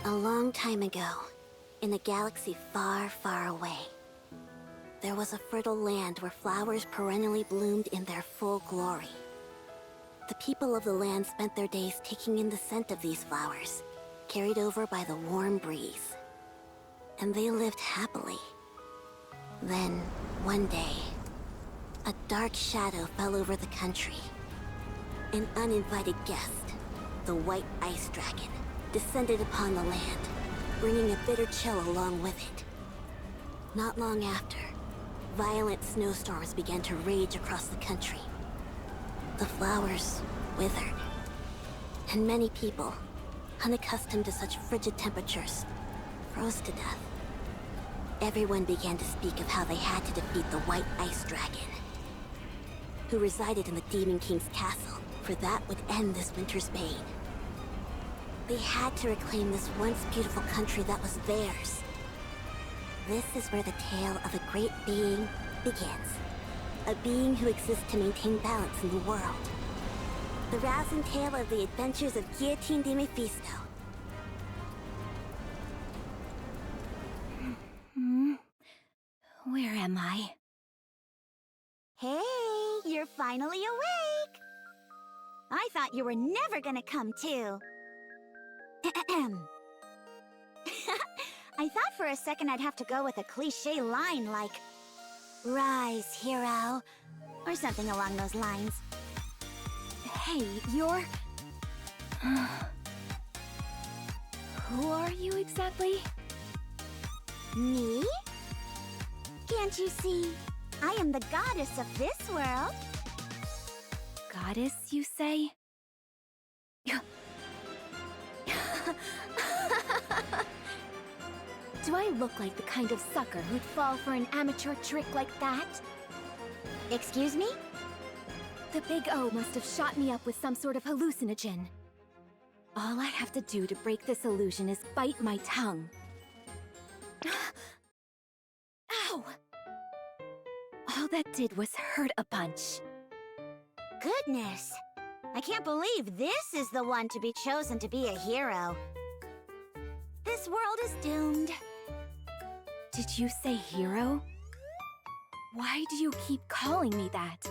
A long time ago, in a galaxy far, far away, there was a fertile land where flowers perennially bloomed in their full glory. The people of the land spent their days taking in the scent of these flowers, carried over by the warm breeze. And they lived happily. Then, one day, a dark shadow fell over the country. An uninvited guest, the White Ice Dragon, descended upon the land, bringing a bitter chill along with it. Not long after, violent snowstorms began to rage across the country. The flowers withered, and many people, unaccustomed to such frigid temperatures, froze to death. Everyone began to speak of how they had to defeat the White Ice Dragon, who resided in the Demon King's castle, for that would end this winter's bane. They had to reclaim this once beautiful country that was theirs. This is where the tale of a great being begins. A being who exists to maintain balance in the world. The rousing tale of the adventures of Guillotine de Mephisto. Where am I? Hey, you're finally awake! I thought you were never gonna come to. I thought for a second I'd have to go with a cliché line like, "Rise, hero," or something along those lines. Hey, you're... Who are you exactly? Me? Can't you see? I am the goddess of this world. Goddess, you say? Do I look like the kind of sucker who'd fall for an amateur trick like that? Excuse me? The Big O must have shot me up with some sort of hallucinogen. All I have to do to break this illusion is bite my tongue. Ow! All that did was hurt a bunch. Goodness! I can't believe this is the one to be chosen to be a hero. This world is doomed. Did you say hero? Why do you keep calling me that?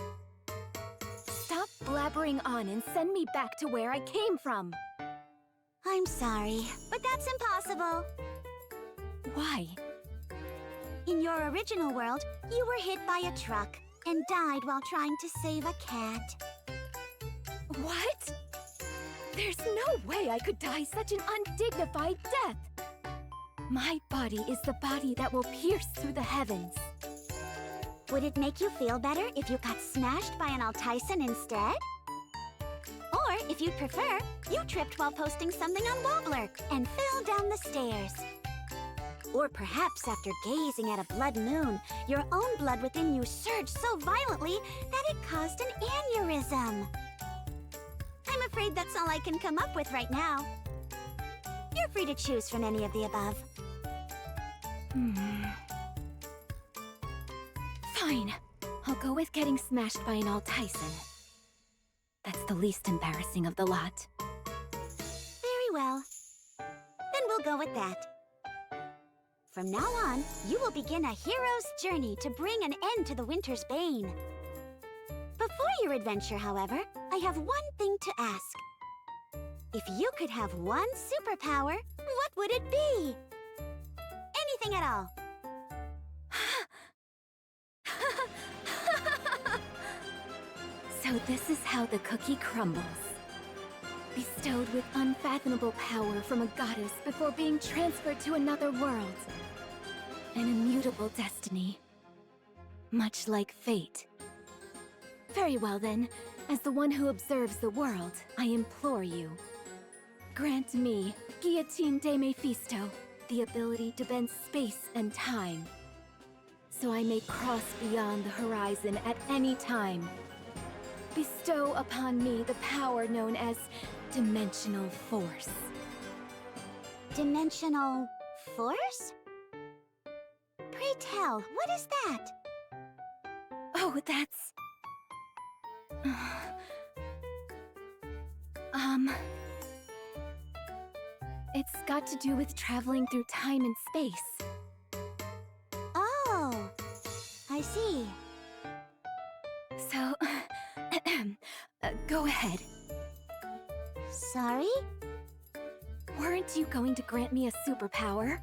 Stop blabbering on and send me back to where I came from. I'm sorry, but that's impossible. Why? In your original world, you were hit by a truck and died while trying to save a cat. What? There's no way I could die such an undignified death. My body is the body that will pierce through the heavens. Would it make you feel better if you got smashed by an Altyson instead? Or, if you'd prefer, you tripped while posting something on Wobbler and fell down the stairs. Or perhaps after gazing at a blood moon, your own blood within you surged so violently that it caused an aneurysm. I'm afraid that's all I can come up with right now. You're free to choose from any of the above. Fine. I'll go with getting smashed by an Altyson. That's the least embarrassing of the lot. Very well. Then we'll go with that. From now on, you will begin a hero's journey to bring an end to the winter's bane. Before your adventure, however, I have one thing to ask. If you could have one superpower, what would it be? Anything at all. So this is how the cookie crumbles. Bestowed with unfathomable power from a goddess before being transferred to another world. An immutable destiny. Much like fate. Very well then, as the one who observes the world, I implore you. Grant me, Guillotine de Mephisto, the ability to bend space and time. So I may cross beyond the horizon at any time. Bestow upon me the power known as Dimensional Force. Dimensional force? Pray tell, what is that? Oh, that's... It's got to do with traveling through time and space. Oh, I see. So, go ahead. Sorry? Weren't you going to grant me a superpower?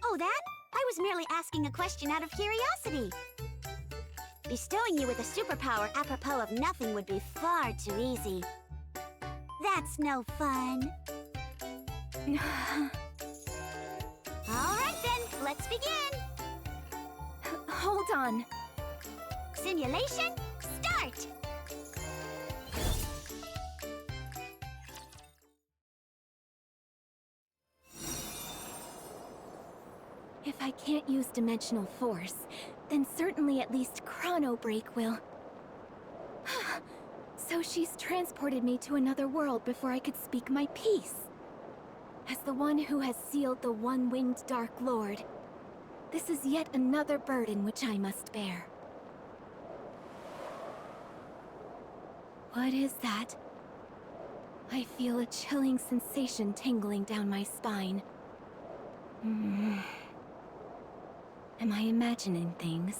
Oh, that? I was merely asking a question out of curiosity. Bestowing you with a superpower apropos of nothing would be far too easy. That's no fun. All right then, let's begin. Hold on. Simulation, start! If I can't use dimensional force, then certainly at least chrono break will. So she's transported me to another world before I could speak my piece. As the one who has sealed the one-winged Dark Lord, this is yet another burden which I must bear. What is that? I feel a chilling sensation tingling down my spine. Am I imagining things?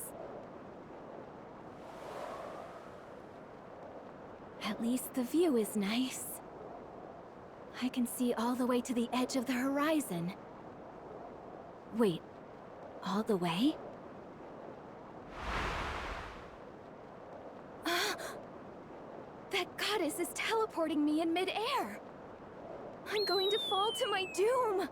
At least the view is nice. I can see all the way to the edge of the horizon. Wait, all the way? That goddess is teleporting me in mid-air! I'm going to fall to my doom!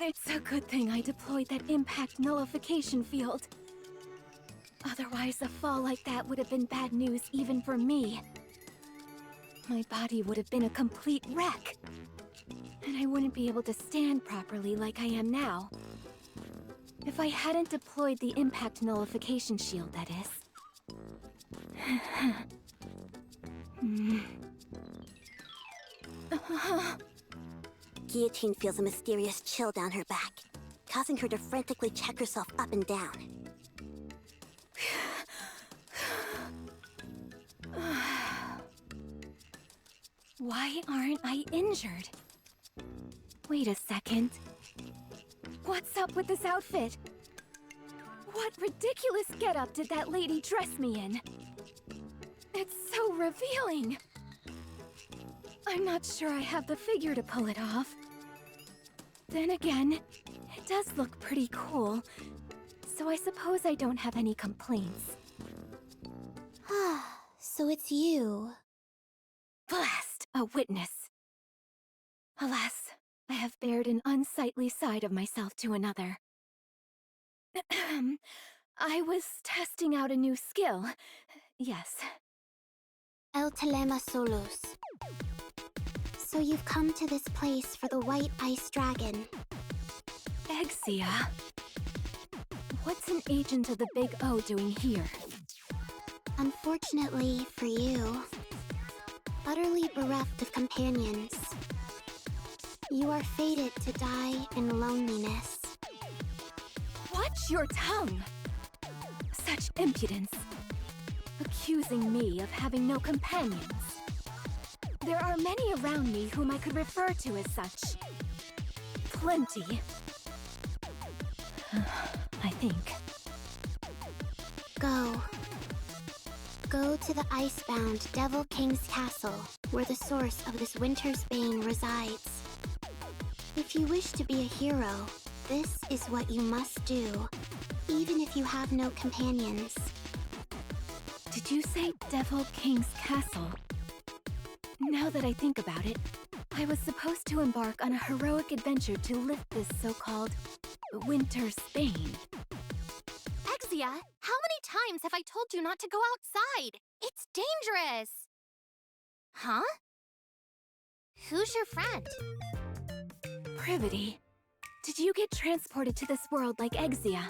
It's a good thing I deployed that impact nullification field. Otherwise, a fall like that would have been bad news even for me. My body would have been a complete wreck. And I wouldn't be able to stand properly like I am now. If I hadn't deployed the impact nullification shield, that is. Guillotine feels a mysterious chill down her back, causing her to frantically check herself up and down. Why aren't I injured? Wait a second. What's up with this outfit? What ridiculous getup did that lady dress me in? It's so revealing. I'm not sure I have the figure to pull it off. Then again, it does look pretty cool, so I suppose I don't have any complaints. So it's you. Blast! A witness. Alas, I have bared an unsightly side of myself to another. I was testing out a new skill. Yes. El Telema Solus. So you've come to this place for the White Ice Dragon. Exia. What's an agent of the Big O doing here? Unfortunately for you, utterly bereft of companions, you are fated to die in loneliness. Watch your tongue! Such impudence. Accusing me of having no companions. There are many around me whom I could refer to as such. Plenty. I think. Go. Go to the icebound Devil King's castle, where the source of this winter's bane resides. If you wish to be a hero, this is what you must do, even if you have no companions. Did you say Devil King's castle? Now that I think about it, I was supposed to embark on a heroic adventure to lift this so-called winter's bane. Exia, how many times have I told you not to go outside? It's dangerous! Huh? Who's your friend? Privity. Did you get transported to this world like Exia?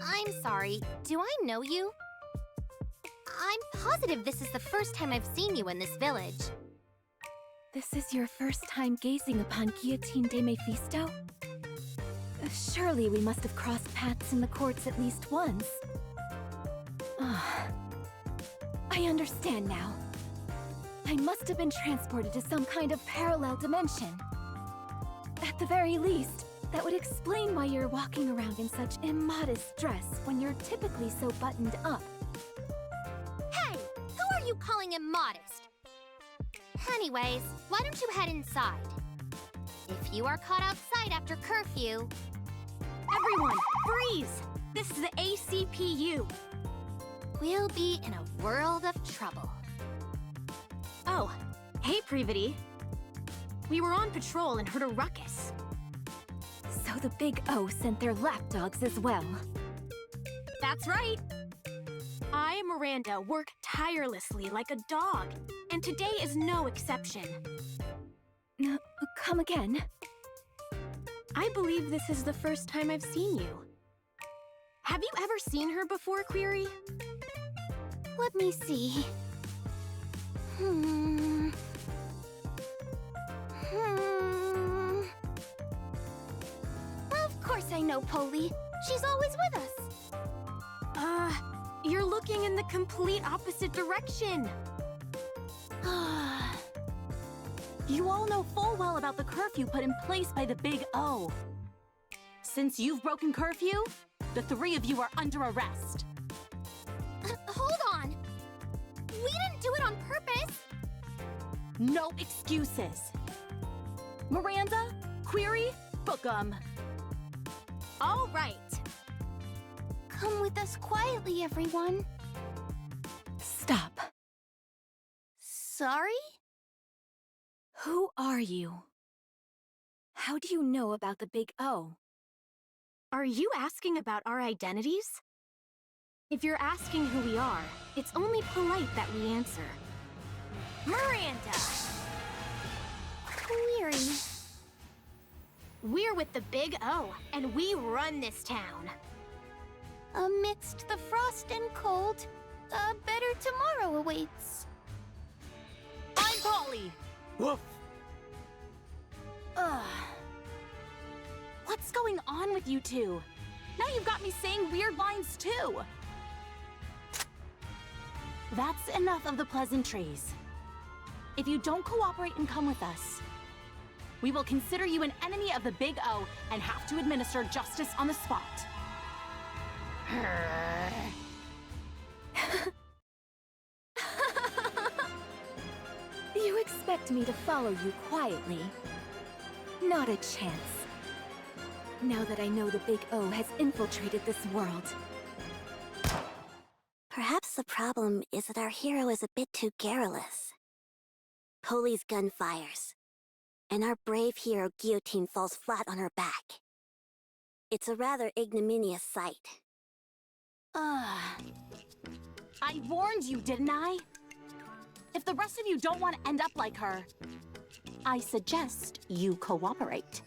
I'm sorry, do I know you? I'm positive this is the first time I've seen you in this village. This is your first time gazing upon Guillotine de Mephisto? Surely we must have crossed paths in the courts at least once. I understand now. I must have been transported to some kind of parallel dimension. At the very least, that would explain why you're walking around in such immodest dress when you're typically so buttoned up. Hey! Who are you calling immodest? Anyways, why don't you head inside? If you are caught outside after curfew... Everyone, freeze! This is the ACPU. we'll be in a world of trouble. Oh, hey, Privity. We were on patrol and heard a ruckus. So the Big O sent their lapdogs as well. That's right. I, Miranda, work tirelessly like a dog, and today is no exception. Come again? I believe this is the first time I've seen you. Have you ever seen her before, Query? Let me see. Of course I know Polly. She's always with us. You're looking in the complete opposite direction. You all know full well about the curfew put in place by the Big O. Since you've broken curfew, the three of you are under arrest. Hold on. We didn't do it on purpose. No excuses. Miranda, Query, book 'em. All right. Come with us quietly, everyone. Stop. Sorry? Who are you? How do you know about the Big O? Are you asking about our identities? If you're asking who we are, it's only polite that we answer. Miranda! Query. We're with the Big O, and we run this town. Amidst the frost and cold, a better tomorrow awaits. I'm Polly! Woof! What's going on with you two? Now you've got me saying weird lines too! That's enough of the pleasantries. If you don't cooperate and come with us, we will consider you an enemy of the Big O and have to administer justice on the spot. You expect me to follow you quietly? Not a chance. Now that I know the Big O has infiltrated this world. Perhaps the problem is that our hero is a bit too garrulous. Polly's gun fires, and our brave hero Guillotine falls flat on her back. It's a rather ignominious sight. I warned you, didn't I? If the rest of you don't want to end up like her, I suggest you cooperate.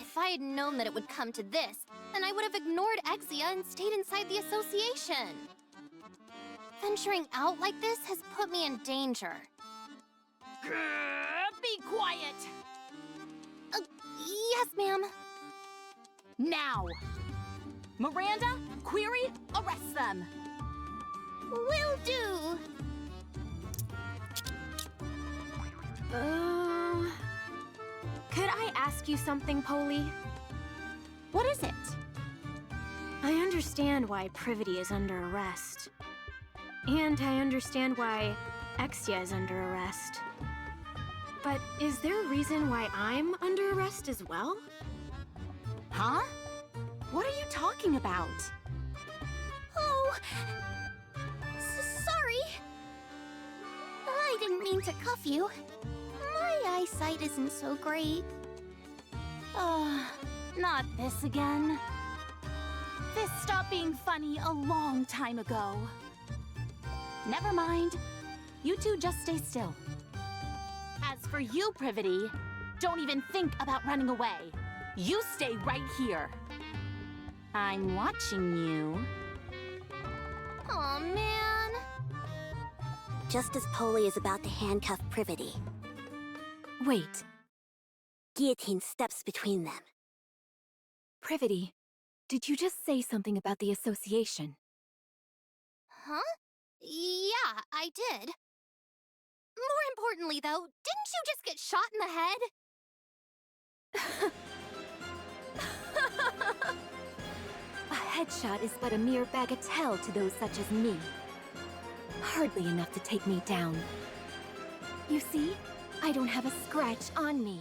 If I had known that it would come to this, then I would have ignored Exia and stayed inside the association. Venturing out like this has put me in danger. Be quiet! Yes, ma'am. Now! Miranda, Query, arrest them! Will do. Could I ask you something, Polly? What is it? I understand why Privity is under arrest. And I understand why Exia is under arrest. But is there a reason why I'm under arrest as well? Huh? What are you talking about? Oh, sorry. I didn't mean to cuff you. My eyesight isn't so great. Not this again. This stopped being funny a long time ago. Never mind. You two just stay still. As for you, Privity, don't even think about running away. You stay right here. I'm watching you. Aw, man. Just as Polly is about to handcuff Privity. Wait, Guillotine steps between them. Privity, did you just say something about the association? Huh? Yeah, I did. More importantly, though, didn't you just get shot in the head? A headshot is but a mere bagatelle to those such as me. Hardly enough to take me down. You see, I don't have a scratch on me.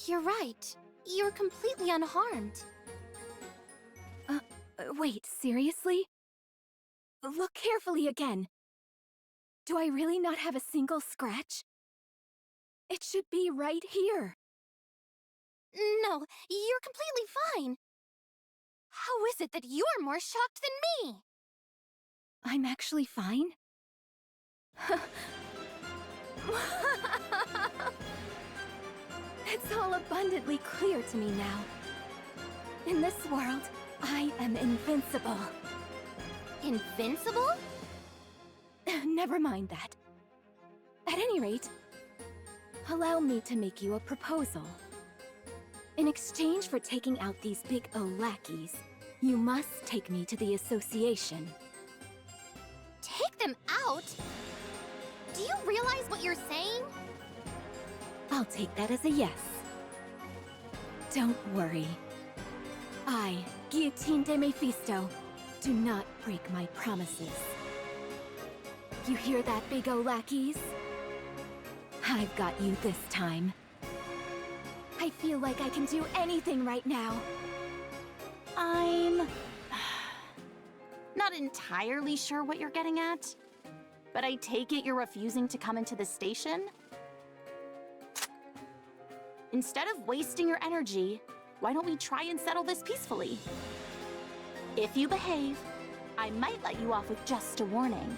You're right. You're completely unharmed. Wait, seriously? Look carefully again. Do I really not have a single scratch? It should be right here. No, you're completely fine. How is it that you're more shocked than me? I'm actually fine? It's all abundantly clear to me now. In this world, I am invincible. Invincible? Never mind that. At any rate, allow me to make you a proposal. In exchange for taking out these big O lackeys, you must take me to the association. Take them out? Do you realize what you're saying? I'll take that as a yes. Don't worry. I, Guillotine de Mephisto, do not break my promises. You hear that, big O lackeys? I've got you this time. I feel like I can do anything right now. I'm not entirely sure what you're getting at, but I take it you're refusing to come into the station? Instead of wasting your energy, why don't we try and settle this peacefully? If you behave, I might let you off with just a warning.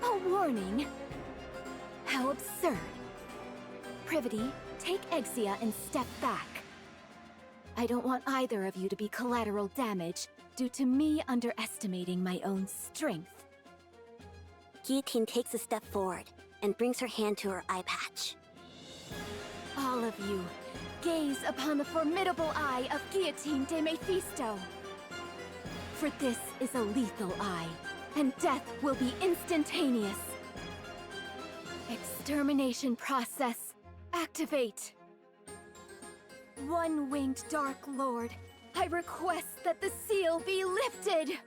A warning? How absurd. Privity, take Exia and step back. I don't want either of you to be collateral damage due to me underestimating my own strength. Guillotine takes a step forward and brings her hand to her eye patch. All of you, gaze upon the formidable eye of Guillotine de Mephisto. For this is a lethal eye, and death will be instantaneous. Extermination process, activate. One-winged Dark Lord, I request that the seal be lifted.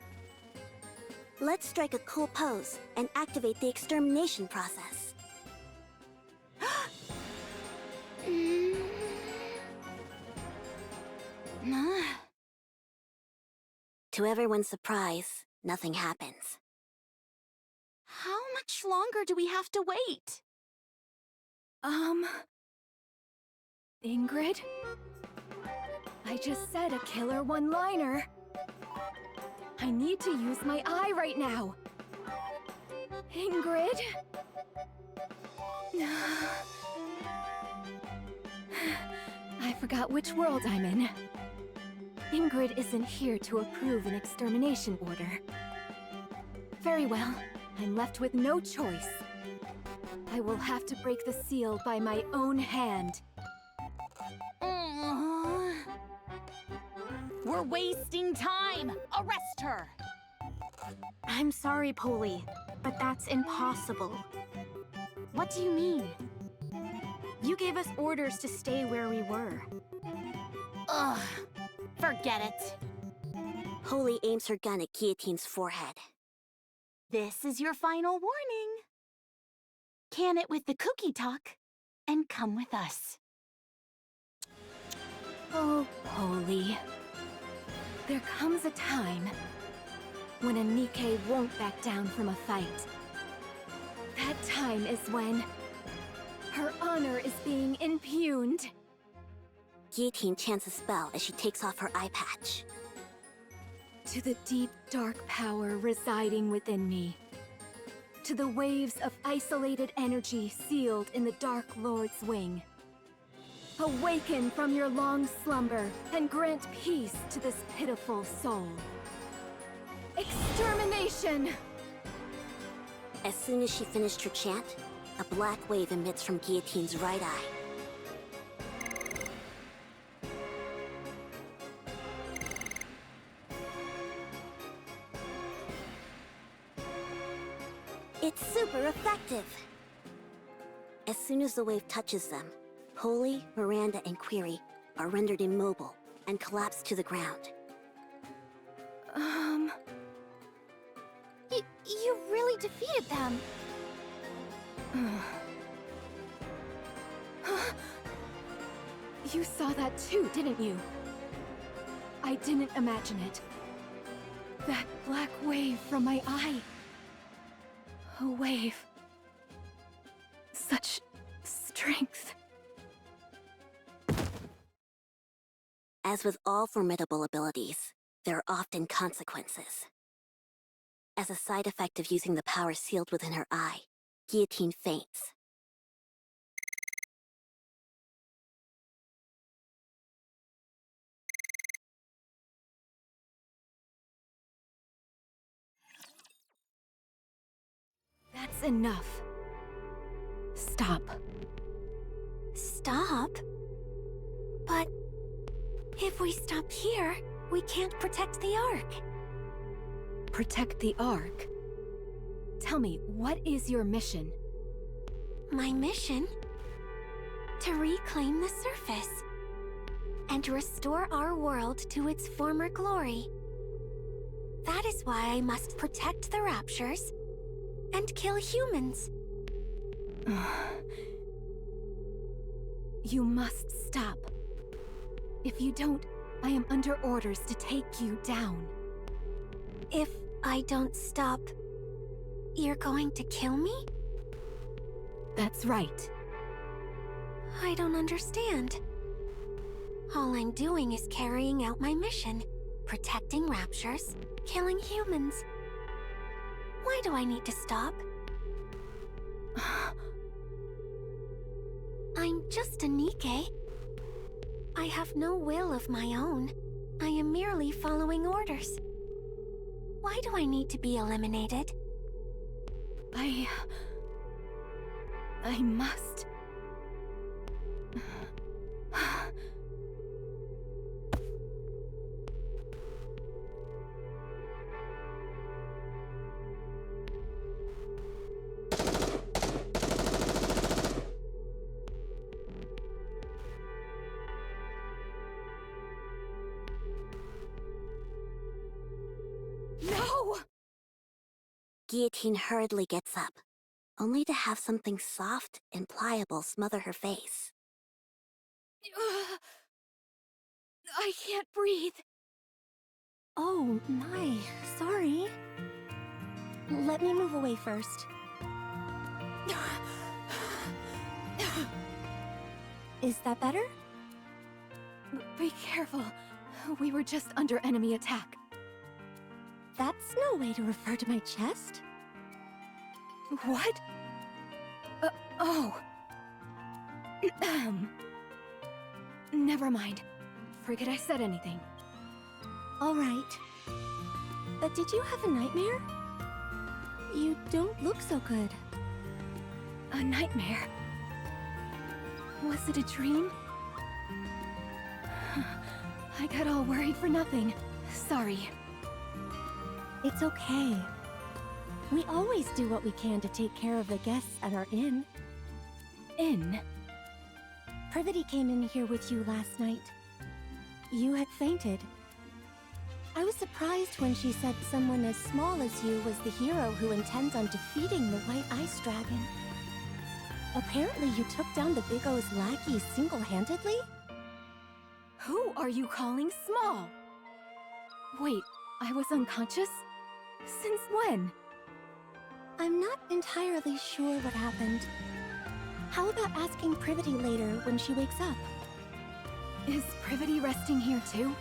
Let's strike a cool pose and activate the extermination process. To everyone's surprise, nothing happens. How much longer do we have to wait? Ingrid? I just said a killer one-liner. I need to use my eye right now. Ingrid? I forgot which world I'm in. Ingrid isn't here to approve an extermination order. Very well, I'm left with no choice. I will have to break the seal by my own hand. We're wasting time! Arrest her! I'm sorry, Polly, but that's impossible. What do you mean? You gave us orders to stay where we were. Ugh, forget it. Holy aims her gun at Guillotine's forehead. This is your final warning. Can it with the cookie talk, and come with us. Oh, Polly. There comes a time when a Nikke won't back down from a fight. That time is when her honor is being impugned. Guillotine chants a spell as she takes off her eye patch. To the deep, dark power residing within me. To the waves of isolated energy sealed in the Dark Lord's wing. Awaken from your long slumber and grant peace to this pitiful soul. Extermination! As soon as she finished her chant, A black wave emits from Guillotine's right eye. It's super effective! As soon as the wave touches them, Holy, Miranda, and Query are rendered immobile and collapse to the ground. You really defeated them. You saw that too, didn't you? I didn't imagine it. That black wave from my eye. A wave. Such strength. As with all formidable abilities, there are often consequences. As a side effect of using the power sealed within her eye, Guillotine faints. That's enough. Stop. Stop? But if we stop here, we can't protect the Ark. Protect the Ark? Tell me, what is your mission? My mission? To reclaim the surface and restore our world to its former glory. That is why I must protect the Raptures and kill humans. You must stop. If you don't, I am under orders to take you down. If I don't stop, you're going to kill me? That's right. I don't understand. All I'm doing is carrying out my mission, protecting Raptures, killing humans. Why do I need to stop? I'm just a Nikke. I have no will of my own. I am merely following orders. Why do I need to be eliminated? I must. No! Guillotine hurriedly gets up, only to have something soft and pliable smother her face. I can't breathe. Oh, my. Sorry. Let me move away first. Is that better? Be careful. We were just under enemy attack. That's no way to refer to my chest. What? Oh. Never mind. Forget I said anything. All right. But did you have a nightmare? You don't look so good. A nightmare? Was it a dream? I got all worried for nothing. Sorry. It's okay. We always do what we can to take care of the guests at our inn. Inn? Privity came in here with you last night. You had fainted. I was surprised when she said someone as small as you was the hero who intends on defeating the White Ice Dragon. Apparently you took down the Big O's lackey single-handedly? Who are you calling small? Wait, I was unconscious? Since when? I'm not entirely sure what happened. How about asking Privity later when she wakes up? Is Privity resting here too?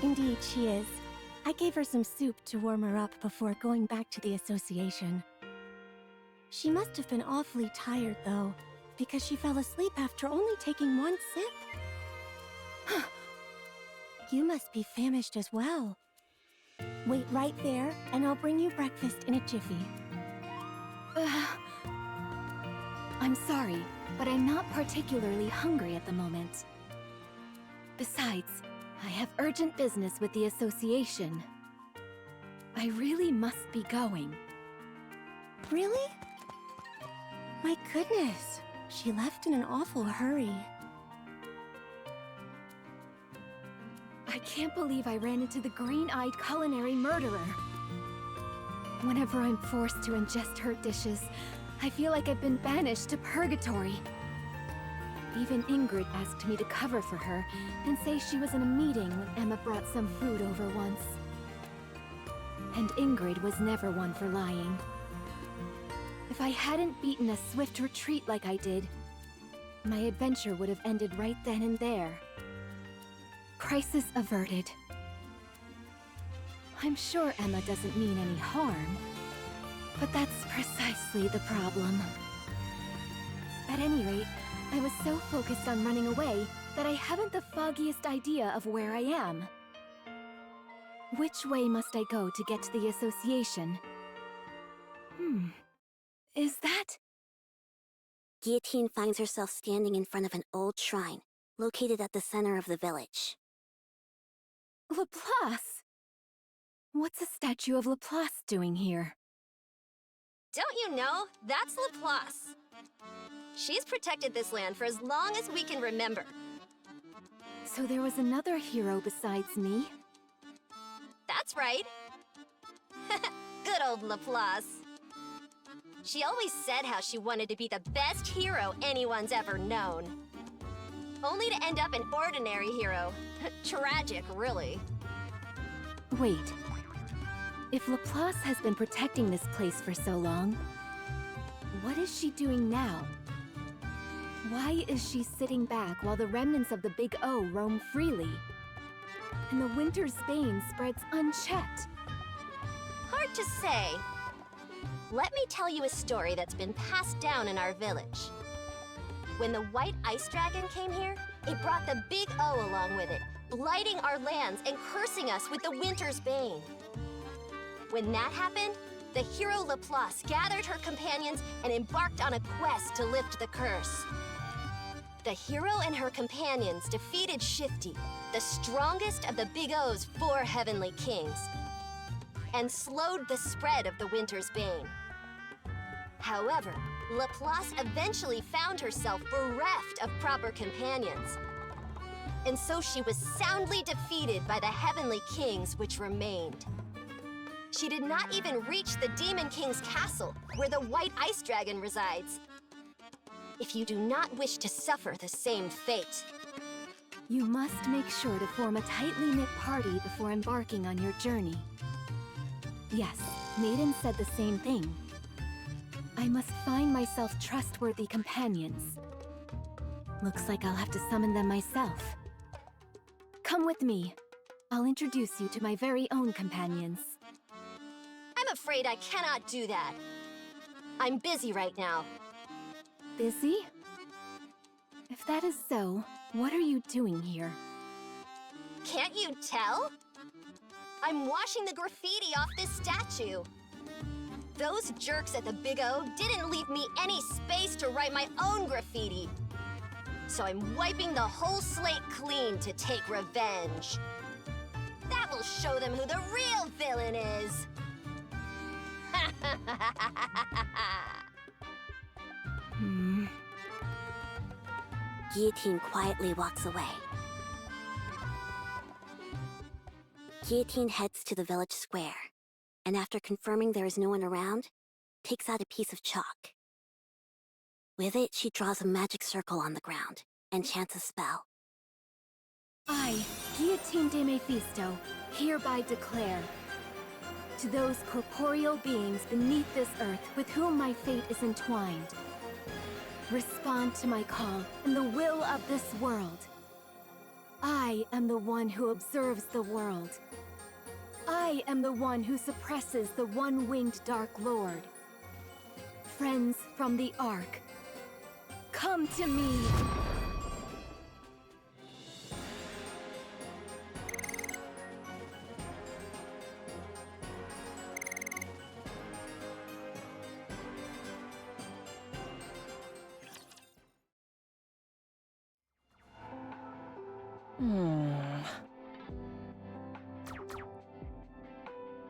Indeed, she is. I gave her some soup to warm her up before going back to the association. She must have been awfully tired, though, because she fell asleep after only taking one sip. You must be famished as well. Wait right there, and I'll bring you breakfast in a jiffy. I'm sorry, but I'm not particularly hungry at the moment. Besides, I have urgent business with the association. I really must be going. Really? My goodness, she left in an awful hurry. I can't believe I ran into the green-eyed culinary murderer. Whenever I'm forced to ingest her dishes, I feel like I've been banished to purgatory. Even Ingrid asked me to cover for her and say she was in a meeting when Emma brought some food over once. And Ingrid was never one for lying. If I hadn't beaten a swift retreat like I did, my adventure would have ended right then and there. Crisis averted. I'm sure Emma doesn't mean any harm, but that's precisely the problem. At any rate, I was so focused on running away that I haven't the foggiest idea of where I am. Which way must I go to get to the association? Is that... Guillotine finds herself standing in front of an old shrine, located at the center of the village. Laplace? What's a statue of Laplace doing here? Don't you know? That's Laplace. She's protected this land for as long as we can remember. So there was another hero besides me? That's right. Good old Laplace. She always said how she wanted to be the best hero anyone's ever known. Only to end up an ordinary hero. Tragic, really. Wait. If Laplace has been protecting this place for so long, what is she doing now? Why is she sitting back while the remnants of the Big O roam freely? And the Winter's Bane spreads unchecked? Hard to say. Let me tell you a story that's been passed down in our village. When the White Ice Dragon came here, it brought the Big O along with it, blighting our lands and cursing us with the Winter's Bane. When that happened, the hero Laplace gathered her companions and embarked on a quest to lift the curse. The hero and her companions defeated Shifty, the strongest of the Big O's 4 heavenly kings, and slowed the spread of the Winter's Bane. However, Laplace eventually found herself bereft of proper companions. And so she was soundly defeated by the heavenly kings which remained. She did not even reach the Demon King's castle, where the White Ice Dragon resides. If you do not wish to suffer the same fate, You must make sure to form a tightly knit party before embarking on your journey. Yes, Maiden said the same thing. I must find myself trustworthy companions. Looks like I'll have to summon them myself. Come with me. I'll introduce you to my very own companions. I'm afraid I cannot do that. I'm busy right now. Busy? If that is so, what are you doing here? Can't you tell? I'm washing the graffiti off this statue. Those jerks at the Big O didn't leave me any space to write my own graffiti. So I'm wiping the whole slate clean to take revenge. That will show them who the real villain is. Guillotine quietly walks away. Guillotine heads to the village square, and after confirming there is no one around, takes out a piece of chalk. With it, she draws a magic circle on the ground and chants a spell. I, Guillotine de Mephisto, hereby declare, to those corporeal beings beneath this earth with whom my fate is entwined, respond to my call in the will of this world. I am the one who observes the world. I am the one who suppresses the one-winged Dark Lord. Friends from the Ark, come to me! Hmm.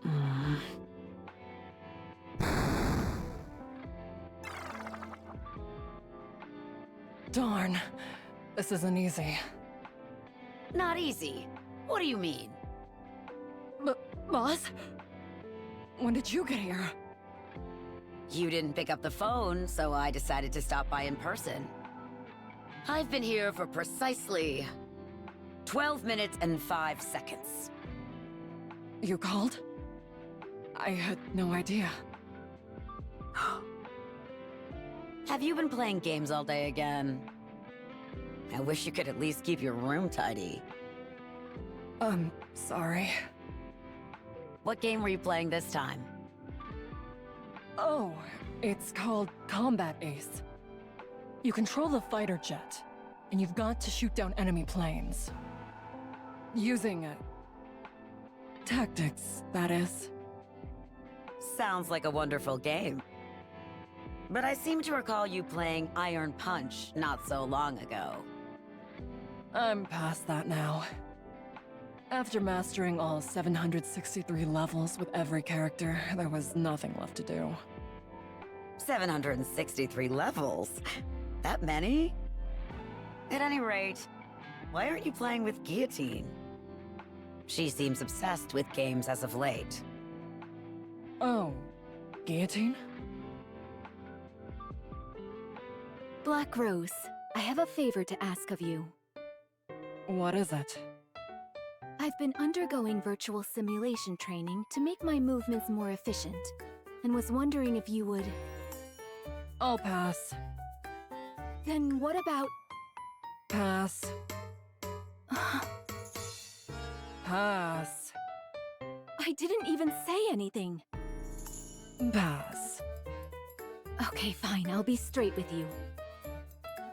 Hmm. Darn. This isn't easy. Not easy. What do you mean? Boss? When did you get here? You didn't pick up the phone, so I decided to stop by in person. I've been here for precisely 12 minutes and 5 seconds. You called? I had no idea. Have you been playing games all day again? I wish you could at least keep your room tidy. Sorry. What game were you playing this time? Oh, it's called Combat Ace. You control the fighter jet, and you've got to shoot down enemy planes. Using tactics, that is. Sounds like a wonderful game. But I seem to recall you playing Iron Punch not so long ago. I'm past that now. After mastering all 763 levels with every character, there was nothing left to do. 763 levels? That many? At any rate, why aren't you playing with Guillotine? She seems obsessed with games as of late. Oh, Guillotine? Black Rose, I have a favor to ask of you. What is it? I've been undergoing virtual simulation training to make my movements more efficient, and was wondering if you would... I'll pass. Then what about... Pass. Pass. I didn't even say anything. Pass. Okay, fine, I'll be straight with you.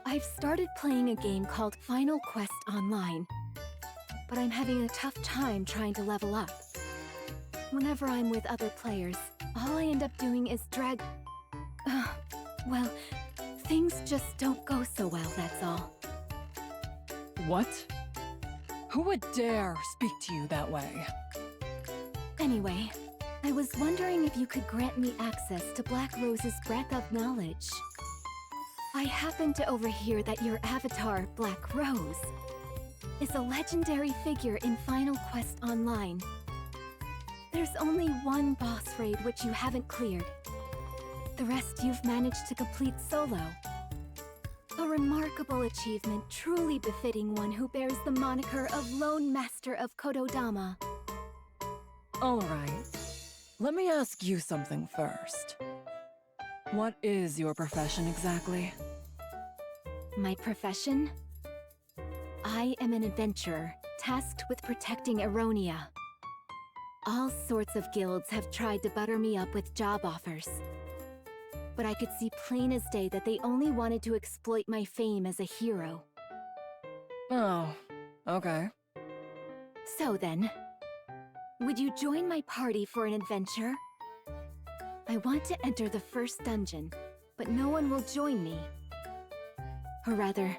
I've started playing a game called Final Quest Online, but I'm having a tough time trying to level up. Whenever I'm with other players, all I end up doing is well, things just don't go so well, that's all. What? Who would dare speak to you that way? Anyway, I was wondering if you could grant me access to Black Rose's breadth of knowledge. I happened to overhear that your avatar, Black Rose, is a legendary figure in Final Quest Online. There's only one boss raid which you haven't cleared. The rest you've managed to complete solo. A remarkable achievement truly befitting one who bears the moniker of Lone Master of Kododama. Alright. Let me ask you something first. What is your profession exactly? My profession? I am an adventurer, tasked with protecting Eronia. All sorts of guilds have tried to butter me up with job offers. But I could see plain as day that they only wanted to exploit my fame as a hero. Oh, okay. So then, would you join my party for an adventure? I want to enter the first dungeon, but no one will join me. Or rather,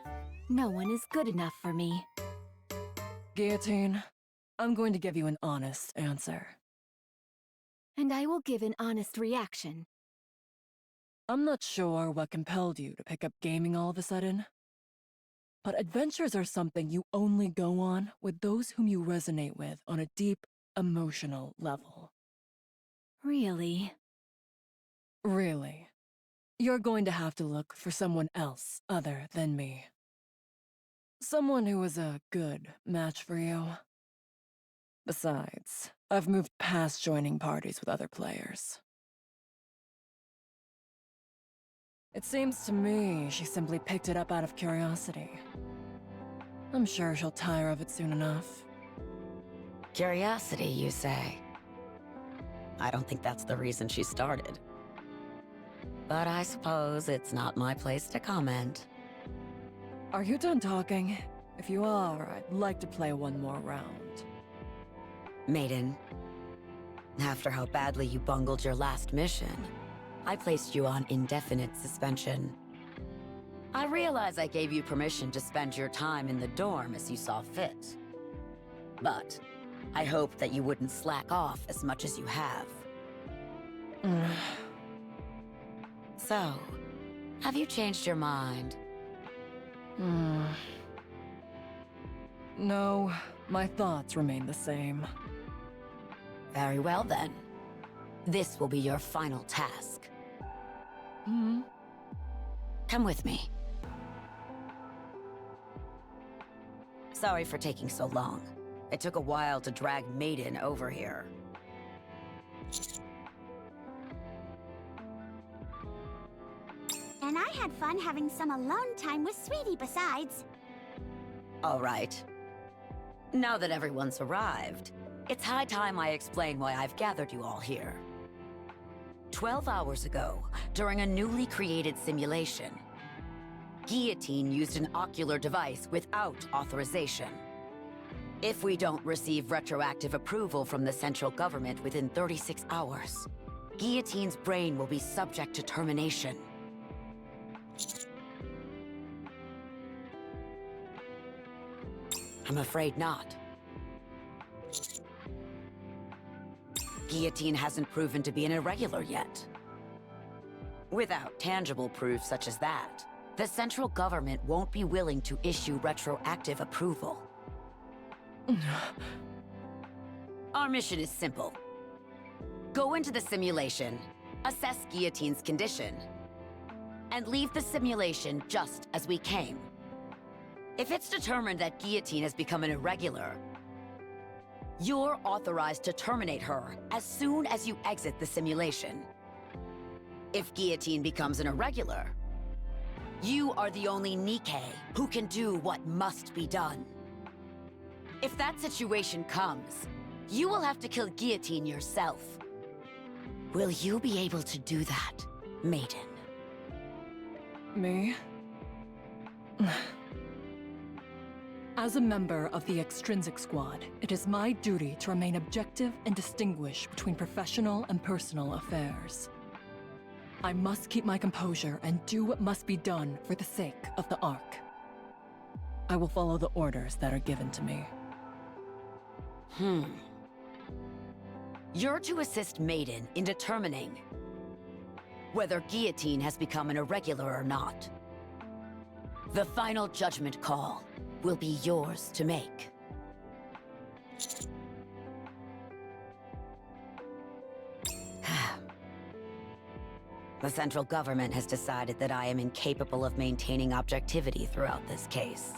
no one is good enough for me. Guillotine, I'm going to give you an honest answer. And I will give an honest reaction. I'm not sure what compelled you to pick up gaming all of a sudden, but adventures are something you only go on with those whom you resonate with on a deep, emotional level. Really? Really. You're going to have to look for someone else other than me. Someone who is a good match for you. Besides, I've moved past joining parties with other players. It seems to me she simply picked it up out of curiosity. I'm sure she'll tire of it soon enough. Curiosity, you say? I don't think that's the reason she started. But I suppose it's not my place to comment. Are you done talking? If you are, I'd like to play one more round. Maiden, after how badly you bungled your last mission, I placed you on indefinite suspension. I realize I gave you permission to spend your time in the dorm as you saw fit. But I hoped that you wouldn't slack off as much as you have. So, have you changed your mind? No, my thoughts remain the same. Very well then. This will be your final task. Come with me. Sorry for taking so long. It took a while to drag Maiden over here. And I had fun having some alone time with Sweetie besides. All right. Now that everyone's arrived, it's high time I explain why I've gathered you all here. 12 hours ago, during a newly created simulation, Guillotine used an ocular device without authorization. If we don't receive retroactive approval from the central government within 36 hours, Guillotine's brain will be subject to termination. I'm afraid not. Guillotine hasn't proven to be an irregular yet. Without tangible proof such as that, the central government won't be willing to issue retroactive approval. Our mission is simple. Go into the simulation, assess Guillotine's condition, and leave the simulation just as we came. If it's determined that Guillotine has become an irregular, you're authorized to terminate her as soon as you exit the simulation. If Guillotine becomes an irregular, you are the only Nikke who can do what must be done. If that situation comes, you will have to kill Guillotine yourself. Will you be able to do that, Maiden? Me? As a member of the Extrinsic Squad, it is my duty to remain objective and distinguish between professional and personal affairs. I must keep my composure and do what must be done for the sake of the Ark. I will follow the orders that are given to me. You're to assist Maiden in determining whether Guillotine has become an irregular or not. The final judgment call will be yours to make. The central government has decided that I am incapable of maintaining objectivity throughout this case.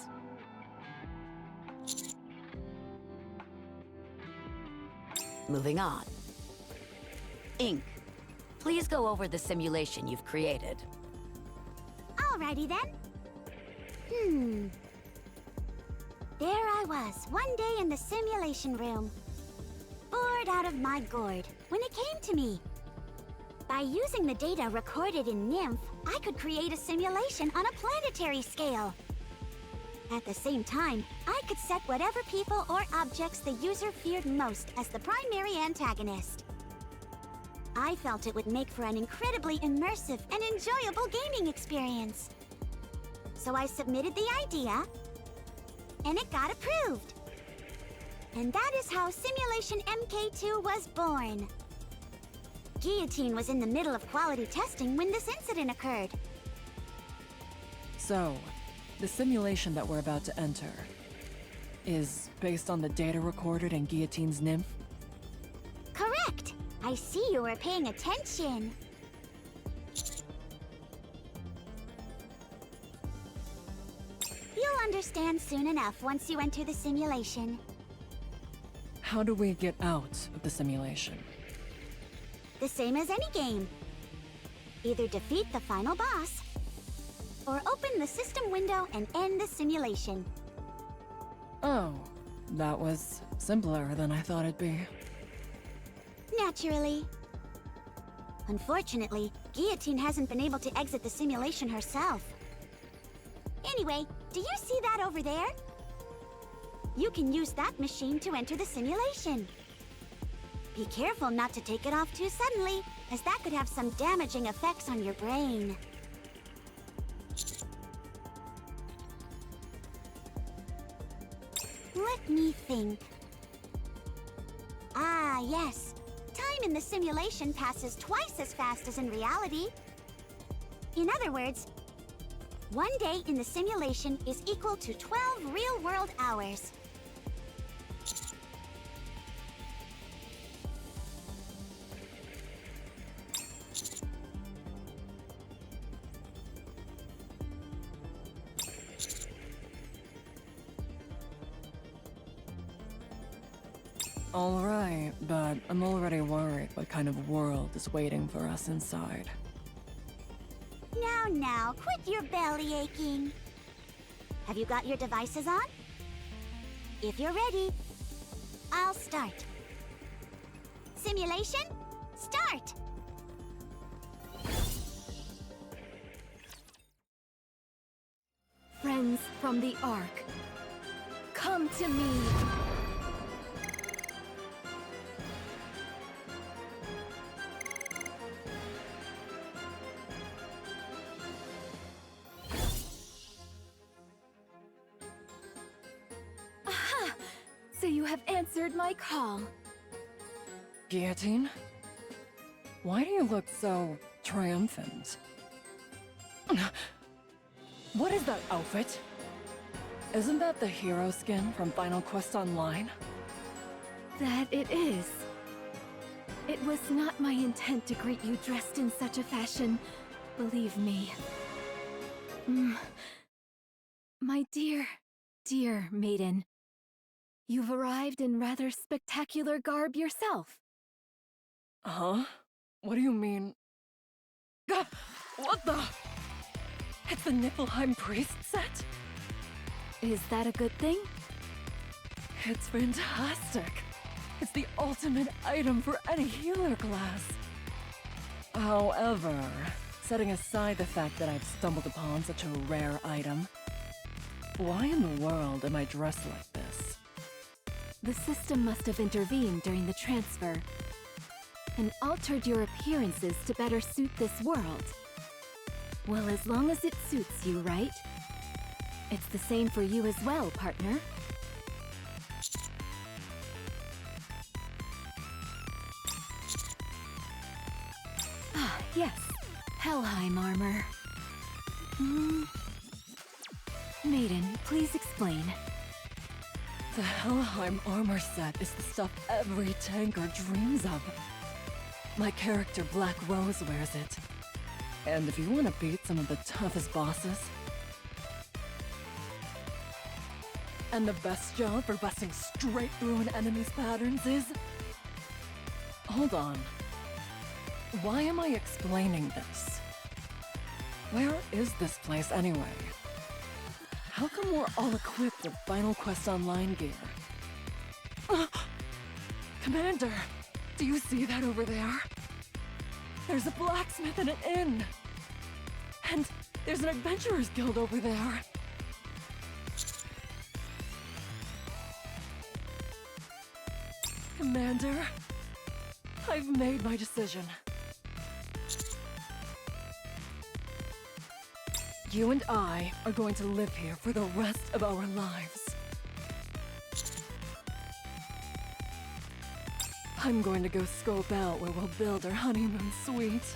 Moving on. Ink, please go over the simulation you've created. Alrighty then. There I was, one day in the simulation room. Bored out of my gourd, when it came to me. By using the data recorded in Nymph, I could create a simulation on a planetary scale. At the same time, I could set whatever people or objects the user feared most as the primary antagonist. I felt it would make for an incredibly immersive and enjoyable gaming experience. So I submitted the idea, and it got approved. And that is how Simulation MK2 was born. Guillotine was in the middle of quality testing when this incident occurred. So, the simulation that we're about to enter is based on the data recorded in Guillotine's Nymph? Correct! I see you were paying attention. You'll understand soon enough once you enter the simulation. How do we get out of the simulation? The same as any game. Either defeat the final boss, or open the system window and end the simulation. Oh, that was simpler than I thought it'd be. Naturally. Unfortunately, Guillotine hasn't been able to exit the simulation herself. Anyway, do you see that over there? You can use that machine to enter the simulation. Be careful not to take it off too suddenly, as that could have some damaging effects on your brain. Let me think. Ah, yes. Time in the simulation passes twice as fast as in reality. In other words, 1 day in the simulation is equal to 12 real-world hours. All right, but I'm already worried what kind of world is waiting for us inside. Now, quit your belly aching. Have you got your devices on? If you're ready, I'll start. Simulation, start! Friends from the Ark, come to me! Aha! So you have answered my call. Guillotine? Why do you look so triumphant? What is that outfit? Isn't that the hero skin from Final Quest Online? That it is. It was not my intent to greet you dressed in such a fashion, believe me. My dear, dear Maiden, you've arrived in rather spectacular garb yourself. Huh? What do you mean? Ah, what the? It's the Niflheim priest set? Is that a good thing? It's fantastic. It's the ultimate item for any healer class. However, setting aside the fact that I've stumbled upon such a rare item, why in the world am I dressed like this? The system must have intervened during the transfer and altered your appearances to better suit this world. Well, as long as it suits you, right? It's the same for you as well, partner. Ah, yes. Helheim armor. Maiden, please explain. The Helheim armor set is the stuff every tanker dreams of. My character Black Rose wears it. And if you want to beat some of the toughest bosses, and the best job for busting straight through an enemy's patterns is... Hold on. Why am I explaining this? Where is this place anyway? How come we're all equipped with Final Quest Online gear? Commander, do you see that over there? There's a blacksmith and an inn. And there's an adventurer's guild over there. Commander, I've made my decision. You and I are going to live here for the rest of our lives. I'm going to go scope out where we'll build our honeymoon suite.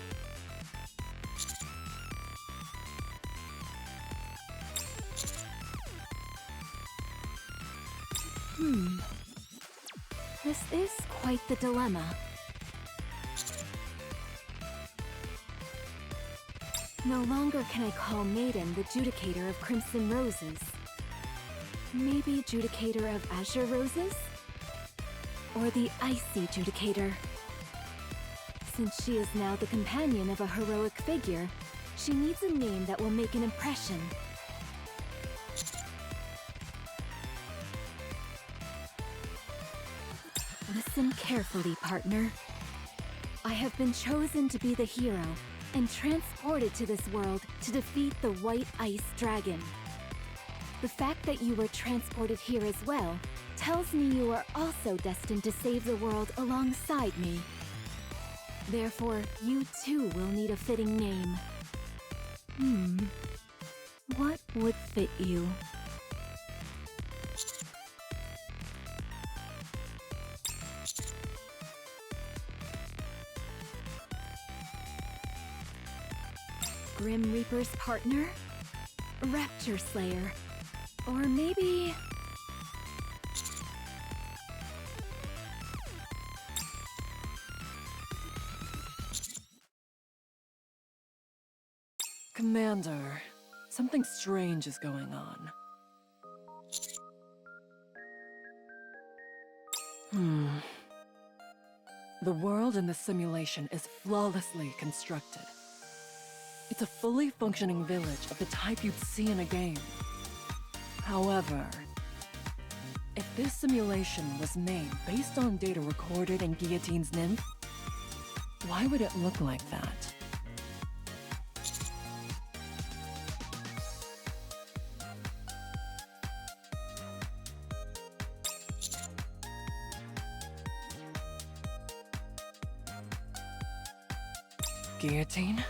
This is quite the dilemma. No longer can I call Maiden the Judicator of Crimson Roses. Maybe Judicator of Azure Roses? Or the Icy Judicator. Since she is now the companion of a heroic figure, she needs a name that will make an impression. Listen carefully, partner. I have been chosen to be the hero and transported to this world to defeat the White Ice Dragon. The fact that you were transported here as well tells me you are also destined to save the world alongside me. Therefore, you too will need a fitting name. What would fit you? Grim Reaper's partner? Rapture Slayer? Or maybe... Commander, something strange is going on. The world in the simulation is flawlessly constructed. It's a fully functioning village of the type you'd see in a game. However, if this simulation was made based on data recorded in Guillotine's nymph, why would it look like that? Guillotine?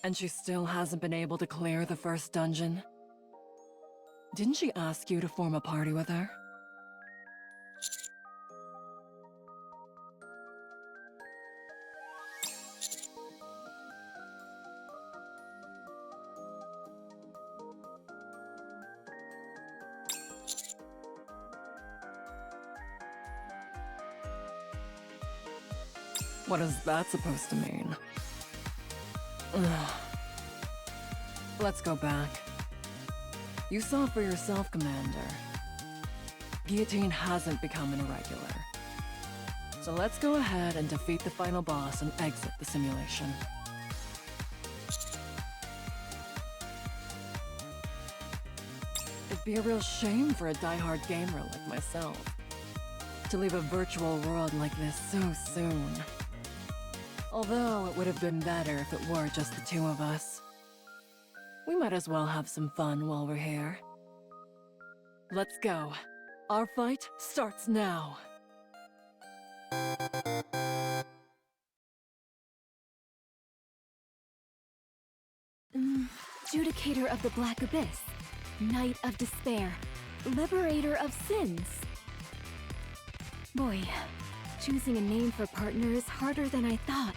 And she still hasn't been able to clear the first dungeon? Didn't she ask you to form a party with her? What is that supposed to mean? Ugh. Let's go back. You saw for yourself, Commander. Guillotine hasn't become an Irregular. So let's go ahead and defeat the final boss and exit the simulation. It'd be a real shame for a die-hard gamer like myself to leave a virtual world like this so soon. Although it would have been better if it were just the two of us. We might as well have some fun while we're here. Let's go. Our fight starts now. Judicator of the Black Abyss, Knight of Despair, Liberator of Sins. Boy, choosing a name for partner is harder than I thought.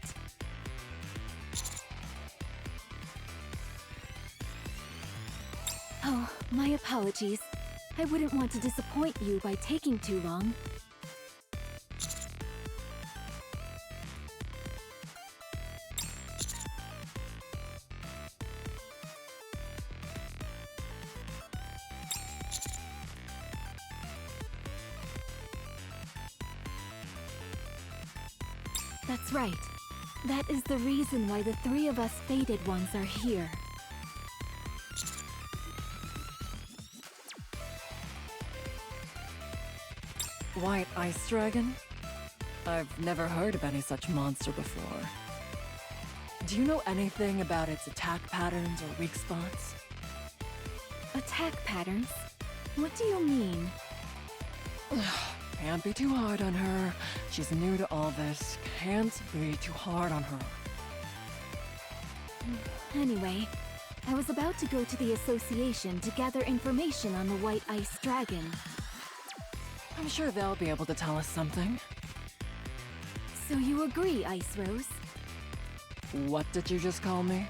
Oh, my apologies. I wouldn't want to disappoint you by taking too long. That's right. That is the reason why the three of us fated ones are here. White Ice Dragon? I've never heard of any such monster before. Do you know anything about its attack patterns or weak spots? Attack patterns? What do you mean? Can't be too hard on her. She's new to all this. Can't be too hard on her. Anyway, I was about to go to the association to gather information on the White Ice Dragon. I'm sure they'll be able to tell us something. So you agree, Ice Rose? What did you just call me?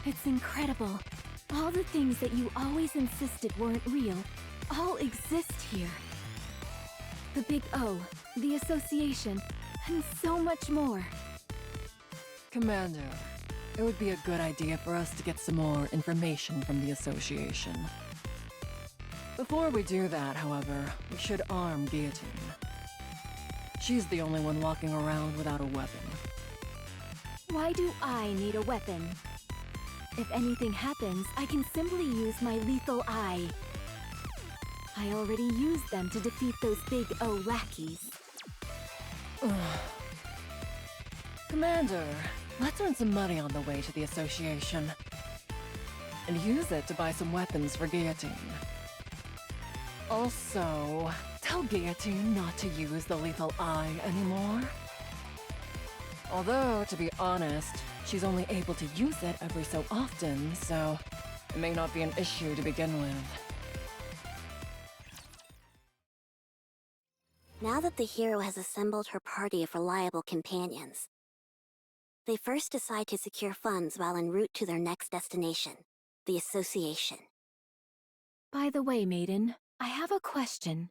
It's incredible. All the things that you always insisted weren't real, all exist here. The Big O, the association, and so much more. Commander, it would be a good idea for us to get some more information from the association. Before we do that, however, we should arm Guillotine. She's the only one walking around without a weapon. Why do I need a weapon? If anything happens, I can simply use my lethal eye. I already used them to defeat those Big O lackeys. Commander, let's earn some money on the way to the association. And use it to buy some weapons for Guillotine. Also, tell Guillotine not to use the lethal eye anymore. Although, to be honest, she's only able to use it every so often, so it may not be an issue to begin with. Now that the hero has assembled her party of reliable companions, they first decide to secure funds while en route to their next destination, the Association. By the way, Maiden, I have a question.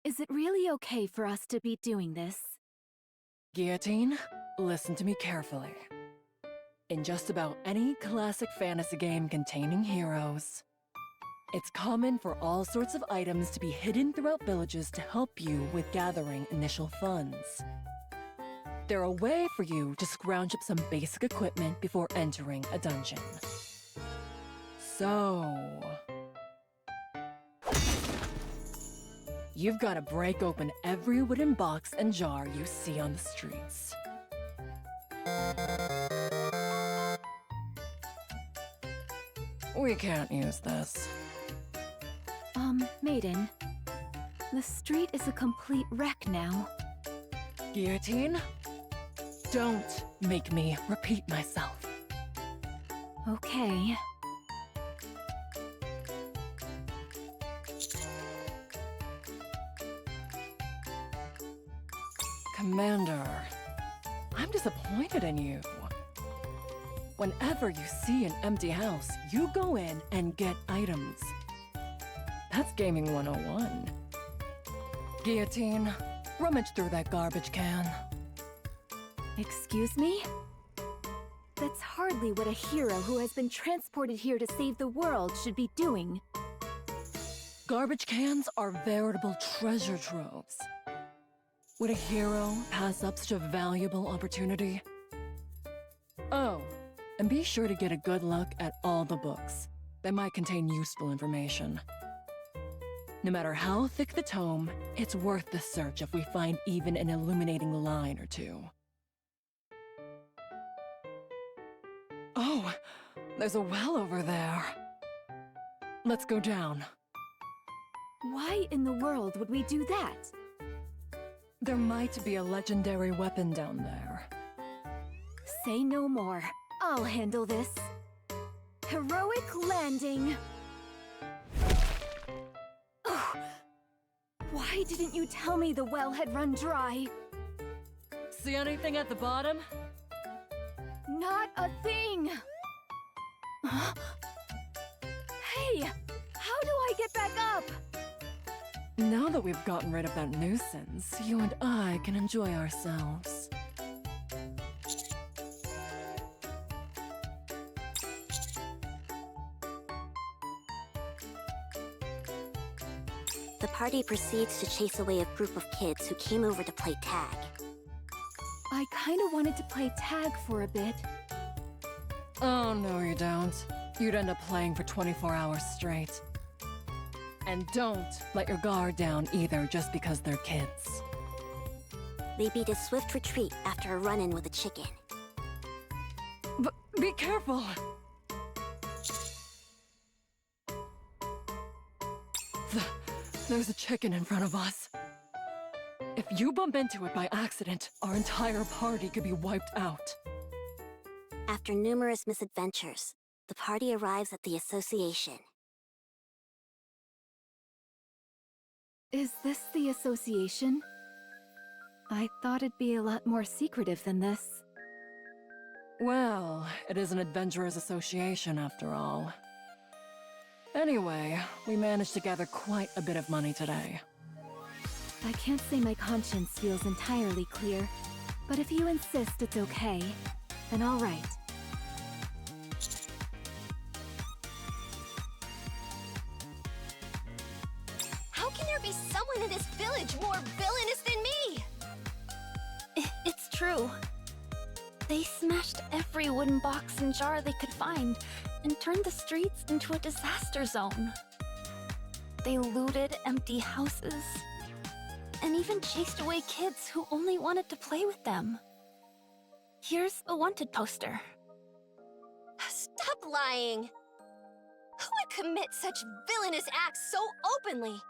Is it really okay for us to be doing this? Guillotine, listen to me carefully. In just about any classic fantasy game containing heroes, it's common for all sorts of items to be hidden throughout villages to help you with gathering initial funds. They're a way for you to scrounge up some basic equipment before entering a dungeon. So... you've got to break open every wooden box and jar you see on the streets. We can't use this. Maiden. The street is a complete wreck now. Guillotine? Don't make me repeat myself. Okay. Commander, I'm disappointed in you. Whenever you see an empty house, you go in and get items. That's Gaming 101. Guillotine, rummage through that garbage can. Excuse me? That's hardly what a hero who has been transported here to save the world should be doing. Garbage cans are veritable treasure troves. Would a hero pass up such a valuable opportunity? Oh, and be sure to get a good look at all the books. They might contain useful information. No matter how thick the tome, it's worth the search if we find even an illuminating line or two. Oh, there's a well over there. Let's go down. Why in the world would we do that? There might be a legendary weapon down there. Say no more. I'll handle this. Heroic landing! Oh, why didn't you tell me the well had run dry? See anything at the bottom? Not a thing! Hey! How do I get back up? Now that we've gotten rid of that nuisance, you and I can enjoy ourselves. The party proceeds to chase away a group of kids who came over to play tag. I kinda wanted to play tag for a bit. Oh, no you don't. You'd end up playing for 24 hours straight. And don't let your guard down either just because they're kids. They beat a swift retreat after a run-in with a chicken. But be careful! There's a chicken in front of us. If you bump into it by accident, our entire party could be wiped out. After numerous misadventures, the party arrives at the Association. Is this the Association? I thought it'd be a lot more secretive than this. Well, it is an adventurers association after all. Anyway, we managed to gather quite a bit of money today. I can't say my conscience feels entirely clear, but if you insist it's okay, then all right. How can there be someone in this village more villainous than me? It's true. They smashed every wooden box and jar they could find and turned the streets into a disaster zone. They looted empty houses and even chased away kids who only wanted to play with them. Here's a wanted poster. Stop lying! Who would commit such villainous acts so openly?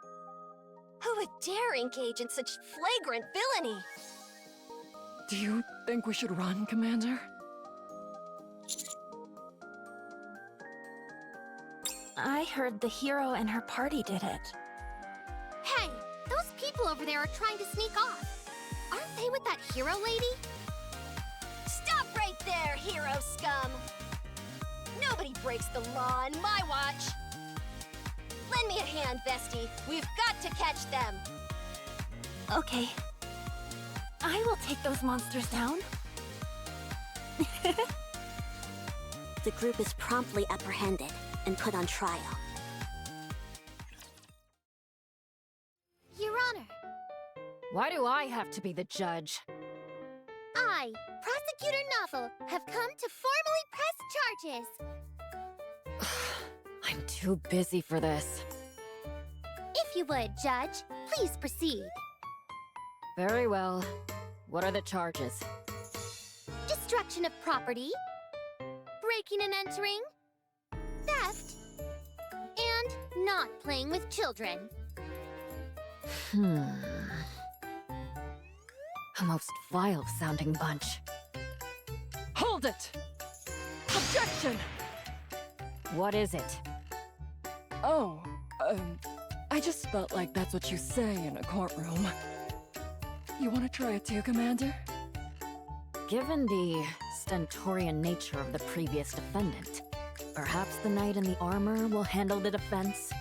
Who would dare engage in such flagrant villainy? Do you think we should run, Commander? I heard the hero and her party did it. Hey, those people people over there are trying to sneak off. Aren't they with that hero lady? Stop right there, hero scum! Nobody breaks the law on my watch! Lend me a hand, Vesti. We've got to catch them! Okay. I will take those monsters down. The group is promptly apprehended and put on trial. Your Honor, Why do I have to be the judge? I, Prosecutor Novel, have come to formally press charges. I'm too busy for this. If you would, Judge, please proceed. Very well. What are the charges? Destruction of property, breaking and entering, theft, and not playing with children. A most vile-sounding bunch. Hold it! Objection! What is it? Oh, I just felt like that's what you say in a courtroom. You want to try it too, Commander? Given the stentorian nature of the previous defendant, perhaps the knight in the armor will handle the defense?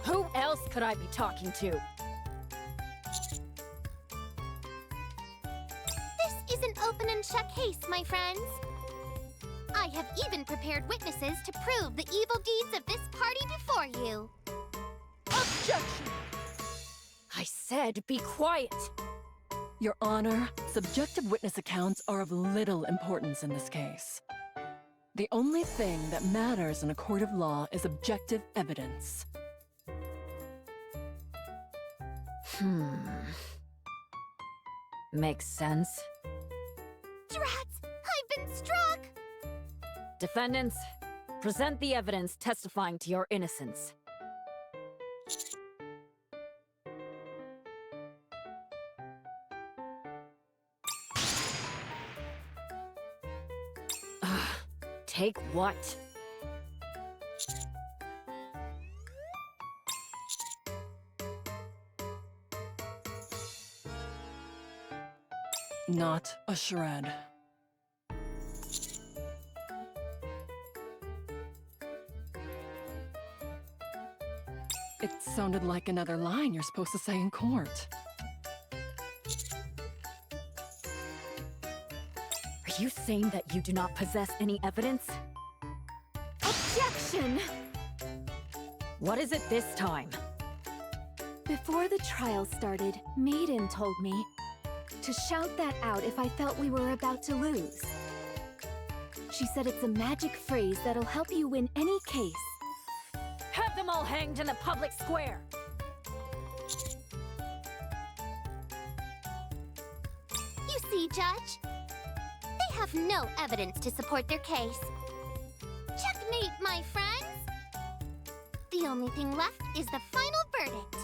Who else could I be talking to? This is an open and shut case, my friends. I have even prepared witnesses to prove the evil deeds of this party before you. Objection! I said be quiet! Your Honor, subjective witness accounts are of little importance in this case. The only thing that matters in a court of law is objective evidence. Makes sense. Drats! I've been struck! Defendants, present the evidence testifying to your innocence. Take what? Not a shred. It sounded like another line you're supposed to say in court. Are you saying that you do not possess any evidence? Objection! What is it this time? Before the trial started, Maiden told me to shout that out if I felt we were about to lose. She said it's a magic phrase that'll help you win any case. Have them all hanged in the public square! You see, Judge? They have no evidence to support their case. Checkmate, my friends! The only thing left is the final verdict.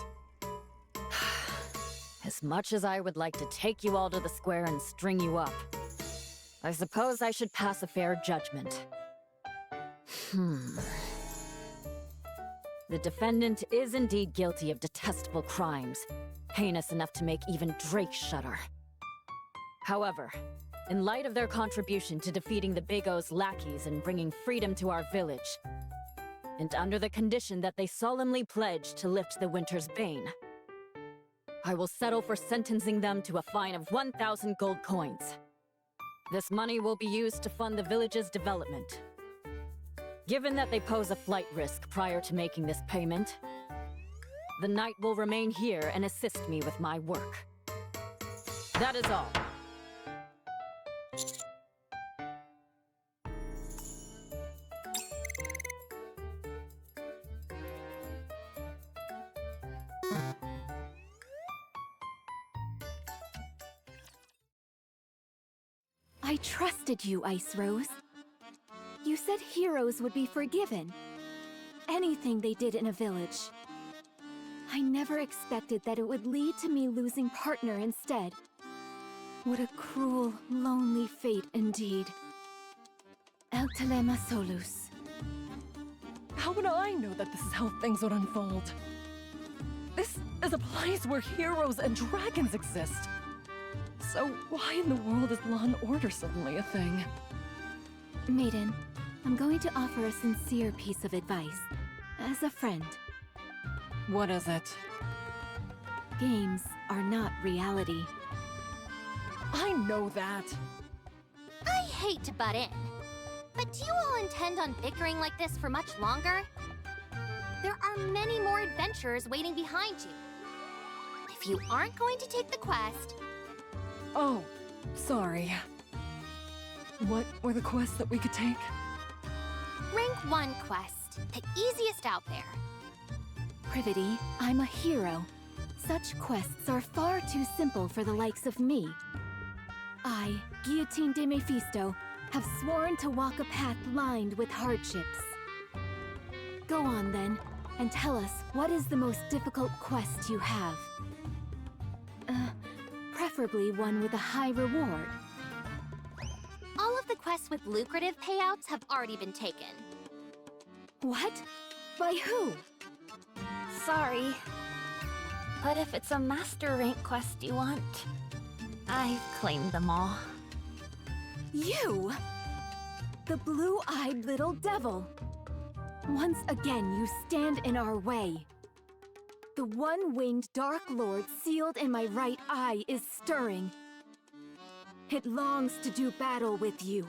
As much as I would like to take you all to the square and string you up, I suppose I should pass a fair judgment. The defendant is indeed guilty of detestable crimes, heinous enough to make even Drake shudder. However, in light of their contribution to defeating the Big O's lackeys and bringing freedom to our village, and under the condition that they solemnly pledge to lift the winter's bane, I will settle for sentencing them to a fine of 1,000 gold coins. This money will be used to fund the village's development. Given that they pose a flight risk prior to making this payment, the knight will remain here and assist me with my work. That is all. I trusted you, Ice Rose. You said heroes would be forgiven. Anything they did in a village. I never expected that it would lead to me losing partner instead. What a cruel, lonely fate indeed. El Telema Solus. How would I know that this is how things would unfold? This is a place where heroes and dragons exist. So why in the world is law and order suddenly a thing? Maiden, I'm going to offer a sincere piece of advice. As a friend. What is it? Games are not reality. I know that. I hate to butt in, but do you all intend on bickering like this for much longer? There are many more adventurers waiting behind you. If you aren't going to take the quest... Oh, sorry. What were the quests that we could take? Rank 1 quest, the easiest out there. Privity, I'm a hero. Such quests are far too simple for the likes of me. I, Guillotine de Mephisto, have sworn to walk a path lined with hardships. Go on then, and tell us what is the most difficult quest you have. Preferably one with a high reward. All of the quests with lucrative payouts have already been taken. What? By who? Sorry. But if it's a master rank quest you want, I've claimed them all. You! The blue-eyed little devil! Once again you stand in our way. The one-winged Dark Lord sealed in my right eye is stirring. It longs to do battle with you.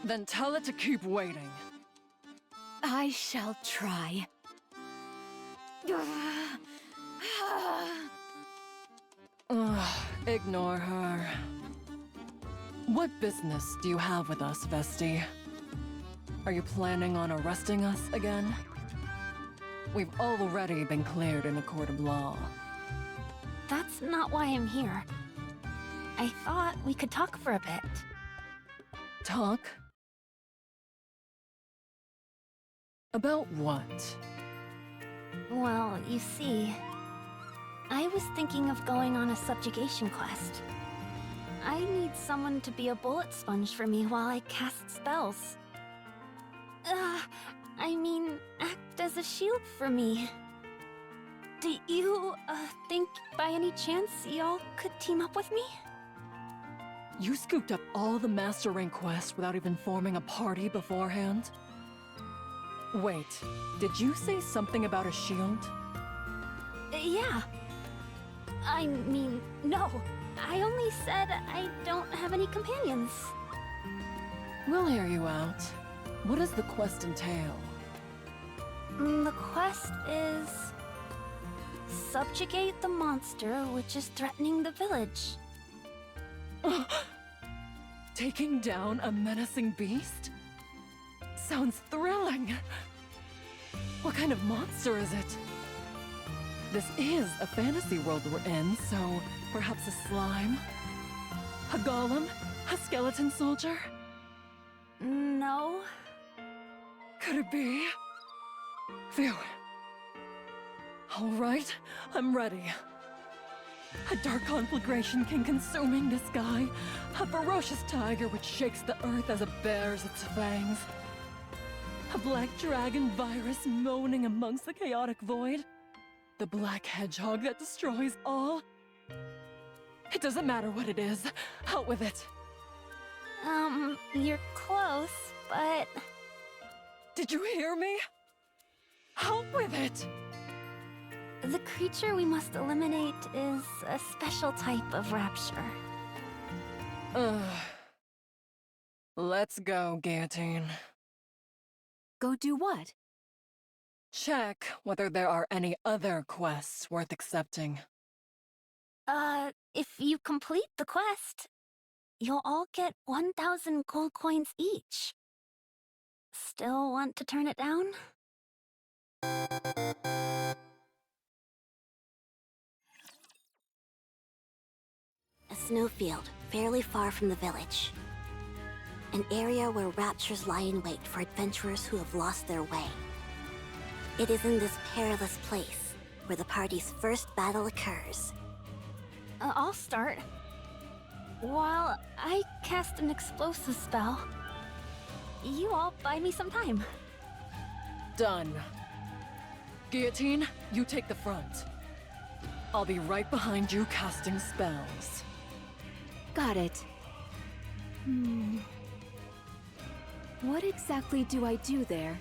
Then tell it to keep waiting. I shall try. Ignore her. What business do you have with us, Vesti? Are you planning on arresting us again? We've already been cleared in a court of law. That's not why I'm here. I thought we could talk for a bit. Talk? About what? Well, you see, I was thinking of going on a subjugation quest. I need someone to be a bullet sponge for me while I cast spells. I mean, act as a shield for me. Do you, think by any chance y'all could team up with me? You scooped up all the Master Rank quests without even forming a party beforehand? Wait, did you say something about a shield? Yeah. I mean, no. I only said I don't have any companions. We'll hear you out. What does the quest entail? The quest is... subjugate the monster which is threatening the village. Taking down a menacing beast? Sounds thrilling! What kind of monster is it? This is a fantasy world we're in, so perhaps a slime? A golem? A skeleton soldier? No. Could it be? Phew. Alright, I'm ready. A dark conflagration king consuming the sky. A ferocious tiger which shakes the earth as it bares its fangs. A black dragon virus moaning amongst the chaotic void. The black hedgehog that destroys all. It doesn't matter what it is. Out with it. You're close, but... Did you hear me? Out with it! The creature we must eliminate is a special type of rapture. Let's go, Guillotine. Go do what? Check whether there are any other quests worth accepting. If you complete the quest, you'll all get 1,000 gold coins each. Still want to turn it down? A snowfield, fairly far from the village. An area where raptures lie in wait for adventurers who have lost their way. It is in this perilous place where the party's first battle occurs. I'll start. While I cast an explosive spell, you all buy me some time. Done. Guillotine, you take the front. I'll be right behind you casting spells. Got it. What exactly do I do there?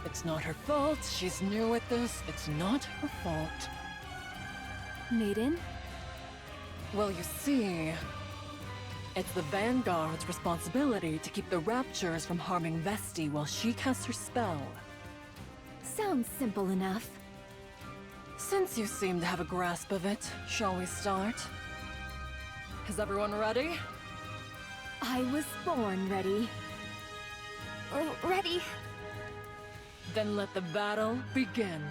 It's not her fault. She's new at this. It's not her fault. Maiden? Well, you see, it's the Vanguard's responsibility to keep the Raptures from harming Vesti while she casts her spell. Sounds simple enough. Since you seem to have a grasp of it, shall we start? Is everyone ready? I was born ready. Ready? Then let the battle begin.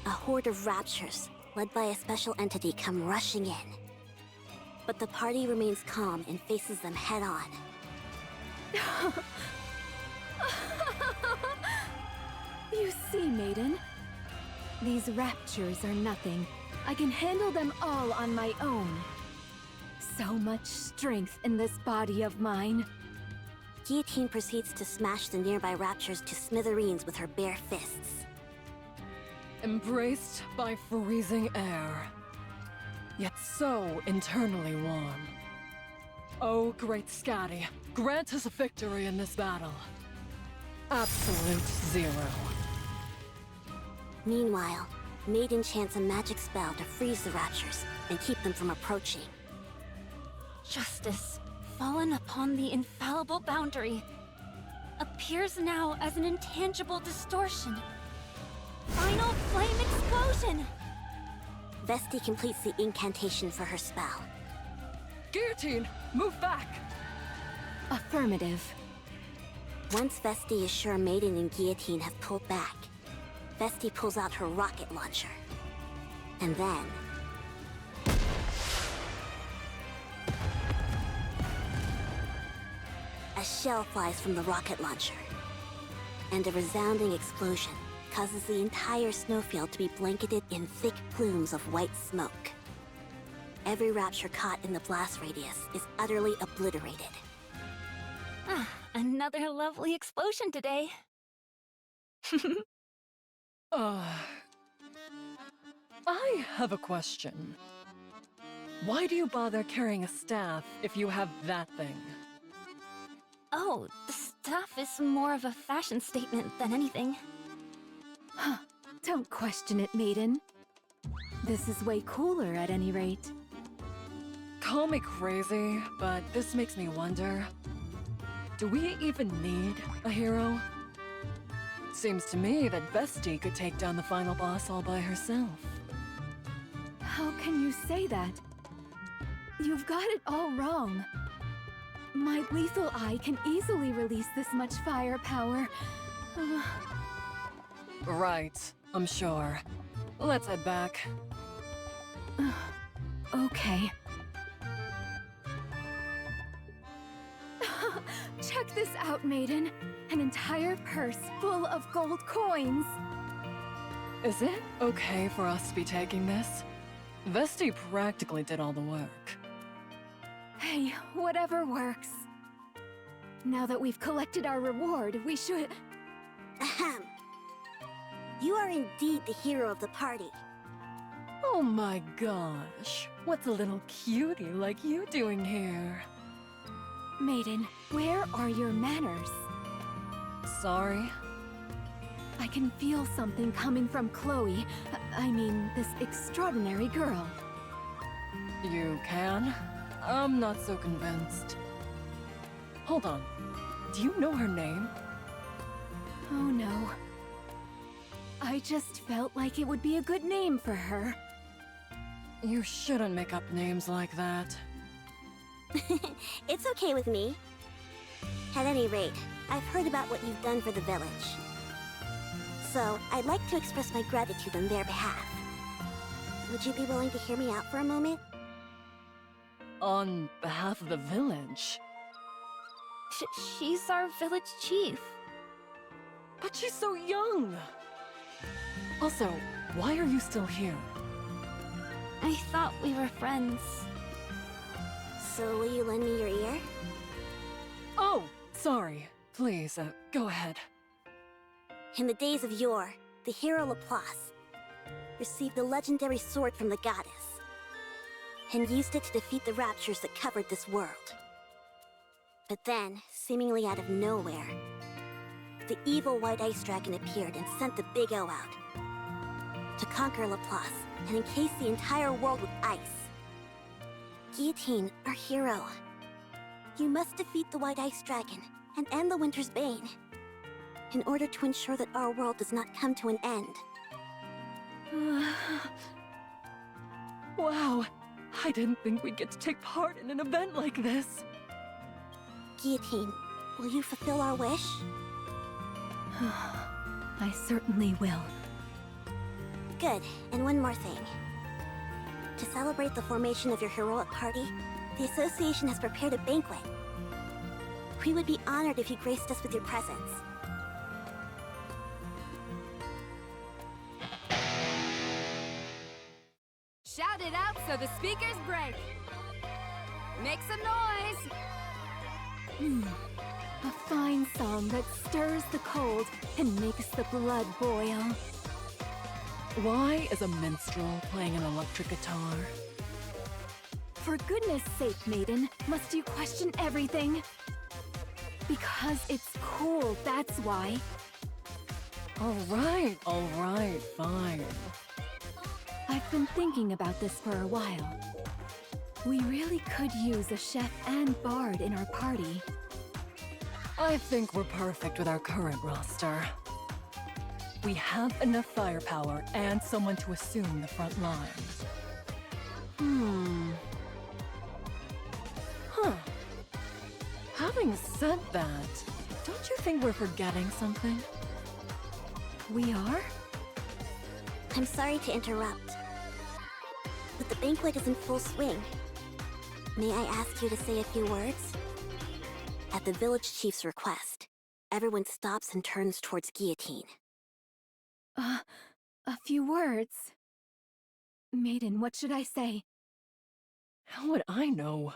A horde of raptures, led by a special entity, come rushing in. But the party remains calm and faces them head-on. You see, Maiden? These raptures are nothing. I can handle them all on my own. So much strength in this body of mine. Guillotine proceeds to smash the nearby raptures to smithereens with her bare fists. Embraced by freezing air, yet so internally warm. Oh, great Scatty, grant us a victory in this battle. Absolute zero. Meanwhile, Maiden chants a magic spell to freeze the raptures and keep them from approaching. Justice, fallen upon the infallible boundary, appears now as an intangible distortion. Final flame explosion! Vesti completes the incantation for her spell. Guillotine, move back! Affirmative. Once Vesti is sure Maiden and Guillotine have pulled back, Vesti pulls out her rocket launcher. And then... a shell flies from the rocket launcher. And a resounding explosion causes the entire snowfield to be blanketed in thick plumes of white smoke. Every rapture caught in the blast radius is utterly obliterated. Ah, another lovely explosion today. I have a question. Why do you bother carrying a staff if you have that thing? Oh, the staff is more of a fashion statement than anything. Don't question it, Maiden. This is way cooler at any rate. Call me crazy, but this makes me wonder. Do we even need a hero? Seems to me that Vesti could take down the final boss all by herself. How can you say that? You've got it all wrong. My lethal eye can easily release this much firepower. Right, I'm sure. Let's head back. Okay. Check this out, Maiden. An entire purse full of gold coins. Is it okay for us to be taking this? Vesti practically did all the work. Hey, whatever works. Now that we've collected our reward, we should... Ahem. You are indeed the hero of the party. Oh my gosh, what's a little cutie like you doing here? Maiden, where are your manners? Sorry? I can feel something coming from Chloe. I mean, this extraordinary girl. You can? I'm not so convinced. Hold on. Do you know her name? Oh no. I just felt like it would be a good name for her. You shouldn't make up names like that. It's okay with me. At any rate, I've heard about what you've done for the village. So, I'd like to express my gratitude on their behalf. Would you be willing to hear me out for a moment? On behalf of the village? She's our village chief. But she's so young! Also, why are you still here? I thought we were friends. So will you lend me your ear? Oh, Sorry. Please, go ahead. In the days of yore, the hero Laplace received the legendary sword from the goddess, and used it to defeat the raptures that covered this world. But then, seemingly out of nowhere, the evil White Ice Dragon appeared and sent the Big O out to conquer Laplace and encase the entire world with ice. Guillotine, our hero, you must defeat the White Ice Dragon and end the Winter's Bane in order to ensure that our world does not come to an end. Wow, I didn't think we'd get to take part in an event like this. Guillotine, will you fulfill our wish? I certainly will. Good, and one more thing. To celebrate the formation of your heroic party, the Association has prepared a banquet. We would be honored if you graced us with your presence. Shout it out so the speakers break. Make some noise. A fine song that stirs the cold and makes the blood boil. Why is a minstrel playing an electric guitar? For goodness sake, Maiden, must you question everything? Because it's cool, that's why. Alright, fine. I've been thinking about this for a while. We really could use a chef and bard in our party. I think we're perfect with our current roster. We have enough firepower and someone to assume the front lines. Having said that, don't you think we're forgetting something? We are? I'm sorry to interrupt, but the banquet is in full swing. May I ask you to say a few words? At the village chief's request, everyone stops and turns towards Guillotine. A few words. Maiden, what should I say? How would I know?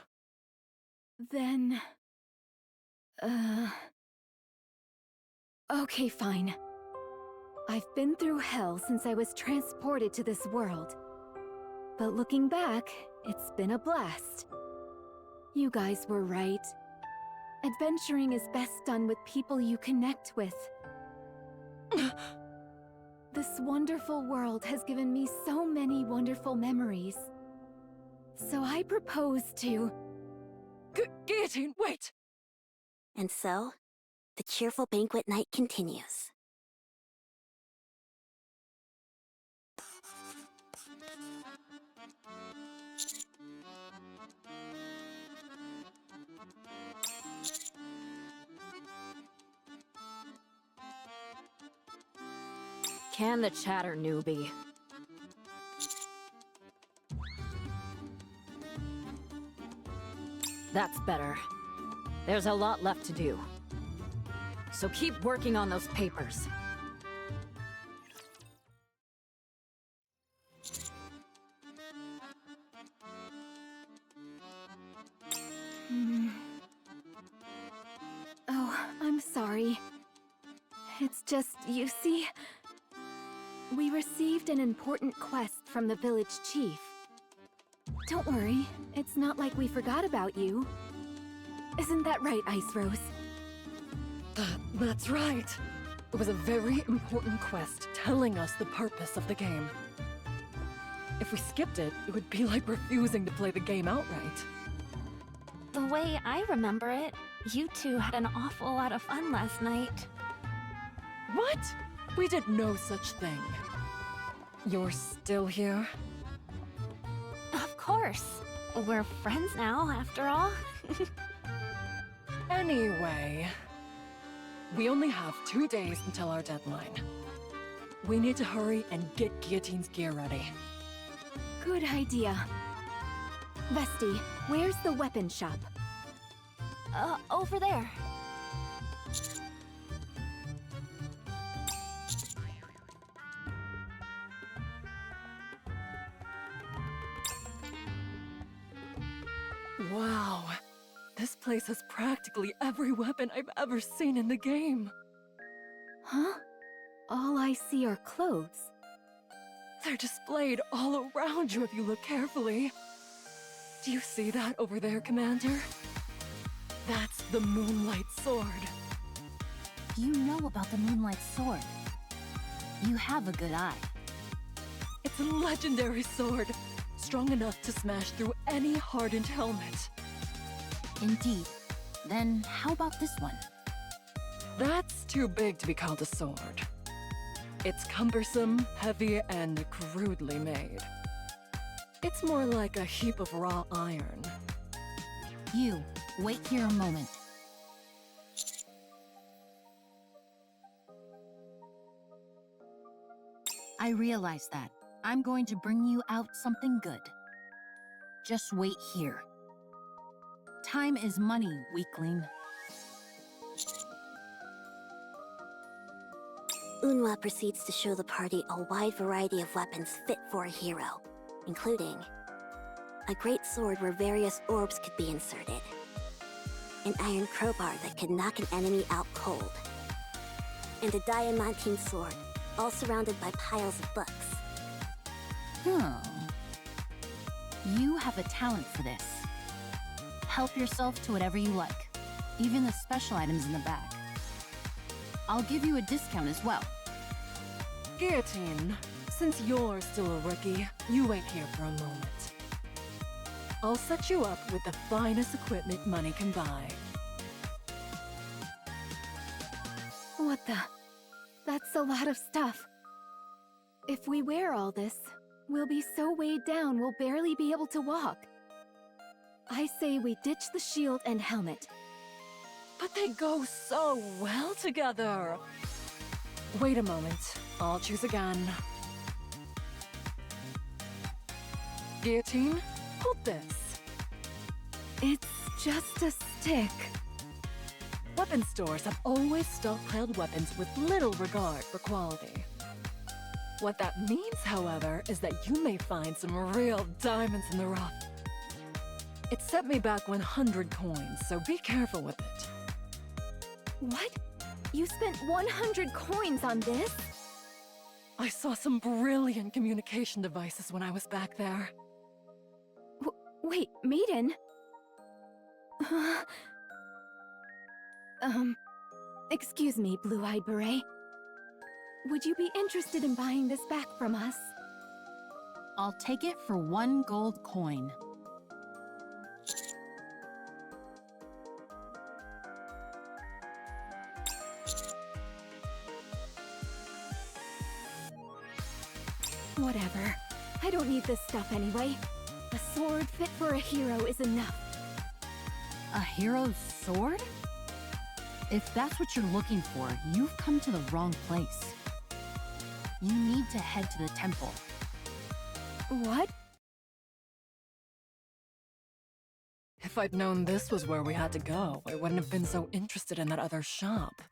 Then... Okay, fine. I've been through hell since I was transported to this world. But looking back, it's been a blast. You guys were right. Adventuring is best done with people you connect with. This wonderful world has given me so many wonderful memories. So I propose to... Guillotine, wait! And so, the cheerful banquet night continues. Can the chatter, newbie. That's better. There's a lot left to do. So keep working on those papers. Oh, I'm sorry. It's just, you see... We received an important quest from the village chief. Don't worry, it's not like we forgot about you. Isn't that right, Ice Rose? That's right. It was a very important quest telling us the purpose of the game. If we skipped it, it would be like refusing to play the game outright. The way I remember it, you two had an awful lot of fun last night. What? We did no such thing. You're still here? Of course. We're friends now, after all. Anyway, we only have 2 days until our deadline. We need to hurry and get Guillotine's gear ready. Good idea. Vesti, where's the weapon shop? Over there. Wow. This place has practically every weapon I've ever seen in the game. Huh? All I see are clothes. They're displayed all around you if you look carefully. Do you see that over there, Commander? That's the Moonlight Sword. You know about the Moonlight Sword. You have a good eye. It's a legendary sword, strong enough to smash through any hardened helmet. Indeed. Then how about this one? That's too big to be called a sword. It's cumbersome, heavy, and crudely made. It's more like a heap of raw iron. You, wait here a moment. I realize that. I'm going to bring you out something good. Just wait here. Time is money, weakling. Unhwa proceeds to show the party a wide variety of weapons fit for a hero, including a great sword where various orbs could be inserted, an iron crowbar that could knock an enemy out cold, and a diamantine sword, all surrounded by piles of books. You have a talent for this. Help yourself to whatever you like, even the special items in the bag. I'll give you a discount as well. Guillotine, since you're still a rookie, you wait here for a moment. I'll set you up with the finest equipment money can buy. What the? That's a lot of stuff. If we wear all this, we'll be so weighed down we'll barely be able to walk. I say we ditch the shield and helmet. But they go so well together. Wait a moment. I'll choose again. Guillotine, hold this. It's just a stick. Weapon stores have always stockpiled weapons with little regard for quality. What that means, however, is that you may find some real diamonds in the rough. It set me back 100 coins, so be careful with it. What? You spent 100 coins on this? I saw some brilliant communication devices when I was back there. Wait, Maiden? Excuse me, Blue-Eyed Beret. Would you be interested in buying this back from us? I'll take it for 1 gold coin. Whatever. I don't need this stuff anyway. A sword fit for a hero is enough. A hero's sword? If that's what you're looking for, you've come to the wrong place. You need to head to the temple. What? If I'd known this was where we had to go, I wouldn't have been so interested in that other shop.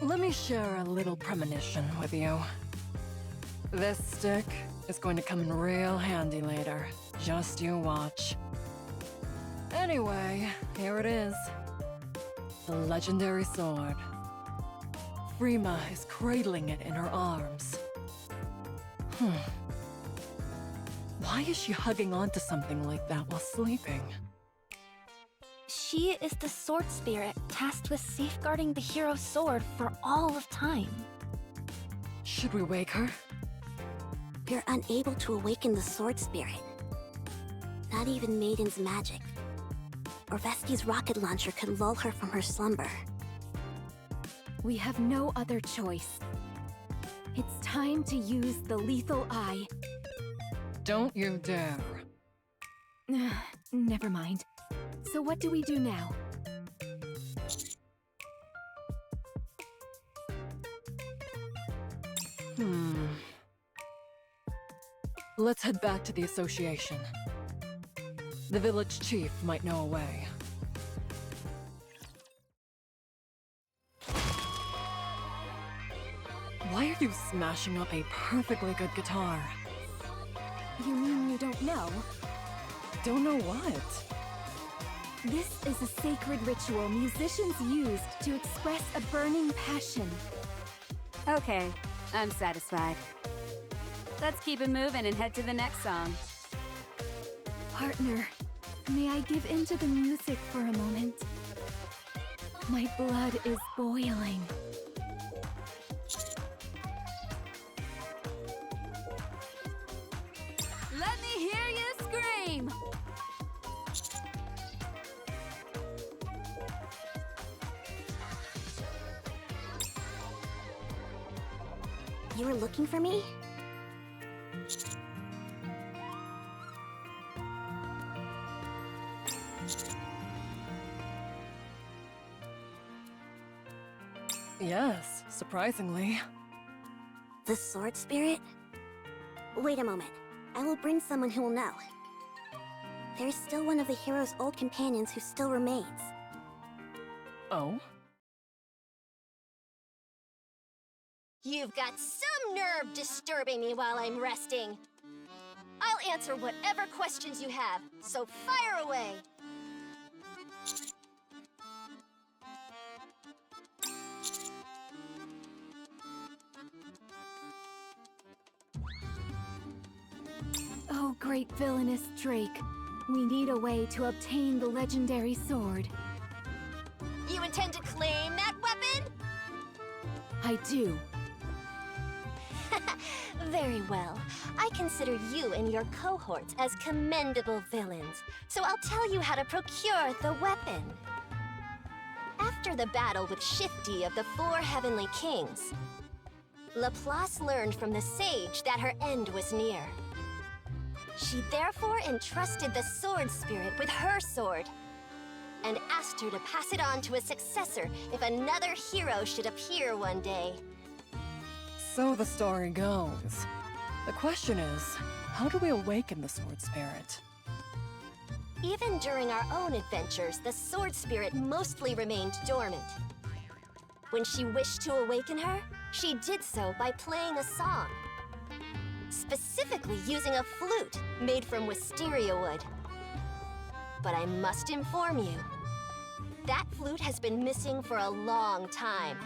Let me share a little premonition with you. This stick is going to come in real handy later. Just you watch. Anyway, here it is. The legendary sword. Frima is cradling it in her arms. Why is she hugging onto something like that while sleeping? She is the sword spirit tasked with safeguarding the hero's sword for all of time. Should we wake her? You're unable to awaken the sword spirit. Not even Maiden's magic. Or Vesti's rocket launcher could lull her from her slumber. We have no other choice. It's time to use the lethal eye. Don't you dare. Never mind. So what do we do now? Let's head back to the association. The village chief might know a way. you smashing up a perfectly good guitar. You mean you don't know? Don't know what? This is a sacred ritual musicians used to express a burning passion. Okay, I'm satisfied. Let's keep it moving and head to the next song. Partner, may I give in to the music for a moment? My blood is boiling. Let me hear you scream! You were looking for me? Yes, surprisingly. The sword spirit? Wait a moment. I will bring someone who will know. There is still one of the hero's old companions who still remains. Oh? You've got some nerve disturbing me while I'm resting. I'll answer whatever questions you have, so fire away. Oh, great villainous Drake. We need a way to obtain the legendary sword. You intend to claim that weapon? I do. Very well. I consider you and your cohorts as commendable villains, so I'll tell you how to procure the weapon. After the battle with Shifty of the Four Heavenly Kings, Laplace learned from the sage that her end was near. She therefore entrusted the sword spirit with her sword, and asked her to pass it on to a successor if another hero should appear one day. So the story goes. The question is, how do we awaken the sword spirit? Even during our own adventures, the sword spirit mostly remained dormant. When she wished to awaken her, she did so by playing a song. Specifically using a flute made from wisteria wood. But I must inform you, that flute has been missing for a long time.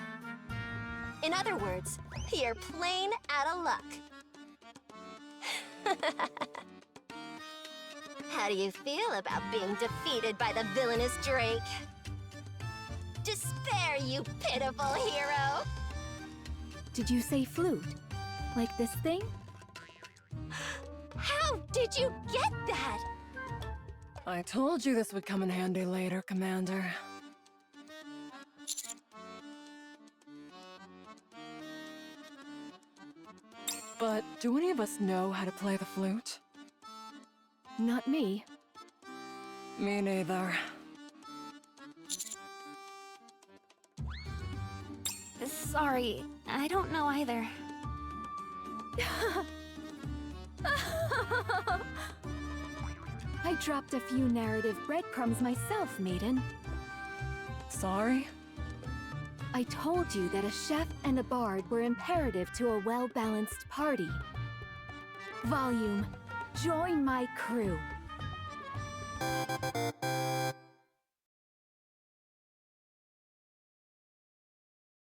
In other words, you're plain out of luck. How do you feel about being defeated by the villainous Drake? Despair, you pitiful hero! Did you say flute? Like this thing? How did you get that? I told you this would come in handy later, Commander. But do any of us know how to play the flute? Not me. Me neither. Sorry, I don't know either. I dropped a few narrative breadcrumbs myself, Maiden. Sorry? I told you that a chef and a bard were imperative to a well-balanced party. Volume, join my crew.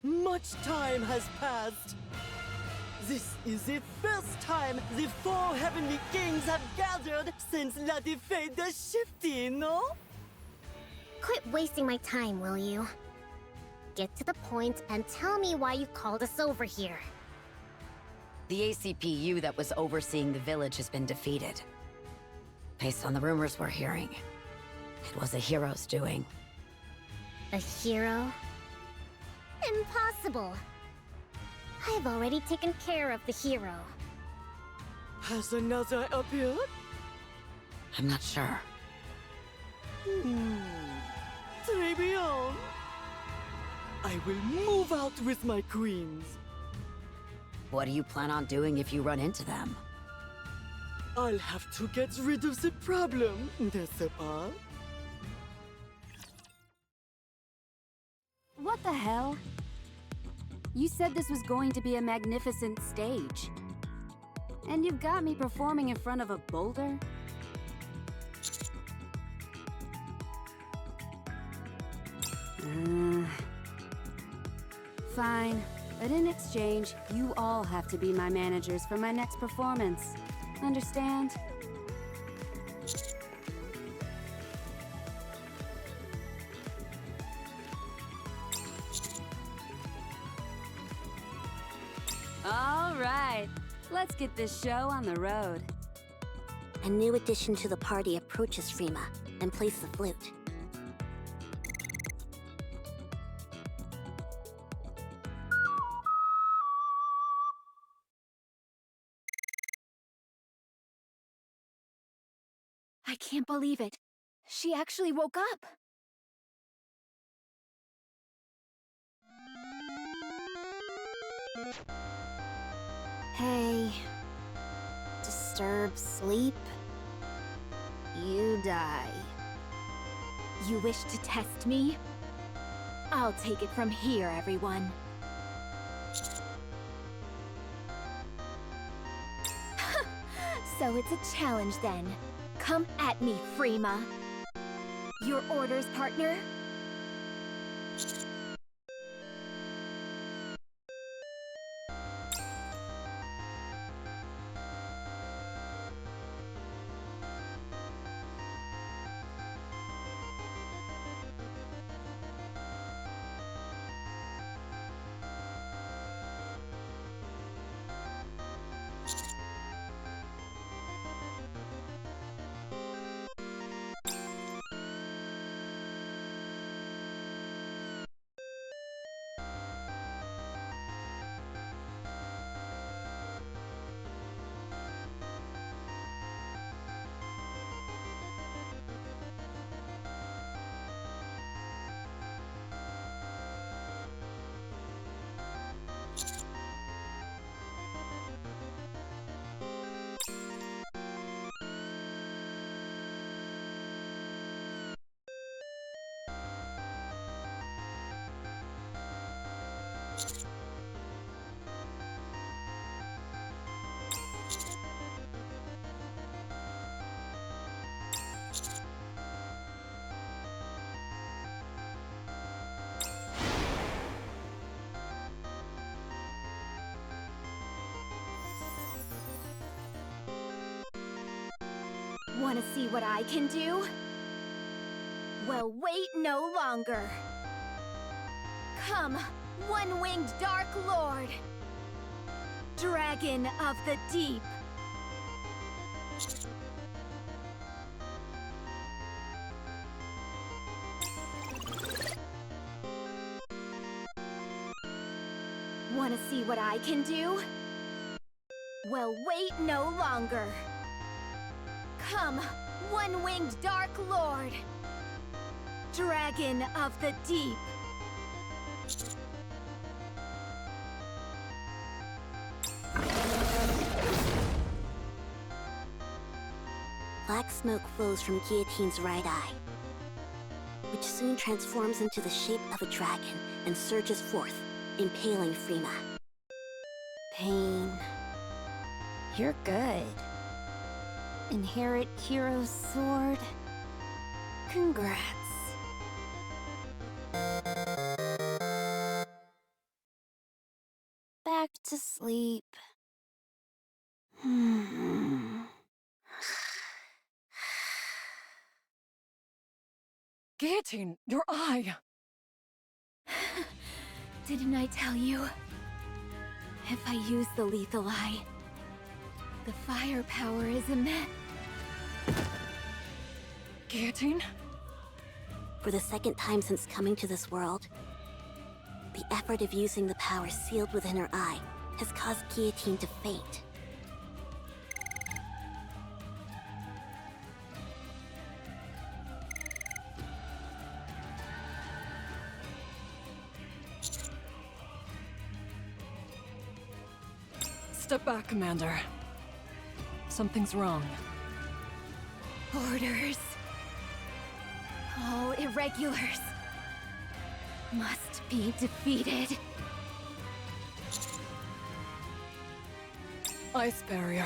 Much time has passed. This is the first time the four heavenly kings have gathered since La defeat the Shifty, no? Quit wasting my time, will you? Get to the point and tell me why you called us over here. The ACPU that was overseeing the village has been defeated. Based on the rumors we're hearing, it was a hero's doing. A hero? Impossible! I've already taken care of the hero. Has another appeared? I'm not sure. Très bien. I will move out with my queens. What do you plan on doing if you run into them? I'll have to get rid of the problem, n'est-ce pas? What the hell? You said this was going to be a magnificent stage. And you've got me performing in front of a boulder? Fine, but in exchange, you all have to be my managers for my next performance. Understand? All right, let's get this show on the road. A new addition to the party approaches Frima and plays the flute. I can't believe it. She actually woke up. Hey. Disturb sleep? You die. You wish to test me? I'll take it from here, everyone. So it's a challenge then. Come at me, Frima. Your orders, partner? Want to see what I can do? Well, wait no longer. Come, one-winged Dark Lord! Dragon of the Deep! Want to see what I can do? Well, wait no longer. Come, one-winged Dark Lord! Dragon of the Deep! Black smoke flows from Guillotine's right eye, which soon transforms into the shape of a dragon and surges forth, impaling Frima. Pain. You're good. Inherit hero's sword. Congrats. Back to sleep. Guillotine, your eye! Didn't I tell you? If I use the lethal eye, the firepower is immense. Guillotine? For the second time since coming to this world, the effort of using the power sealed within her eye has caused Guillotine to faint. Step back, Commander. Something's wrong. Orders. All Irregulars must be defeated. Ice barrier.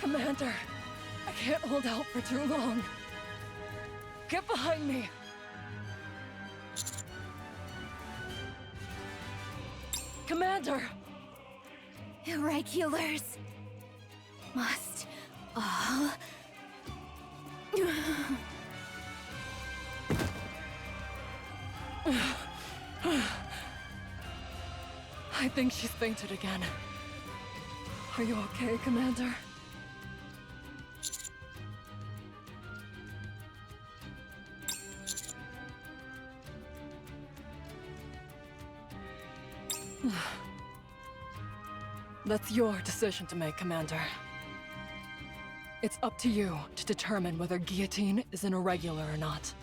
Commander, I can't hold out for too long. Get behind me! Commander! Irregulars must all... I think she's fainted again. Are you okay, Commander? That's your decision to make, Commander. It's up to you to determine whether Guillotine is an Irregular or not.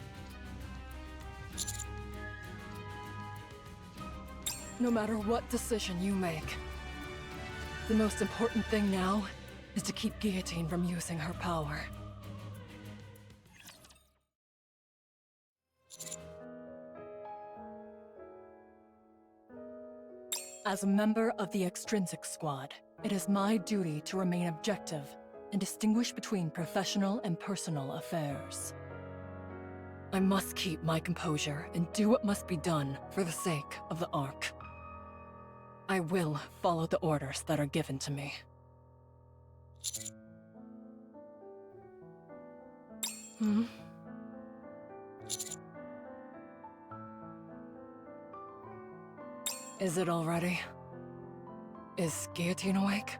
No matter what decision you make, the most important thing now is to keep Guillotine from using her power. As a member of the Extrinsic squad, it is my duty to remain objective and distinguish between professional and personal affairs. I must keep my composure and do what must be done for the sake of the Ark. I will follow the orders that are given to me. Is it already? Is Guillotine awake?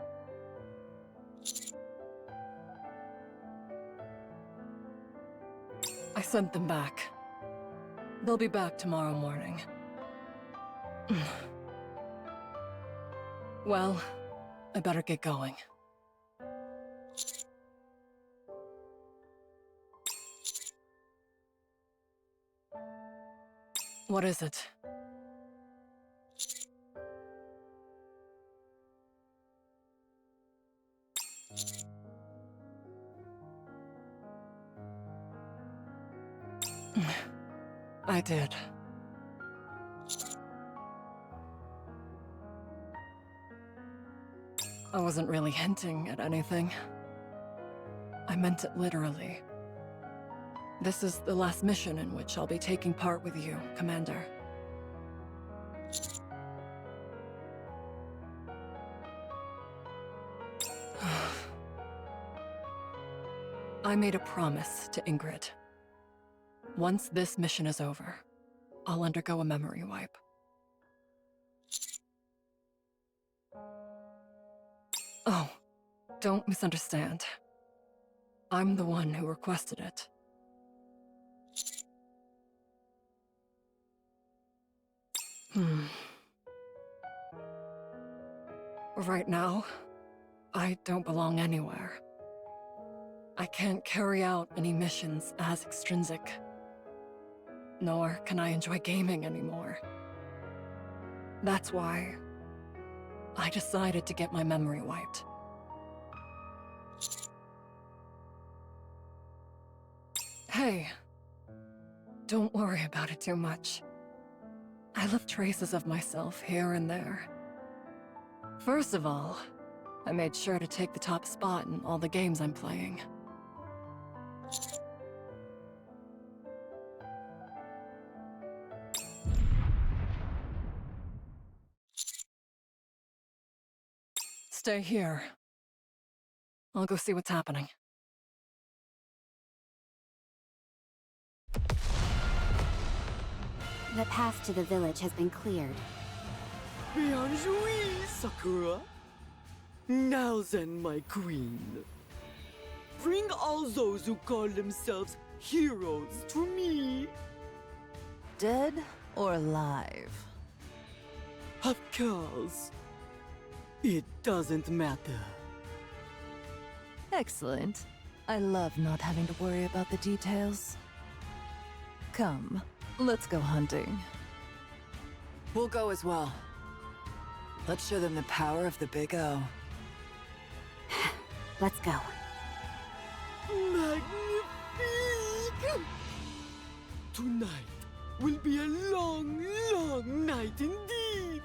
I sent them back. They'll be back tomorrow morning. Well, I better get going. What is it? I did. I wasn't really hinting at anything. I meant it literally. This is the last mission in which I'll be taking part with you, Commander. I made a promise to Ingrid. Once this mission is over, I'll undergo a memory wipe. Oh, don't misunderstand. I'm the one who requested it. Right now, I don't belong anywhere. I can't carry out any missions as Extrinsic. Nor can I enjoy gaming anymore. That's why I decided to get my memory wiped. Hey, don't worry about it too much. I left traces of myself here and there. First of all, I made sure to take the top spot in all the games I'm playing. Stay here. I'll go see what's happening. The path to the village has been cleared. Bien joué, Sakura. Now then, my queen. Bring all those who call themselves heroes to me. Dead or alive? Of course. It doesn't matter. Excellent. I love not having to worry about the details. Come, let's go hunting. We'll go as well. Let's show them the power of the Big O. Let's go. Magnifique! Tonight will be a long, long night indeed.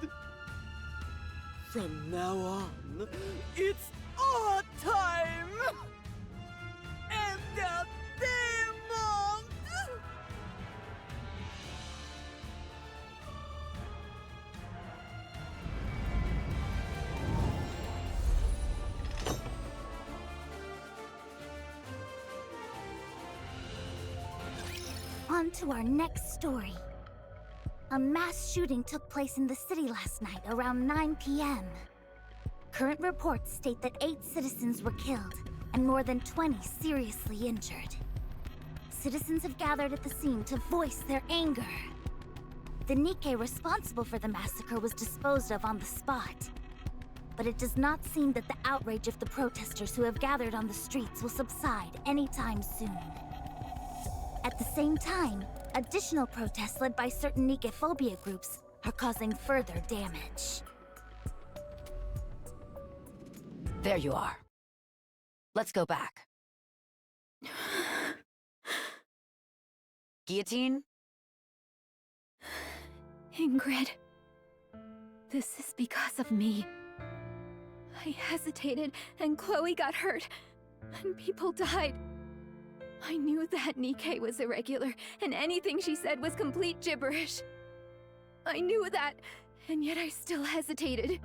From now on, it's our time! Entertainment! On to our next story. A mass shooting took place in the city last night around 9 p.m. Current reports state that 8 citizens were killed and more than 20 seriously injured. Citizens have gathered at the scene to voice their anger. The Nikke responsible for the massacre was disposed of on the spot. But it does not seem that the outrage of the protesters who have gathered on the streets will subside anytime soon. At the same time, additional protests led by certain Nikke phobia groups are causing further damage. There you are. Let's go back. Guillotine? Ingrid, this is because of me. I hesitated, and Chloe got hurt, and people died. I knew that Nikke was irregular, and anything she said was complete gibberish. I knew that, and yet I still hesitated.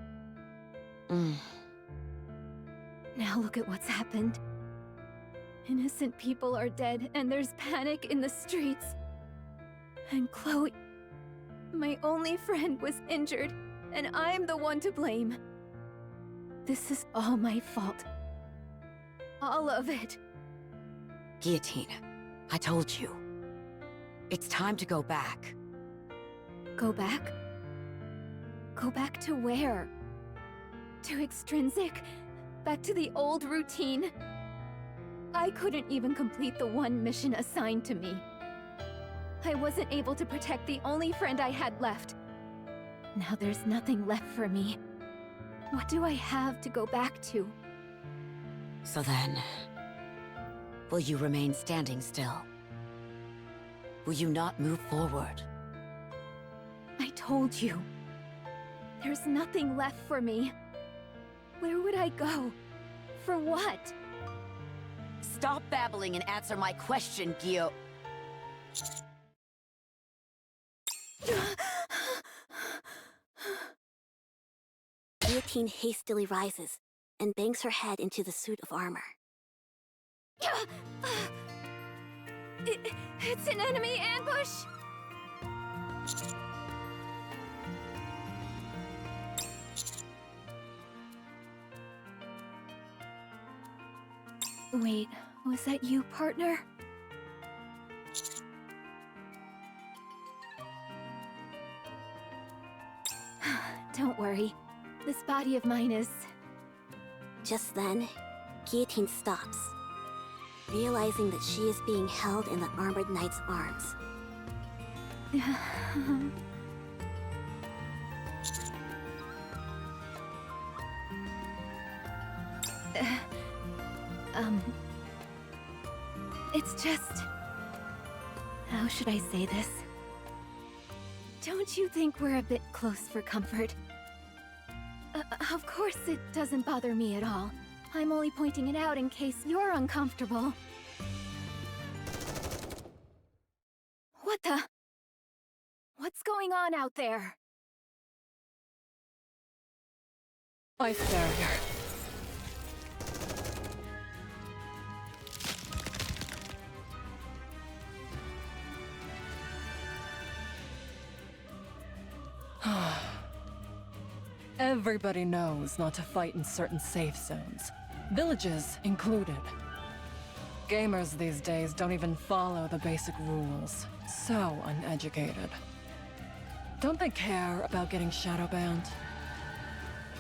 Now look at what's happened. Innocent people are dead, and there's panic in the streets. And Chloe, my only friend, was injured, and I'm the one to blame. This is all my fault. All of it. Guillotine, I told you. It's time to go back. Go back? Go back to where? To Extrinsic? Back to the old routine? I couldn't even complete the one mission assigned to me. I wasn't able to protect the only friend I had left. Now there's nothing left for me. What do I have to go back to? So then, will you remain standing still? Will you not move forward? I told you. There's nothing left for me. Where would I go? For what? Stop babbling and answer my question, Gio. Guillotine hastily rises and bangs her head into the suit of armor. It's an enemy ambush! Wait, was that you, partner? Don't worry. This body of mine is... Just then, Guillotine stops, realizing that she is being held in the armored knight's arms. It's just... How should I say this? Don't you think we're a bit close for comfort? Of course it doesn't bother me at all. I'm only pointing it out in case you're uncomfortable. What the? What's going on out there? Ice barrier. Everybody knows not to fight in certain safe zones, villages included. Gamers these days don't even follow the basic rules. So uneducated. Don't they care about getting shadow banned?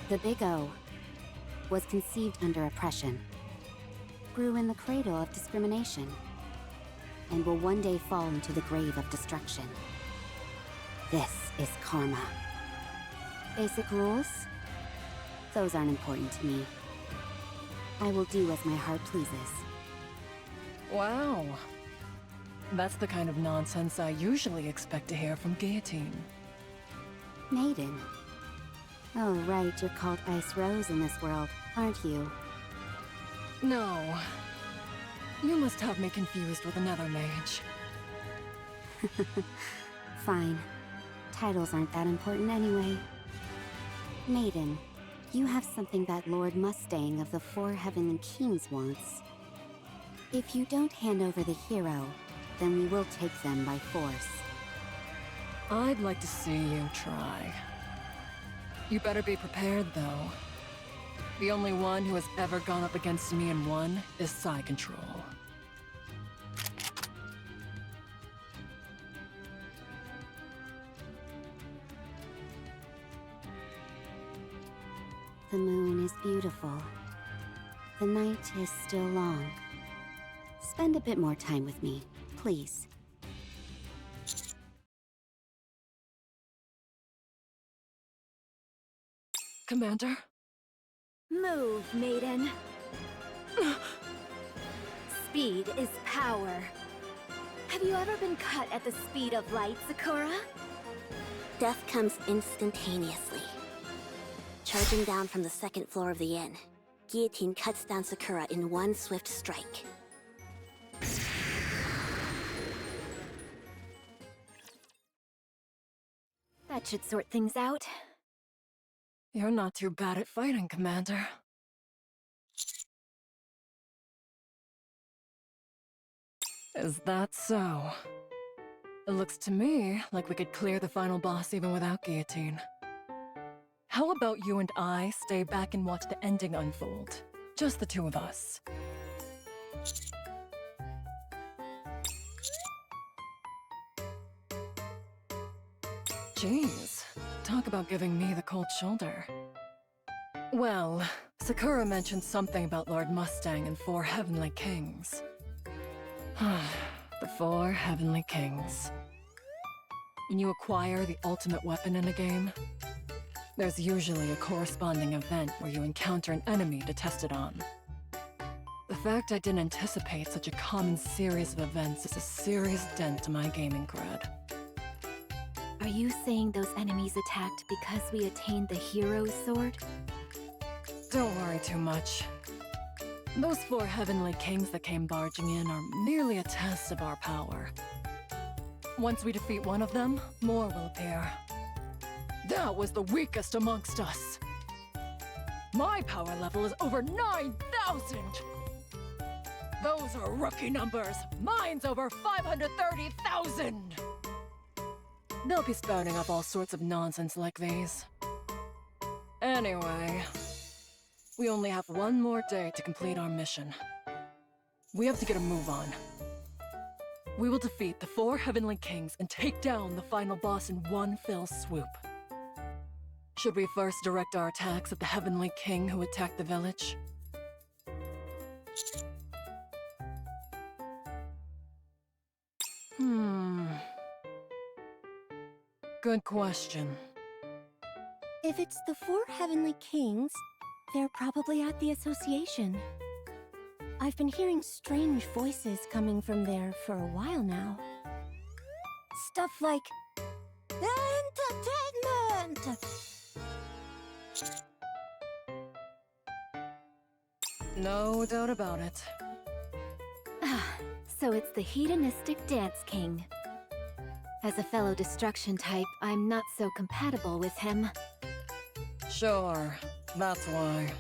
The Big O was conceived under oppression, grew in the cradle of discrimination, and will one day fall into the grave of destruction. This is karma. Basic rules? Those aren't important to me. I will do as my heart pleases. Wow. That's the kind of nonsense I usually expect to hear from Guillotine. Maiden. Oh, right, you're called Ice Rose in this world, aren't you? No. You must have me confused with another mage. Fine. Titles aren't that important anyway. Maiden, you have something that Lord Mustang of the Four Heavenly Kings wants. If you don't hand over the hero, then we will take them by force. I'd like to see you try. You better be prepared, though. The only one who has ever gone up against me and won is Psy Control. The moon is beautiful. The night is still long. Spend a bit more time with me, please. Commander? Move, Maiden. Speed is power. Have you ever been cut at the speed of light, Sakura? Death comes instantaneously. Charging down from the second floor of the inn, Guillotine cuts down Sakura in one swift strike. That should sort things out. You're not too bad at fighting, Commander. Is that so? It looks to me like we could clear the final boss even without Guillotine. How about you and I stay back and watch the ending unfold? Just the two of us. Jeez, talk about giving me the cold shoulder. Well, Sakura mentioned something about Lord Mustang and Four Heavenly Kings. The Four Heavenly Kings. When you acquire the ultimate weapon in a game, there's usually a corresponding event where you encounter an enemy to test it on. The fact I didn't anticipate such a common series of events is a serious dent to my gaming cred. Are you saying those enemies attacked because we attained the hero's sword? Don't worry too much. Those Four Heavenly Kings that came barging in are merely a test of our power. Once we defeat one of them, more will appear. That was the weakest amongst us. My power level is over 9,000! Those are rookie numbers. Mine's over 530,000! They'll be spouting up all sorts of nonsense like these. Anyway, we only have one more day to complete our mission. We have to get a move on. We will defeat the Four Heavenly Kings and take down the final boss in one fell swoop. Should we first direct our attacks at the Heavenly King who attacked the village? Good question. If it's the Four Heavenly Kings, they're probably at the association. I've been hearing strange voices coming from there for a while now. Stuff like, entertainment! No doubt about it. So it's the hedonistic Dance King. As a fellow destruction type, I'm not so compatible with him. Sure, that's why.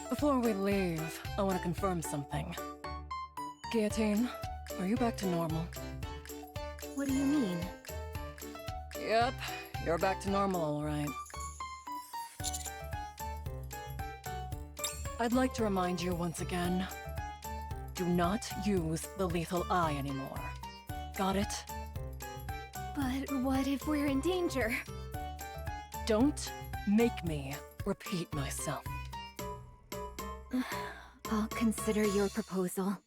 Before we leave, I want to confirm something. Guillotine, are you back to normal? What do you mean? Yep, you're back to normal, all right. I'd like to remind you once again, do not use the lethal eye anymore. Got it? But what if we're in danger? Don't make me repeat myself. I'll consider your proposal.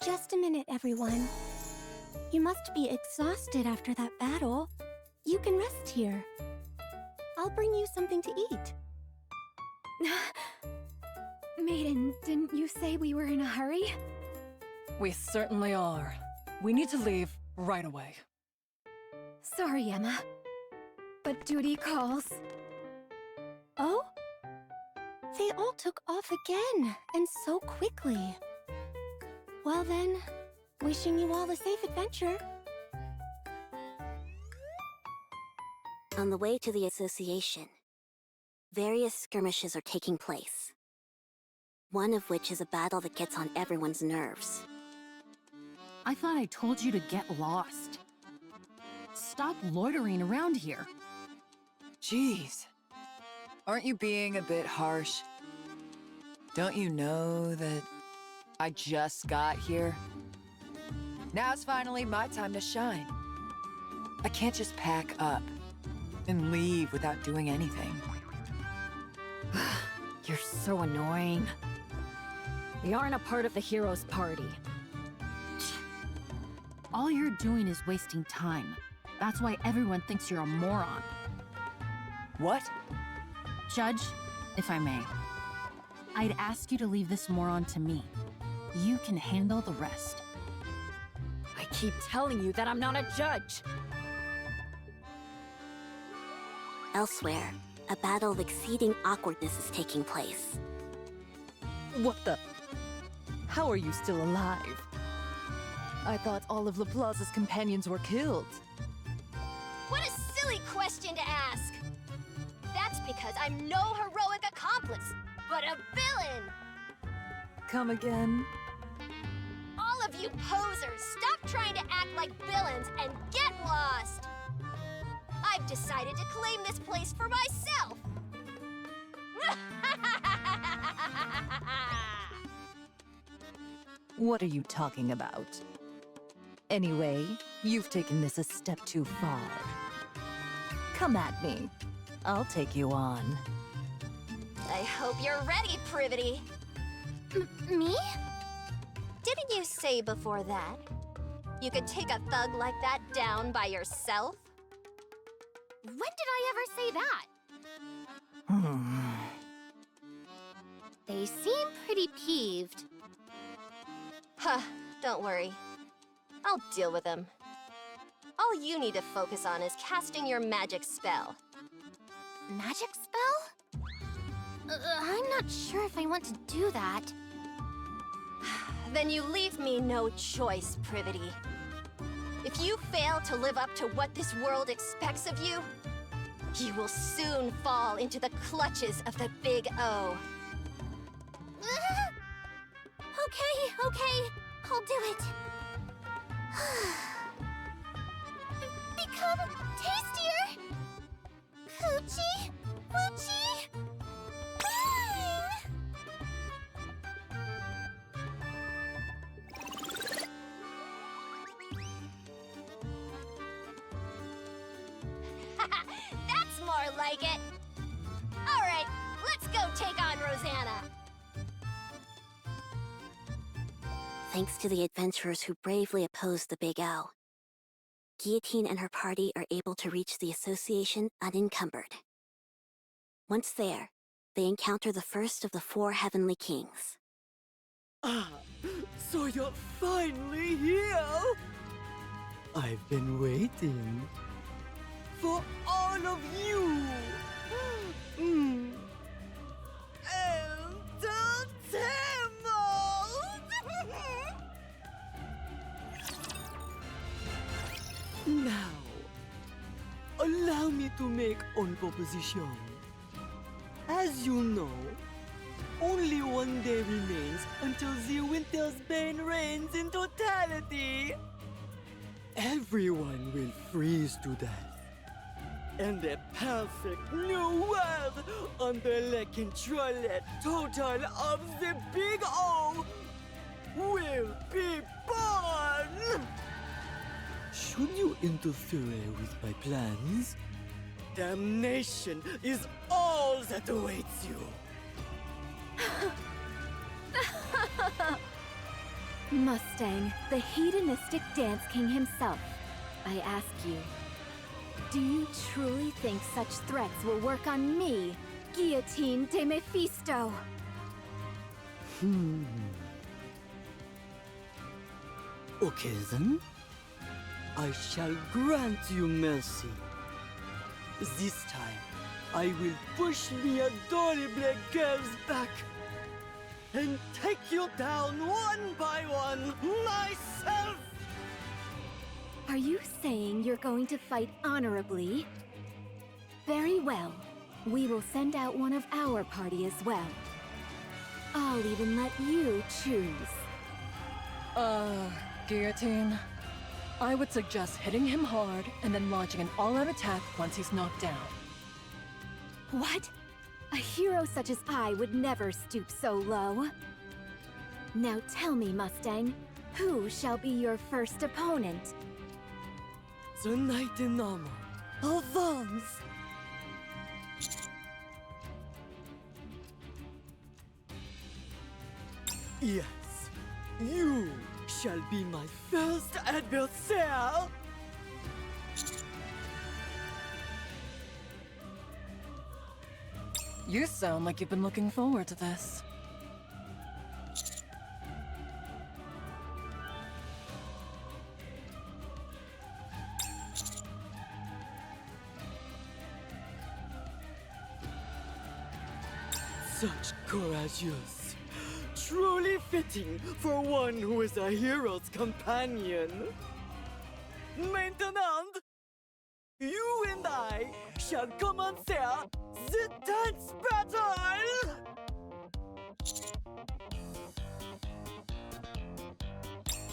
Just a minute, everyone. You must be exhausted after that battle. You can rest here. I'll bring you something to eat. Maiden, didn't you say we were in a hurry? We certainly are. We need to leave right away. Sorry, Emma. But duty calls. Oh? They all took off again, and so quickly. Well then, wishing you all a safe adventure. On the way to the association, various skirmishes are taking place. One of which is a battle that gets on everyone's nerves. I thought I told you to get lost. Stop loitering around here. Jeez. Aren't you being a bit harsh? Don't you know that I just got here? Now's finally my time to shine. I can't just pack up and leave without doing anything. You're so annoying. We aren't a part of the hero's party. All you're doing is wasting time. That's why everyone thinks you're a moron. What? Judge, if I may, I'd ask you to leave this moron to me. You can handle the rest. I keep telling you that I'm not a judge. Elsewhere, a battle of exceeding awkwardness is taking place. What the? How are you still alive? I thought all of Laplace's companions were killed. What a silly question to ask! That's because I'm no heroic accomplice, but a villain! Come again? All of you posers, stop trying to act like villains and get lost! I've decided to claim this place for myself! What are you talking about? Anyway, you've taken this a step too far. Come at me. I'll take you on. I hope you're ready, Privity. Me? Didn't you say before that you could take a thug like that down by yourself? When did I ever say that? They seem pretty peeved. Huh, don't worry. I'll deal with them. All you need to focus on is casting your magic spell. Magic spell? I'm not sure if I want to do that. Then you leave me no choice, Privity. If you fail to live up to what this world expects of you, you will soon fall into the clutches of the Big O. Okay, I'll do it. Become tastier! Coochie! Woochie! Bang! That's more like it! Alright, let's go take on Rosanna! Thanks to the adventurers who bravely opposed the Big O, Guillotine and her party are able to reach the association unencumbered. Once there, they encounter the first of the 4 heavenly kings. Ah, so you're finally here! I've been waiting for all of you! Now, allow me to make one proposition. As you know, only one day remains until the winter's bane reigns in totality. Everyone will freeze to death. And a perfect new world under the controlled total of the Big O will be born! Should you interfere with my plans, damnation is all that awaits you. Mustang, the hedonistic dance king himself, I ask you, do you truly think such threats will work on me, Guillotine de Mephisto? Okay then. I shall grant you mercy. This time, I will push me adorable girls back and take you down one by one myself! Are you saying you're going to fight honorably? Very well. We will send out one of our party as well. I'll even let you choose. Guillotine. I would suggest hitting him hard and then launching an all-out attack once he's knocked down. What? A hero such as I would never stoop so low. Now tell me, Mustang, who shall be your first opponent? The knight in armor, advance! Yes, you shall be my first adversary! You sound like you've been looking forward to this. Such courageous. Truly fitting for one who is a hero's companion. Maintenant, you and I shall commencer the dance battle!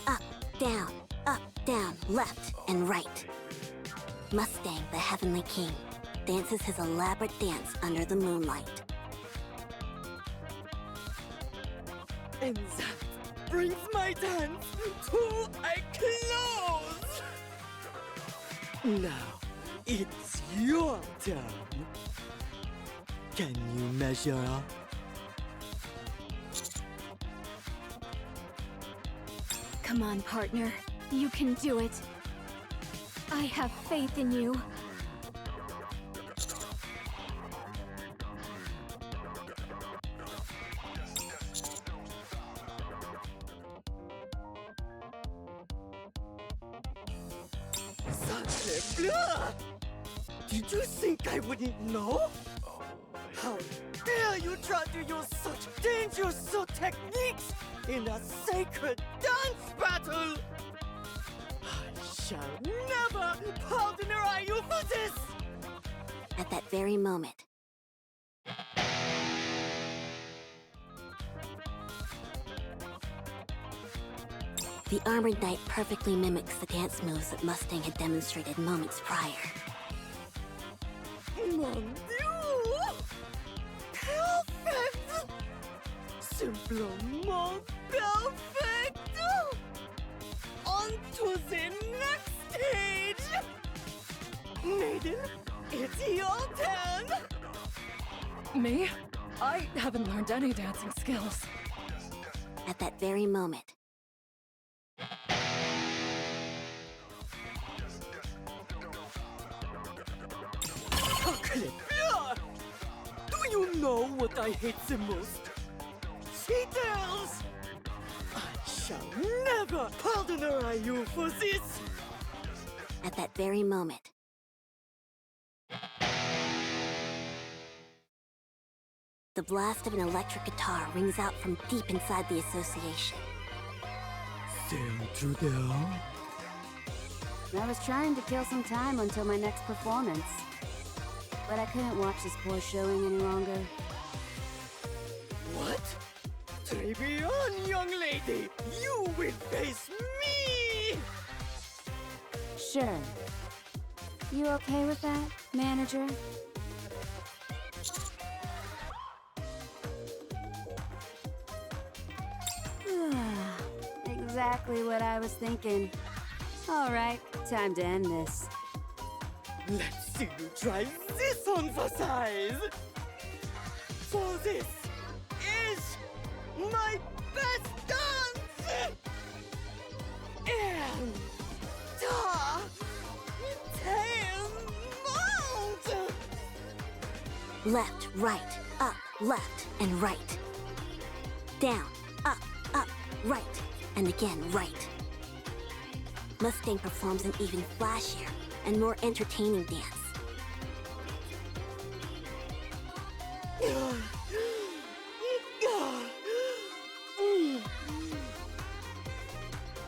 Up, down, left, and right. Mustang, the Heavenly King, dances his elaborate dance under the moonlight. And that brings my dance to a close! Now, it's your turn. Can you measure up? Come on, partner. You can do it. I have faith in you. Sacre bleu! Did you think I wouldn't know? How dare you try to use such dangerous techniques in a sacred dance battle! I shall never pardon you for this! At that very moment, the armored knight perfectly mimics the dance moves that Mustang had demonstrated moments prior. Mon Dieu! Perfect! Simplement perfect! On to the next stage! Maiden, it's your turn! Me? I haven't learned any dancing skills. At that very moment, Sacre bleu! Do you know what I hate the most? Cheaters! I shall never pardon you for this! at that very moment, the blast of an electric guitar rings out from deep inside the association. I was trying to kill some time until my next performance. But I couldn't watch this poor showing any longer. What? Très on, young lady! You will face me! Sure. You okay with that, manager? Exactly what I was thinking. All right, time to end this. Let's see you try this on for size! For this is my best dance! and mount! Left, right, up, left, and right. Down, up, right, and again right. Mustang performs an even flashier and more entertaining dance.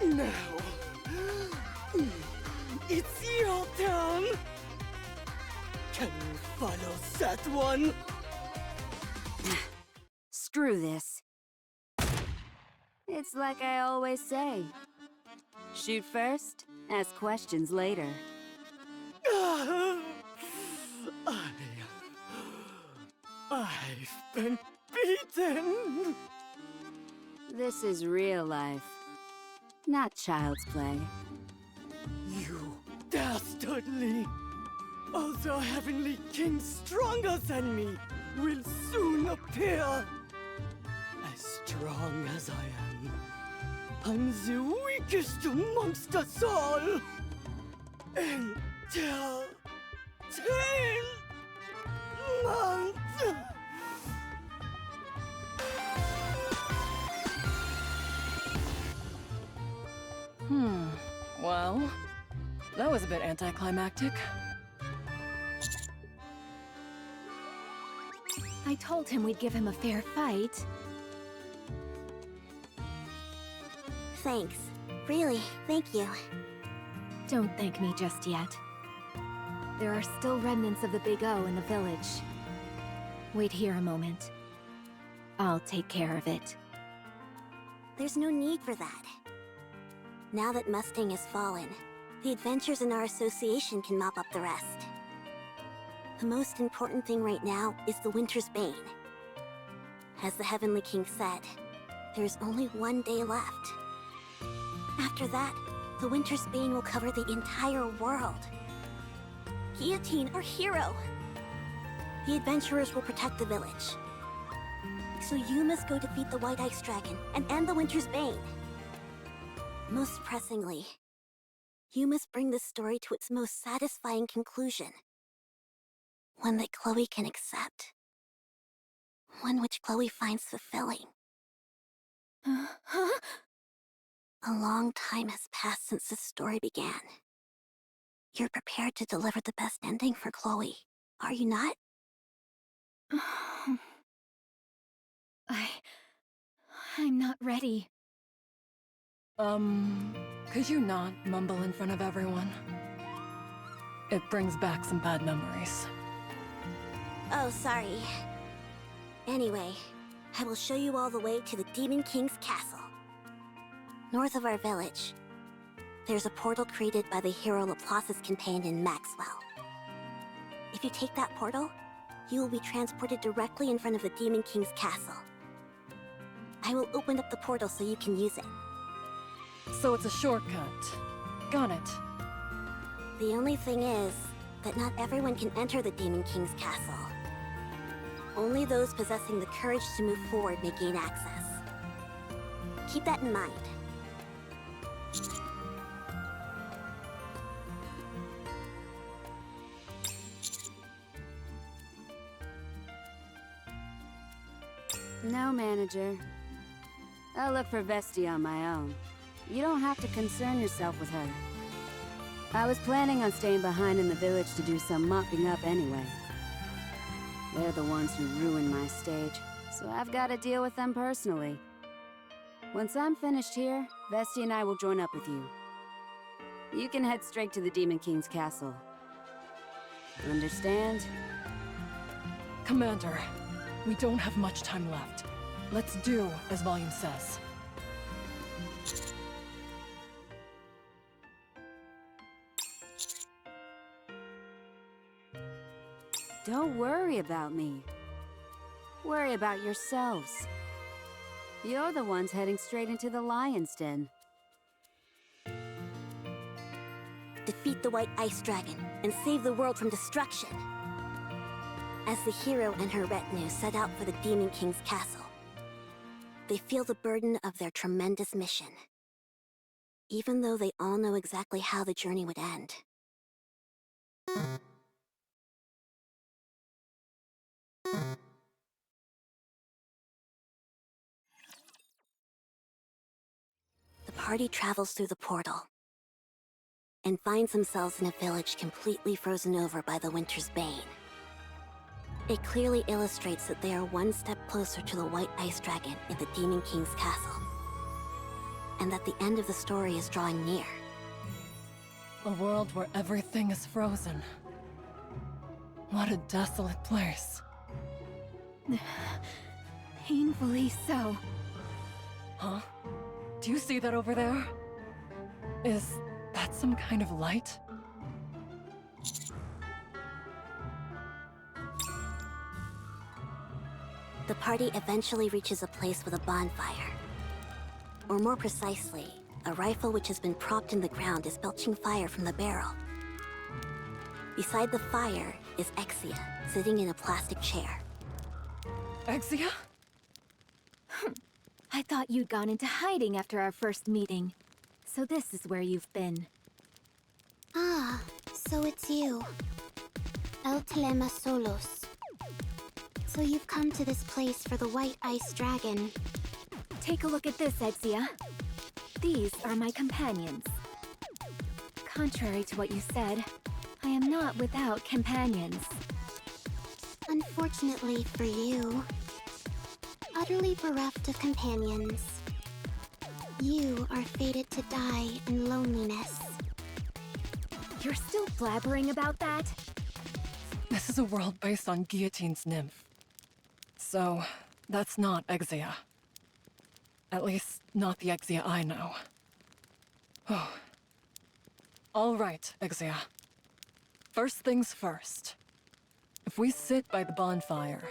Now, it's your turn! Can you follow that one? Screw this. It's like I always say. Shoot first, ask questions later. I've been beaten! This is real life, not child's play. You dastardly! Other heavenly kings stronger than me will soon appear! As strong as I am, I'm the weakest amongst us all! Entertainment! Well, that was a bit anticlimactic. I told him we'd give him a fair fight. Thanks. Really, thank you. Don't thank me just yet. There are still remnants of the Big O in the village. Wait here a moment. I'll take care of it. There's no need for that. Now that Mustang has fallen, the adventurers in our association can mop up the rest. The most important thing right now is the Winter's Bane. As the Heavenly King said, there's only one day left. After that, the Winter's Bane will cover the entire world. Guillotine, our hero! The adventurers will protect the village. So you must go defeat the White Ice Dragon and end the Winter's Bane. Most pressingly, you must bring this story to its most satisfying conclusion. One that Chloe can accept. One which Chloe finds fulfilling. A long time has passed since this story began. You're prepared to deliver the best ending for Chloe, are you not? I'm not ready. Could you not mumble in front of everyone? It brings back some bad memories. Oh, sorry. Anyway, I will show you all the way to the Demon King's castle. North of our village, there's a portal created by the hero Laplace's companion Maxwell. If you take that portal, you will be transported directly in front of the Demon King's castle. I will open up the portal so you can use it. So it's a shortcut. Got it. The only thing is that not everyone can enter the Demon King's castle. Only those possessing the courage to move forward may gain access. Keep that in mind. No, manager. I'll look for Vesti on my own. You don't have to concern yourself with her. I was planning on staying behind in the village to do some mopping up anyway. They're the ones who ruined my stage, so I've got to deal with them personally. Once I'm finished here, Vesti and I will join up with you. You can head straight to the Demon King's castle. Understand? Commander, we don't have much time left. Let's do as Volume says. Don't worry about me. Worry about yourselves. You're the ones heading straight into the Lion's Den. Defeat the White Ice Dragon and save the world from destruction. As the hero and her retinue set out for the Demon King's castle, they feel the burden of their tremendous mission. even though they all know exactly how the journey would end. The party travels through the portal and finds themselves in a village completely frozen over by the winter's bane. It clearly illustrates that they are one step closer to the White Ice Dragon in the Demon King's castle, and that the end of the story is drawing near. A world where everything is frozen. What a desolate place. Painfully so. Huh? Do you see that over there? Is that some kind of light? The party eventually reaches a place with a bonfire. Or more precisely, a rifle which has been propped in the ground is belching fire from the barrel. Beside the fire is Exia, sitting in a plastic chair. Exia? I thought you'd gone into hiding after our first meeting. So this is where you've been. Ah, so it's you. El Telema Solos. So you've come to this place for the White Ice Dragon. Take a look at this, Exia. These are my companions. Contrary to what you said, I am not without companions. Unfortunately for you, utterly bereft of companions, you are fated to die in loneliness. You're still blabbering about that? This is a world based on Guillotine's nymph. So, that's not Exia. At least, not the Exia I know. Oh. All right, Exia. First things first. If we sit by the bonfire,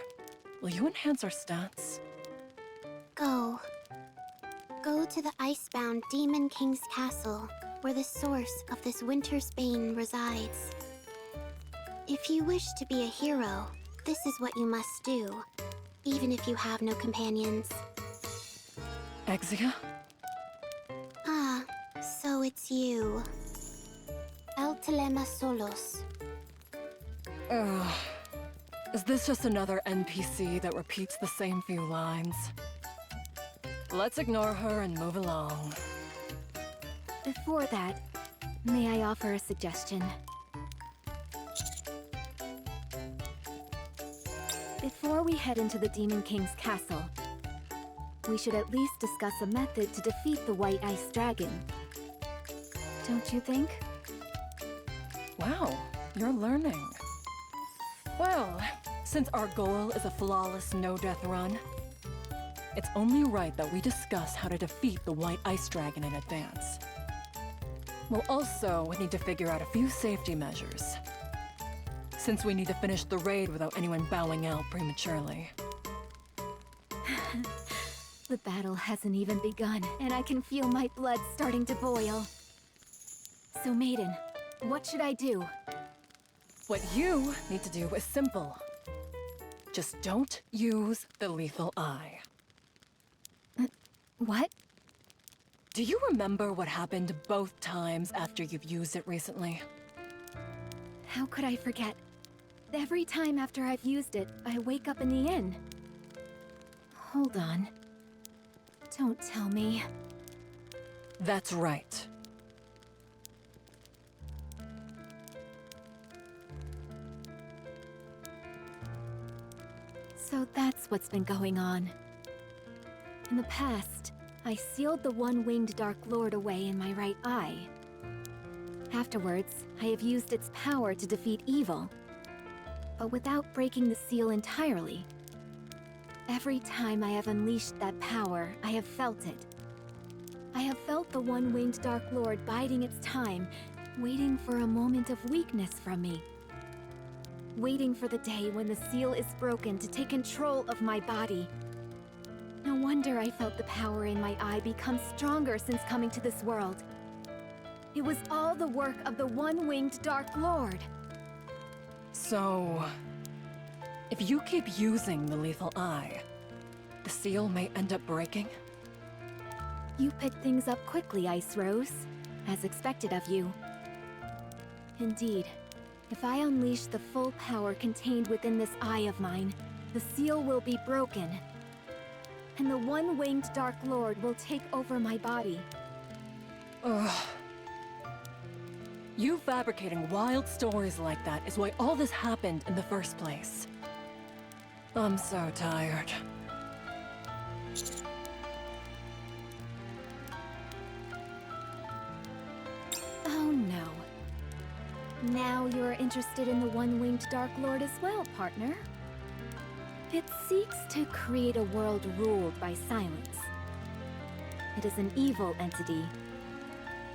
will you enhance our stats? Go. Go to the icebound Demon King's castle, where the source of this winter's bane resides. If you wish to be a hero, this is what you must do, even if you have no companions. Exia? Ah, so it's you. El Telema Solos. Is this just another NPC that repeats the same few lines? Let's ignore her and move along. Before that, may I offer a suggestion? Before we head into the Demon King's castle, we should at least discuss a method to defeat the White Ice Dragon. Don't you think? Wow, you're learning. Well, since our goal is a flawless no-death run, it's only right that we discuss how to defeat the White Ice Dragon in advance. We'll also need to figure out a few safety measures, since we need to finish the raid without anyone bowing out prematurely. The battle hasn't even begun, and I can feel my blood starting to boil. So Maiden, what should I do? What you need to do is simple. Just don't use the lethal eye. What? Do you remember what happened both times after you've used it recently? How could I forget? Every time after I've used it, I wake up in the inn. Hold on. Don't tell me. That's right. So that's what's been going on. In the past, I sealed the one-winged Dark Lord away in my right eye. Afterwards, I have used its power to defeat evil, but without breaking the seal entirely. Every time I have unleashed that power, I have felt it. I have felt the one-winged Dark Lord biding its time, waiting for a moment of weakness from me. Waiting for the day when the seal is broken to take control of my body. No wonder I felt the power in my eye become stronger since coming to this world. It was all the work of the one-winged Dark Lord. So, if you keep using the lethal eye, the seal may end up breaking? You picked things up quickly, Ice Rose, as expected of you. Indeed, if I unleash the full power contained within this eye of mine, the seal will be broken, and the one-winged Dark Lord will take over my body. Ugh. You fabricating wild stories like that is why all this happened in the first place. I'm so tired. Oh no. Now you're interested in the one-winged Dark Lord as well, partner. It seeks to create a world ruled by silence. It is an evil entity,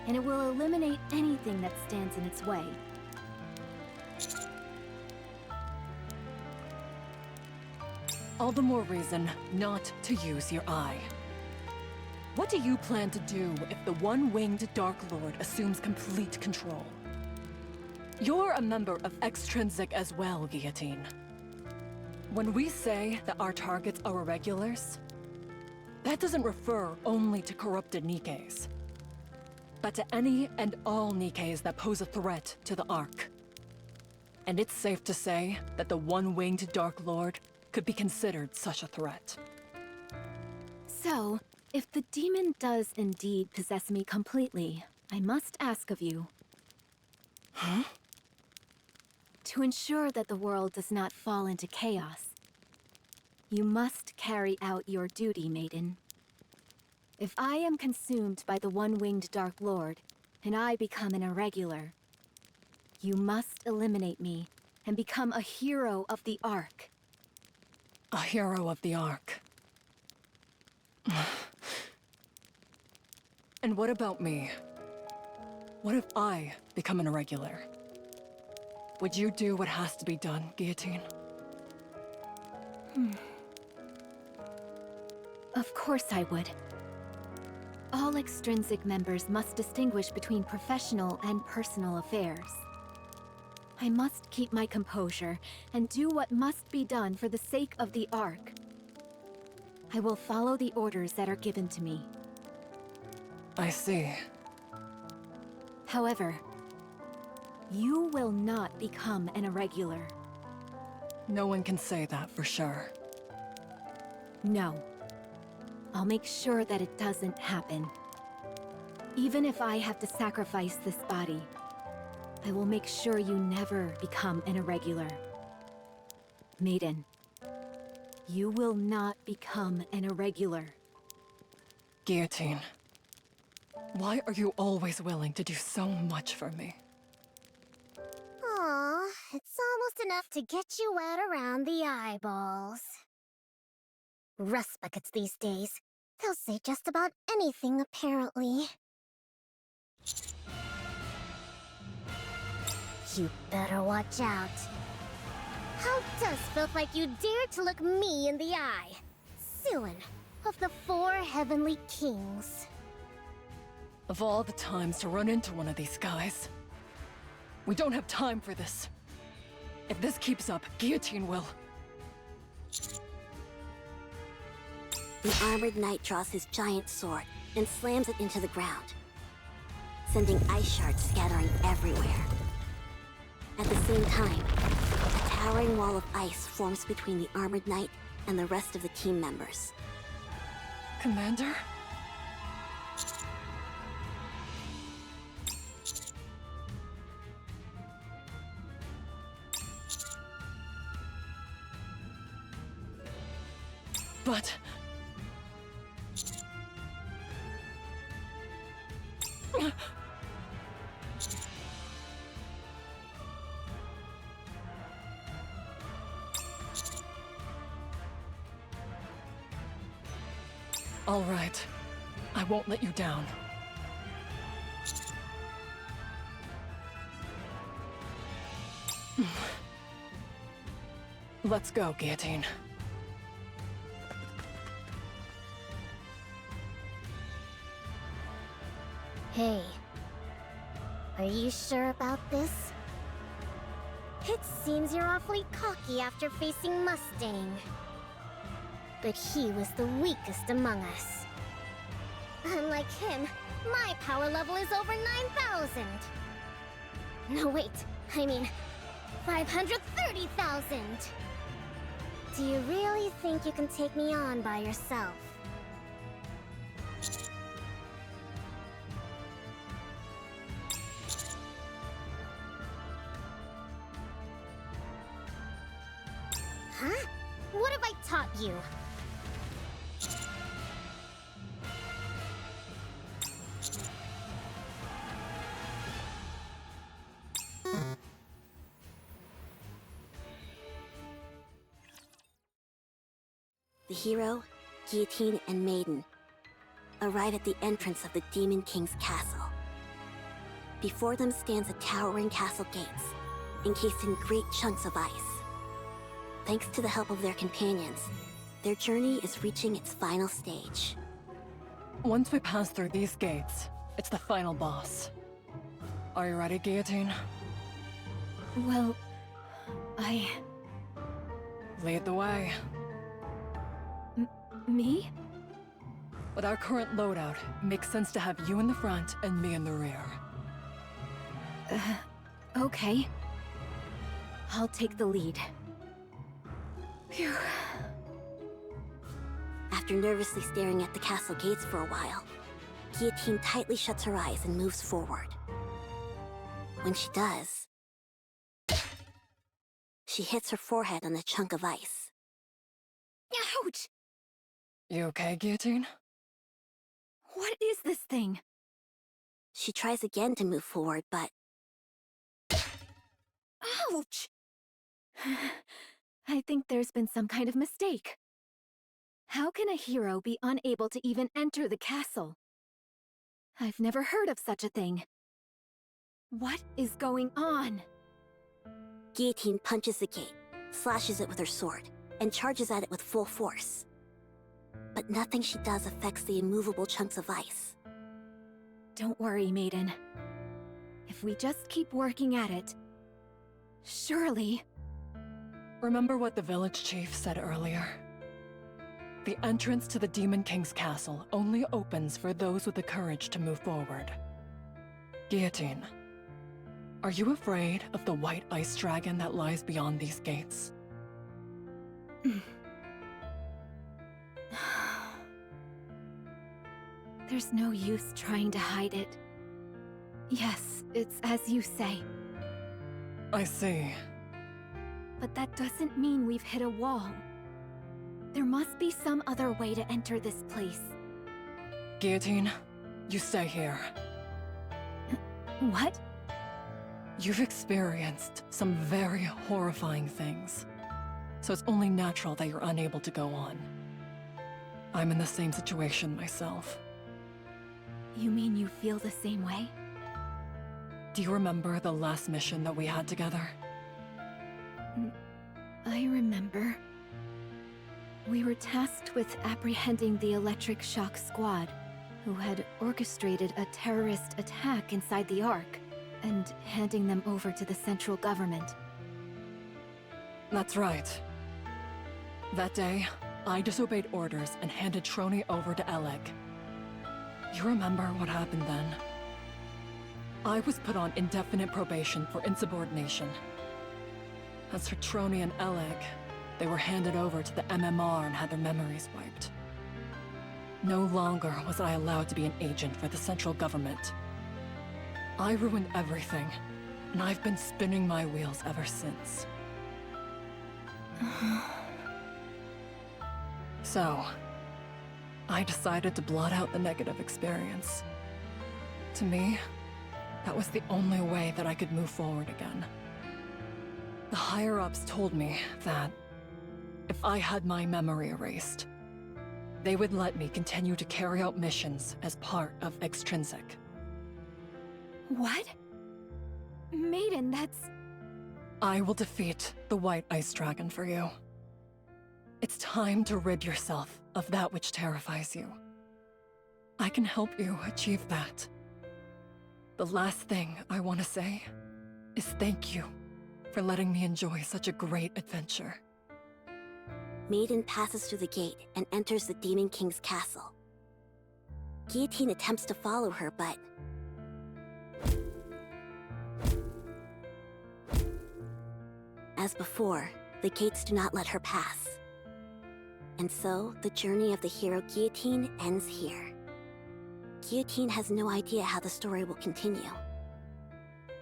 and it will eliminate anything that stands in its way. All the more reason not to use your eye. What do you plan to do if the one-winged Dark Lord assumes complete control? You're a member of Extrinsic as well, Guillotine. When we say that our targets are irregulars, that doesn't refer only to corrupted Nikkes, but to any and all Nikkes that pose a threat to the Ark. And it's safe to say that the one-winged Dark Lord could be considered such a threat. So, if the demon does indeed possess me completely, I must ask of you. Huh? To ensure that the world does not fall into chaos, you must carry out your duty, Maiden. If I am consumed by the one-winged Dark Lord, and I become an irregular, you must eliminate me and become a hero of the Ark. A hero of the Ark. And what about me? What if I become an irregular? Would you do what has to be done, Guillotine? Of course I would. All Extrinsic members must distinguish between professional and personal affairs. I must keep my composure and do what must be done for the sake of the Ark. I will follow the orders that are given to me. I see. However, you will not become an irregular. No one can say that for sure. No. I'll make sure that it doesn't happen. Even if I have to sacrifice this body, I will make sure you never become an irregular. Maiden, you will not become an irregular. Guillotine, why are you always willing to do so much for me? Aw, it's almost enough to get you wet around the eyeballs. Rust buckets these days. They'll say just about anything, apparently. You better watch out. How does filth like you dare to look me in the eye? Suin of the 4 Heavenly Kings. Of all the times to run into one of these guys. We don't have time for this. If this keeps up, Guillotine will. The armored knight draws his giant sword and slams it into the ground, sending ice shards scattering everywhere. At the same time, a towering wall of ice forms between the armored knight and the rest of the team members. Commander? But... All right. I won't let you down. Let's go, Guillotine. Hey, are you sure about this? It seems you're awfully cocky after facing Mustang. But he was the weakest among us. Unlike him, my power level is over 9,000. No, wait. I mean, 530,000. Do you really think you can take me on by yourself? Huh? What have I taught you? The hero, Guillotine, and Maiden arrive at the entrance of the Demon King's castle. Before them stands a towering castle gates, encased in great chunks of ice. Thanks to the help of their companions, their journey is reaching its final stage. Once we pass through these gates, it's the final boss. Are you ready, Guillotine? Well, Lead the way. Me? With our current loadout, it makes sense to have you in the front and me in the rear. Okay. I'll take the lead. Phew. After nervously staring at the castle gates for a while, Guillotine tightly shuts her eyes and moves forward. When she does, she hits her forehead on a chunk of ice. Ouch! You okay, Guillotine? What is this thing? She tries again to move forward, but... Ouch! I think there's been some kind of mistake. How can a hero be unable to even enter the castle? I've never heard of such a thing. What is going on? Guillotine punches the gate, slashes it with her sword, and charges at it with full force. But nothing she does affects the immovable chunks of ice. Don't worry, Maiden. If we just keep working at it, surely... Remember what the village chief said earlier? The entrance to the Demon King's castle only opens for those with the courage to move forward. Guillotine, are you afraid of the white ice dragon that lies beyond these gates? There's no use trying to hide it. Yes, it's as you say. I see. But that doesn't mean we've hit a wall. There must be some other way to enter this place. Guillotine, you stay here. What? You've experienced some very horrifying things, so it's only natural that you're unable to go on. I'm in the same situation myself. You mean you feel the same way? Do you remember the last mission that we had together? I remember. We were tasked with apprehending the Electric Shock Squad, who had orchestrated a terrorist attack inside the Ark, and handing them over to the central government. That's right. That day, I disobeyed orders and handed Trony over to Eleg. You remember what happened then? I was put on indefinite probation for insubordination. As for Trony and Eleg, they were handed over to the MMR and had their memories wiped. No longer was I allowed to be an agent for the central government. I ruined everything, and I've been spinning my wheels ever since. So, I decided to blot out the negative experience. To me, that was the only way that I could move forward again. The higher-ups told me that if I had my memory erased, they would let me continue to carry out missions as part of Extrinsic. What? Maiden, that's... I will defeat the White Ice Dragon for you. It's time to rid yourself of that which terrifies you. I can help you achieve that. The last thing I want to say is thank you for letting me enjoy such a great adventure. Maiden passes through the gate and enters the Demon King's castle. Guillotine attempts to follow her, but... as before, the gates do not let her pass. And so, the journey of the hero Guillotine ends here. Guillotine has no idea how the story will continue.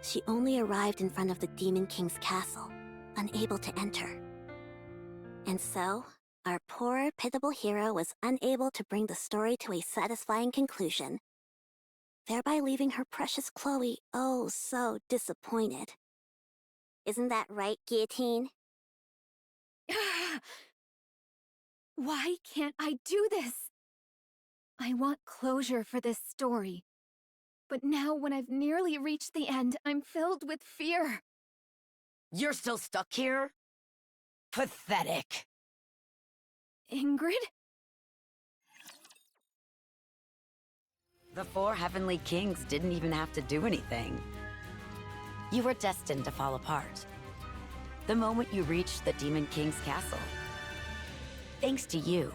She only arrived in front of the Demon King's castle, unable to enter. And so, our poor, pitiable hero was unable to bring the story to a satisfying conclusion, thereby leaving her precious Chloe oh so disappointed. Isn't that right, Guillotine? Why can't I do this? I want closure for this story. But now when I've nearly reached the end, I'm filled with fear. You're still stuck here? Pathetic. Ingrid? The 4 Heavenly Kings didn't even have to do anything. You were destined to fall apart. The moment you reached the Demon King's castle. Thanks to you,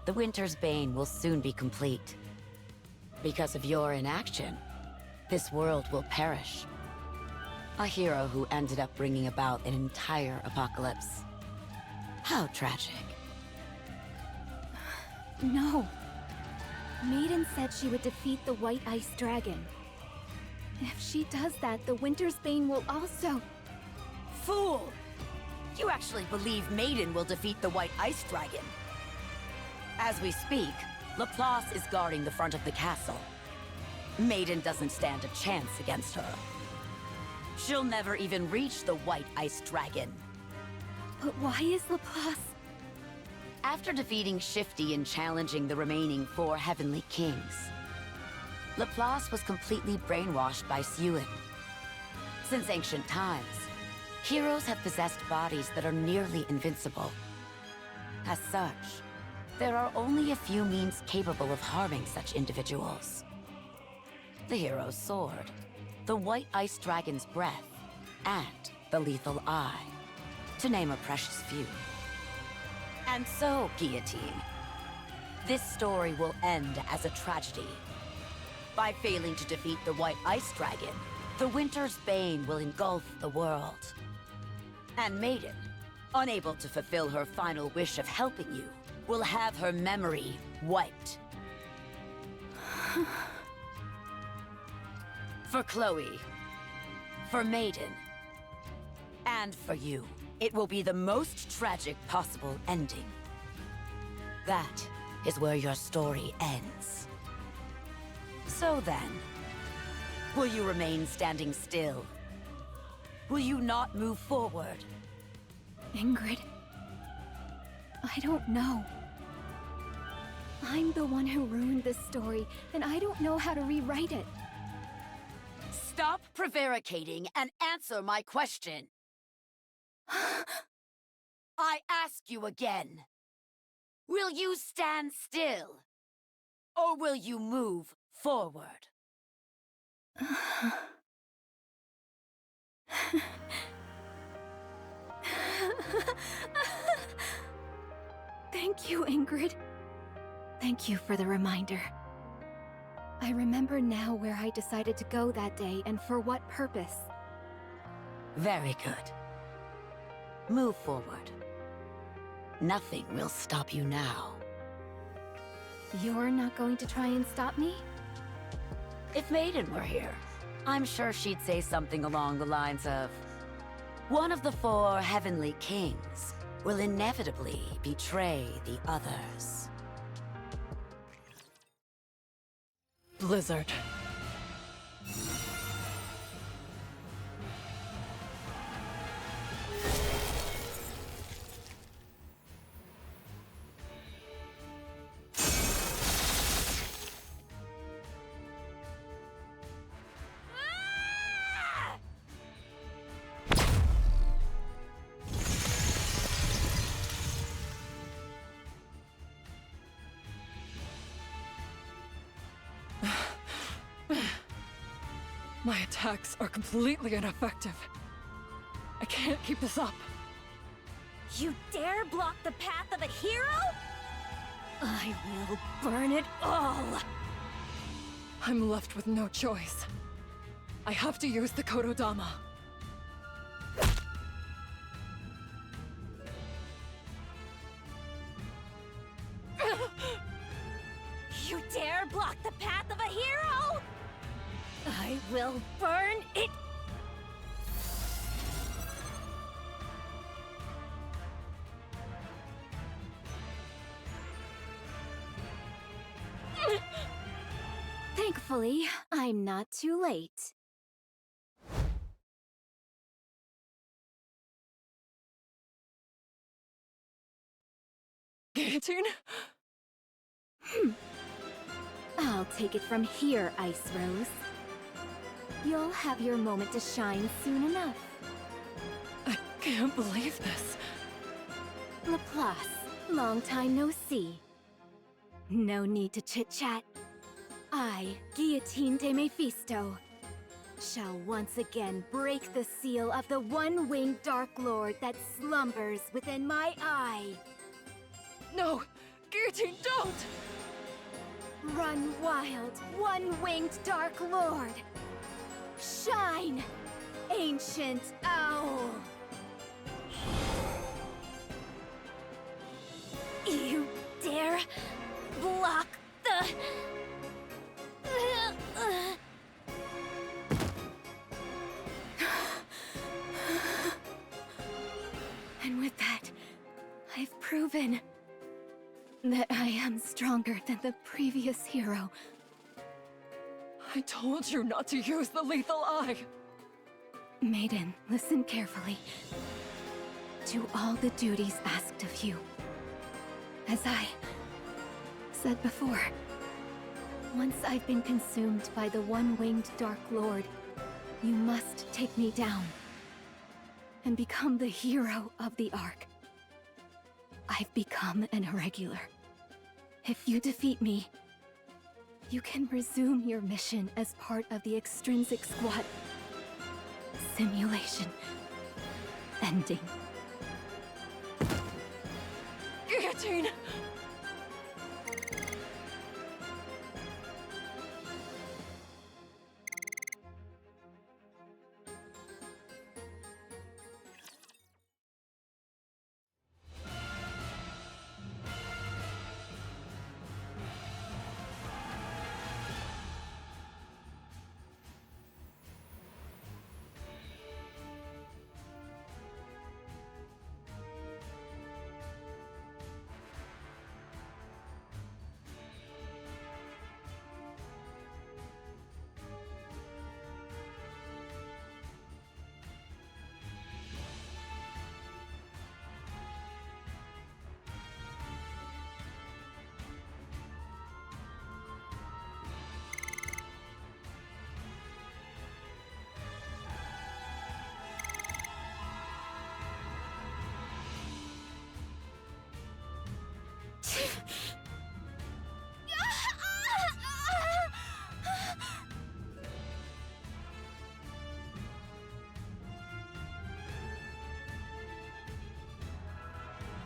the Winter's Bane will soon be complete. Because of your inaction, this world will perish. A hero who ended up bringing about an entire apocalypse. How tragic. No. Maiden said she would defeat the White Ice Dragon. If she does that, the Winter's Bane will also... Fool! You actually believe Maiden will defeat the White Ice Dragon. As we speak, Laplace is guarding the front of the castle. Maiden doesn't stand a chance against her. She'll never even reach the White Ice Dragon. But why is Laplace... After defeating Shifty and challenging the remaining 4 Heavenly Kings, Laplace was completely brainwashed by Suen. Since ancient times, heroes have possessed bodies that are nearly invincible. As such, there are only a few means capable of harming such individuals. The hero's sword, the White Ice Dragon's breath, and the lethal eye, to name a precious few. And so, Guillotine, this story will end as a tragedy. By failing to defeat the White Ice Dragon, the Winter's Bane will engulf the world. And Maiden, unable to fulfill her final wish of helping you, will have her memory wiped. For Chloe, for Maiden, and for you, it will be the most tragic possible ending. That is where your story ends. So then, will you remain standing still? Will you not move forward? Ingrid... I don't know. I'm the one who ruined this story, and I don't know how to rewrite it. Stop prevaricating and answer my question. I ask you again. Will you stand still? Or will you move forward? Thank you, Ingrid. Thank you for the reminder. I remember now where I decided to go that day and for what purpose. Very good. Move forward. Nothing will stop you now. You're not going to try and stop me? If Maiden were here, I'm sure she'd say something along the lines of, one of the 4 Heavenly Kings will inevitably betray the others. Blizzard. My attacks are completely ineffective. I can't keep this up. You dare block the path of a hero? I will burn it all! I'm left with no choice. I have to use the Kododama. You dare block the path of a hero? I will burn it. Thankfully, I'm not too late. Guillotine? I'll take it from here, Ice Rose. You'll have your moment to shine soon enough. I can't believe this. Laplace, long time no see. No need to chit-chat. I, Guillotine de Mephisto, shall once again break the seal of the one-winged Dark Lord that slumbers within my eye. No! Guillotine, don't! Run wild, one-winged Dark Lord! Shine, ancient owl! You dare block the... And with that, I've proven that I am stronger than the previous hero. I told you not to use the lethal eye! Maiden, listen carefully. Do all the duties asked of you. As I said before, once I've been consumed by the one-winged Dark Lord, you must take me down and become the hero of the Ark. I've become an Irregular. If you defeat me, you can resume your mission as part of the Extrinsic Squad. Simulation ending. Guillotine!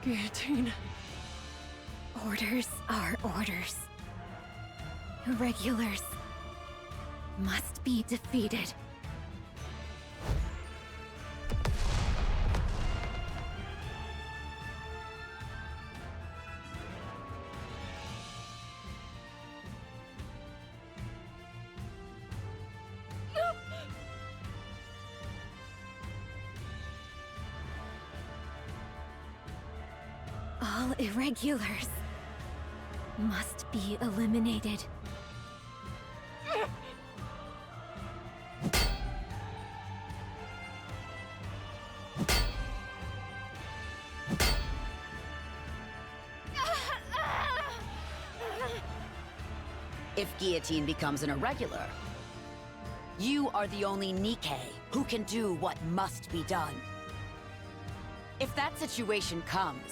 Guillotine. Orders are orders. Irregulars must be defeated. All Irregulars must be eliminated. If Guillotine becomes an Irregular, you are the only Nikke who can do what must be done. If that situation comes,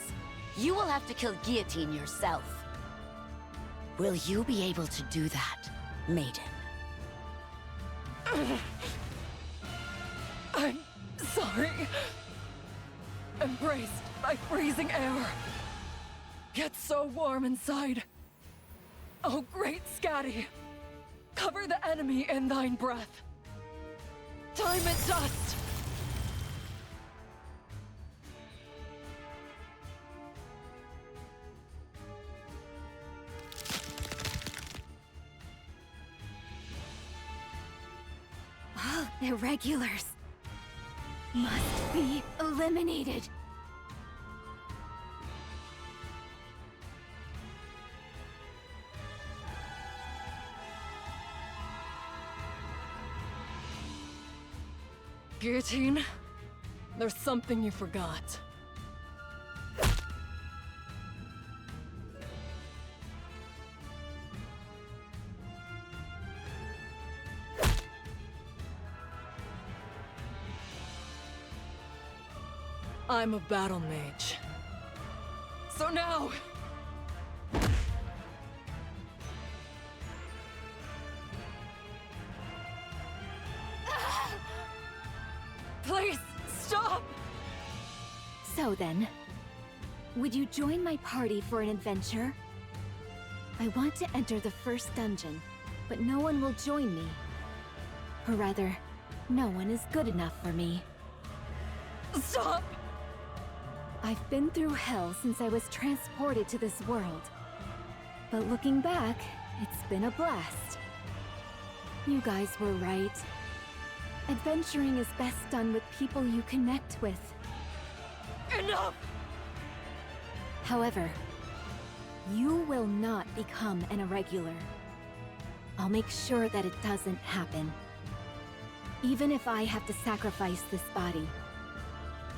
you will have to kill Guillotine yourself. Will you be able to do that, Maiden? I'm sorry. Embraced by freezing air. Yet so warm inside. Oh, great Scatty! Cover the enemy in thine breath. Time and dust! All irregulars must be eliminated. Guillotine, there's something you forgot. I'm a battle mage. So now... Please, stop! So then, would you join my party for an adventure? I want to enter the first dungeon, but no one will join me. Or rather, no one is good enough for me. Stop! I've been through hell since I was transported to this world. But looking back, it's been a blast. You guys were right. Adventuring is best done with people you connect with. Enough! However, you will not become an irregular. I'll make sure that it doesn't happen. Even if I have to sacrifice this body,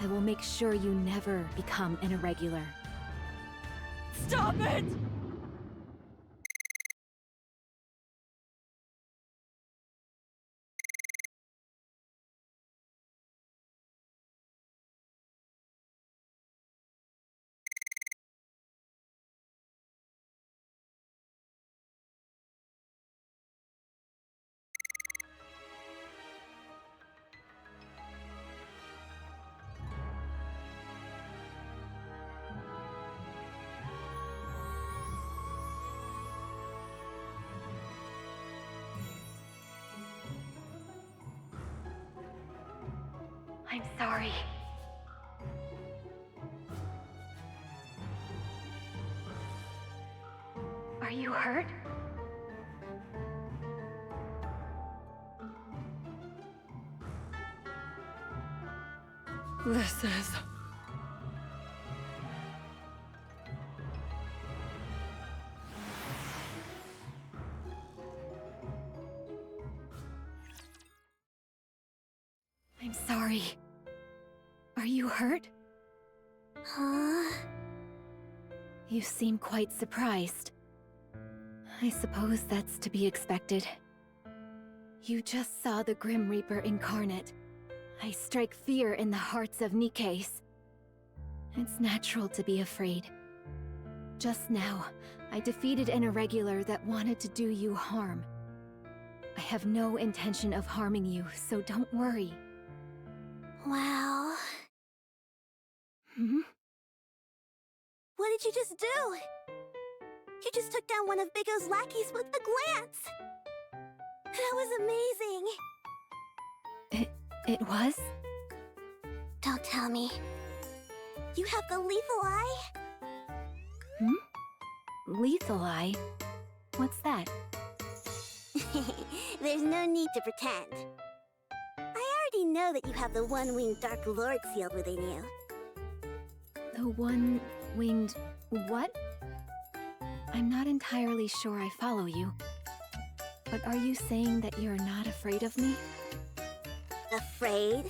I will make sure you never become an irregular. Stop it! I'm sorry. Are you hurt? This is... I'm sorry. Are you hurt? Huh? You seem quite surprised. I suppose that's to be expected. You just saw the Grim Reaper incarnate. I strike fear in the hearts of Nikkes. It's natural to be afraid. Just now, I defeated an irregular that wanted to do you harm. I have no intention of harming you, so don't worry. Wow. Hmm? What did you just do? You just took down one of Bigo's lackeys with a glance! That was amazing! It was? Don't tell me. You have the lethal eye? Hmm? Lethal eye? What's that? There's no need to pretend. I already know that you have the one-winged Dark Lord sealed within you. The one-winged... what? I'm not entirely sure I follow you. But are you saying that you're not afraid of me? Afraid?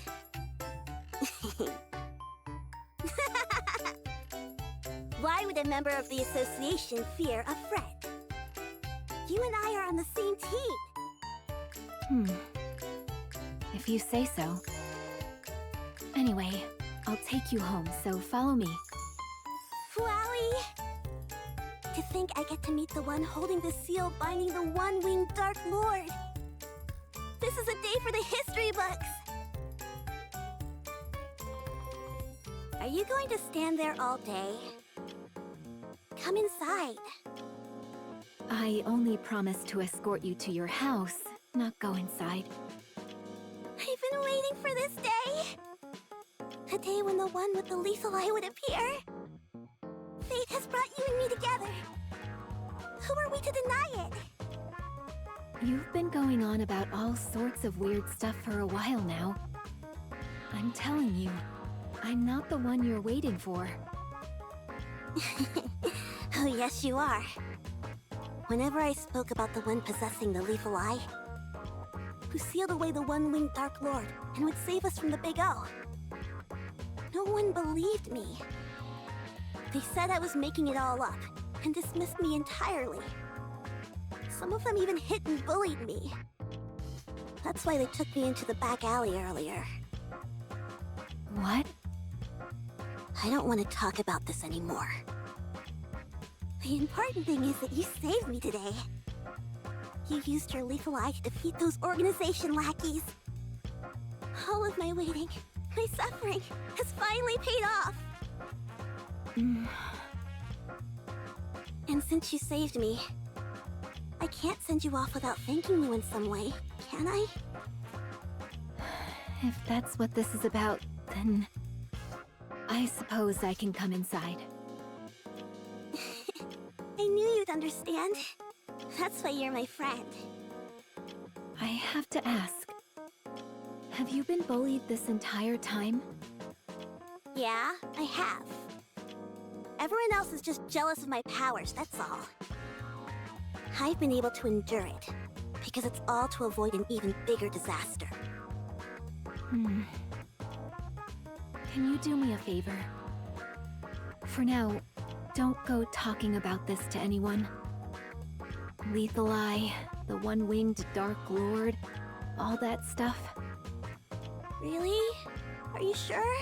Why would a member of the association fear a friend? You and I are on the same team. If you say so. Anyway, I'll take you home, so follow me. Wowie! To think I get to meet the one holding the seal binding the one-winged Dark Lord. This is a day for the history books! Are you going to stand there all day? Come inside. I only promised to escort you to your house, not go inside. I've been waiting for this day! A day when the one with the lethal eye would appear. Fate has brought you and me together. Who are we to deny it? You've been going on about all sorts of weird stuff for a while now. I'm telling you, I'm not the one you're waiting for. Oh, yes, you are. Whenever I spoke about the one possessing the lethal eye, who sealed away the one-winged Dark Lord and would save us from the Big O, no one believed me. They said I was making it all up and dismissed me entirely. Some of them even hit and bullied me. That's why they took me into the back alley earlier. What? I don't want to talk about this anymore. The important thing is that you saved me today. You used your lethal eye to defeat those organization lackeys. All of my waiting, my suffering, has finally paid off. And since you saved me, I can't send you off without thanking you in some way, can I? If that's what this is about, then I suppose I can come inside. I knew you'd understand. That's why you're my friend. I have to ask, have you been bullied this entire time? Yeah, I have. Everyone else is just jealous of my powers, that's all. I've been able to endure it, because it's all to avoid an even bigger disaster. Can you do me a favor? For now, don't go talking about this to anyone. Lethal Eye, the one-winged Dark Lord, all that stuff. Really? Are you sure?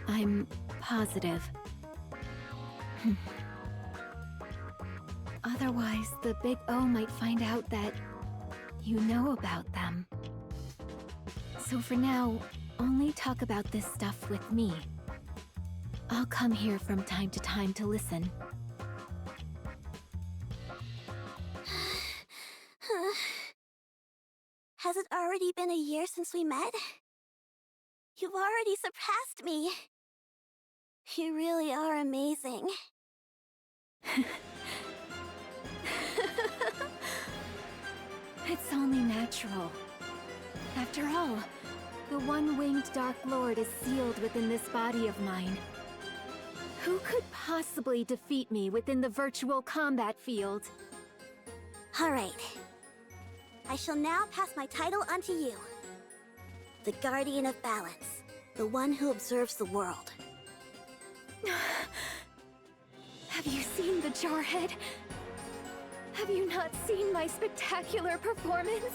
I'm positive. Otherwise, the Big O might find out that you know about them. So for now, only talk about this stuff with me. I'll come here from time to time to listen. Has it already been a year since we met? You've already surpassed me. You really are amazing. It's only natural. After all, the one-winged Dark Lord is sealed within this body of mine. Who could possibly defeat me within the virtual combat field? Alright. I shall now pass my title onto you. The Guardian of Balance. The one who observes the world. Have you seen the Jarhead? Have you not seen my spectacular performance?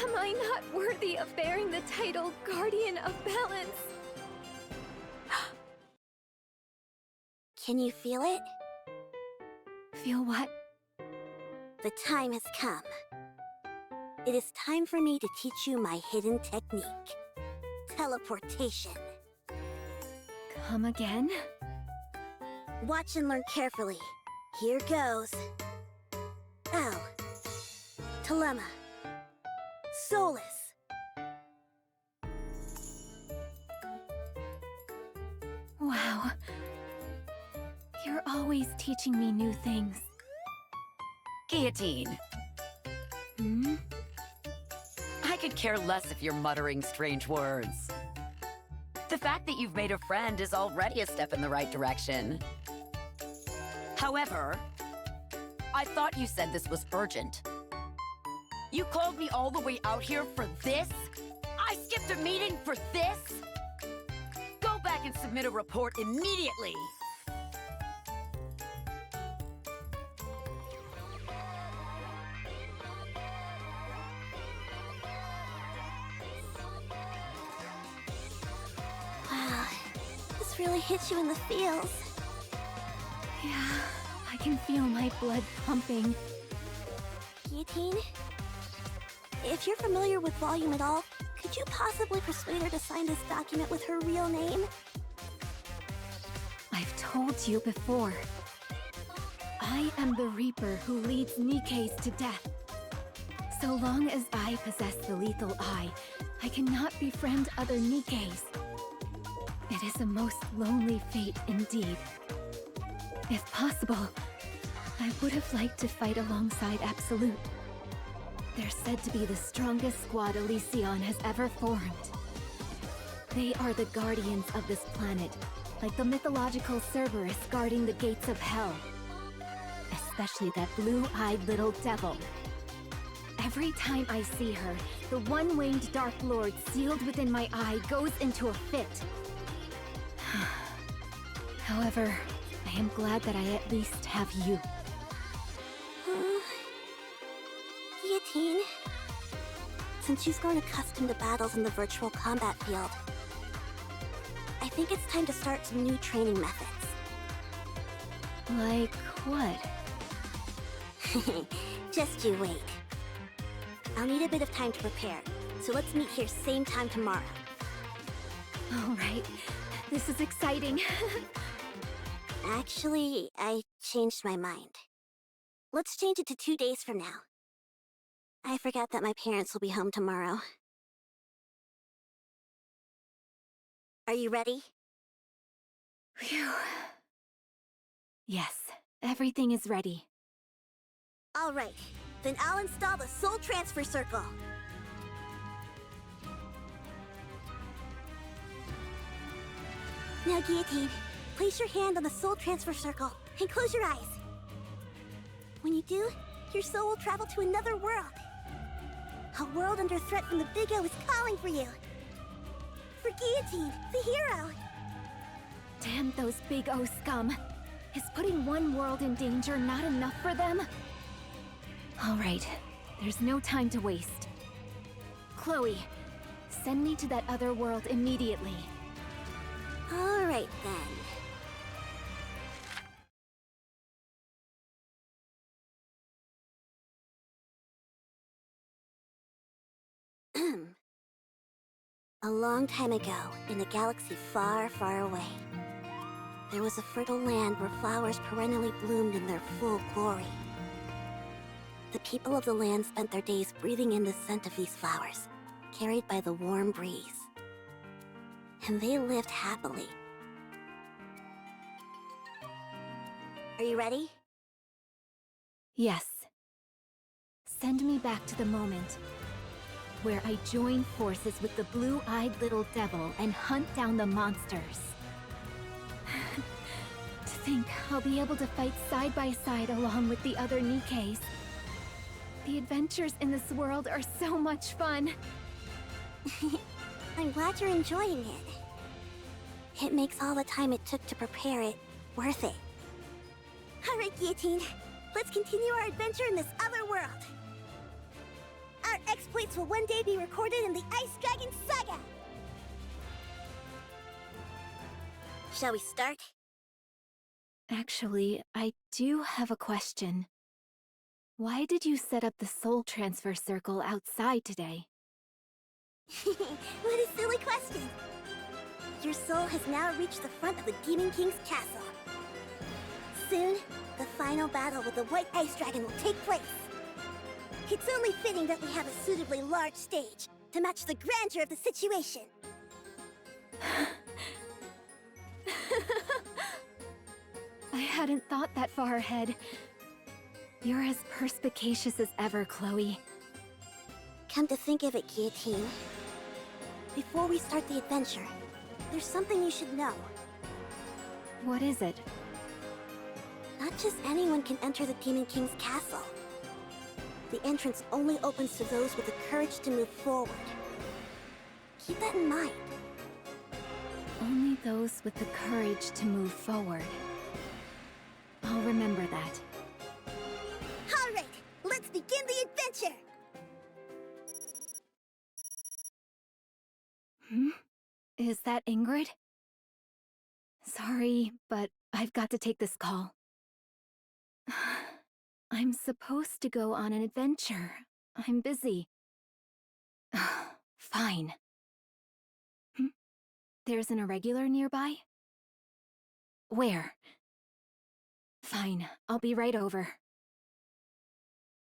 Am I not worthy of bearing the title Guardian of Balance? Can you feel it? Feel what? The time has come. It is time for me to teach you my hidden technique. Teleportation. Come again? Watch and learn carefully. Here goes. L. Telema. Solus. Wow. You're always teaching me new things. Guillotine. I could care less if you're muttering strange words. The fact that you've made a friend is already a step in the right direction. However, I thought you said this was urgent. You called me all the way out here for this? I skipped a meeting for this? Go back and submit a report immediately! Wow, this really hits you in the feels. Yeah, I can feel my blood pumping. Guillotine? If you're familiar with Volume at all, could you possibly persuade her to sign this document with her real name? I've told you before. I am the Reaper who leads Nikkes to death. So long as I possess the lethal eye, I cannot befriend other Nikkes. It is a most lonely fate indeed. If possible, I would have liked to fight alongside Absolute. They're said to be the strongest squad Elysion has ever formed. They are the guardians of this planet, like the mythological Cerberus guarding the gates of hell. Especially that blue-eyed little devil. Every time I see her, the one-winged Dark Lord sealed within my eye goes into a fit. However, I am glad that I at least have you. Guillotine. Since you've grown accustomed to battles in the virtual combat field, I think it's time to start some new training methods. Like what? Just you wait. I'll need a bit of time to prepare, so let's meet here same time tomorrow. Alright, this is exciting. Actually, I changed my mind. Let's change it to 2 days from now. I forgot that my parents will be home tomorrow. Are you ready? Phew. Yes, everything is ready. Alright, then I'll install the Soul Transfer Circle. Now, Guillotine, place your hand on the Soul Transfer Circle and close your eyes. When you do, your soul will travel to another world. A world under threat from the Big O is calling for you. For Guillotine, the hero. Damn those Big O scum. Is putting one world in danger not enough for them? Alright, there's no time to waste. Chloe, send me to that other world immediately. Alright then. A long time ago, in a galaxy far, far away, there was a fertile land where flowers perennially bloomed in their full glory. The people of the land spent their days breathing in the scent of these flowers, carried by the warm breeze. And they lived happily. Are you ready? Yes. Send me back to the moment where I join forces with the blue-eyed little devil and hunt down the monsters. To think I'll be able to fight side by side along with the other Nikkes. The adventures in this world are so much fun. I'm glad you're enjoying it. It makes all the time it took to prepare it worth it. Alright, Guillotine. Let's continue our adventure in this other world. Our exploits will one day be recorded in the Dragon Saga. Shall we start? Actually, I do have a question. Why did you set up the soul transfer circle outside today? What a silly question! Your soul has now reached the front of the Demon King's castle. Soon, the final battle with the White Ice Dragon will take place. It's only fitting that we have a suitably large stage to match the grandeur of the situation. I hadn't thought that far ahead. You're as perspicacious as ever, Chloe. Come to think of it, Guillotine. Before we start the adventure, there's something you should know. What is it? Not just anyone can enter the Demon King's castle. The entrance only opens to those with the courage to move forward. Keep that in mind. Only those with the courage to move forward. I'll remember that. Alright, let's begin the adventure! Is that Ingrid? Sorry, but I've got to take this call. I'm supposed to go on an adventure. I'm busy. Fine. There's an Irregular nearby? Where? Fine, I'll be right over.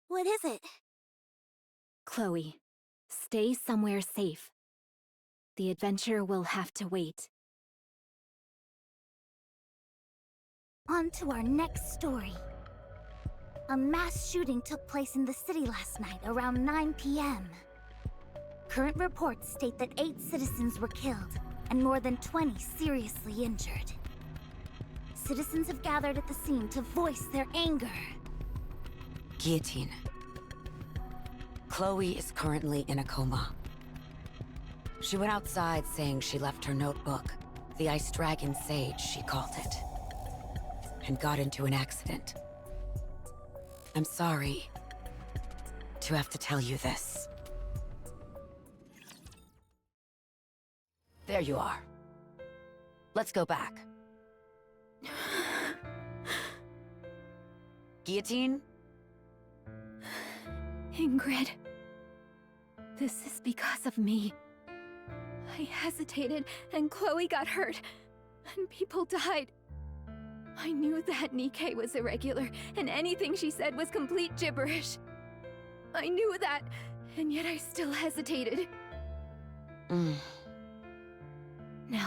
What is it? Chloe, stay somewhere safe. The adventure will have to wait. On to our next story. A mass shooting took place in the city last night around 9 p.m. Current reports state that 8 citizens were killed and more than 20 seriously injured. Citizens have gathered at the scene to voice their anger. Guillotine. Chloe is currently in a coma. She went outside saying she left her notebook, the Ice Dragon Sage, she called it, and got into an accident. I'm sorry to have to tell you this. There you are. Let's go back. Guillotine? Ingrid. This is because of me. I hesitated, and Chloe got hurt, and people died. I knew that Nikke was irregular, and anything she said was complete gibberish. I knew that, and yet I still hesitated. Now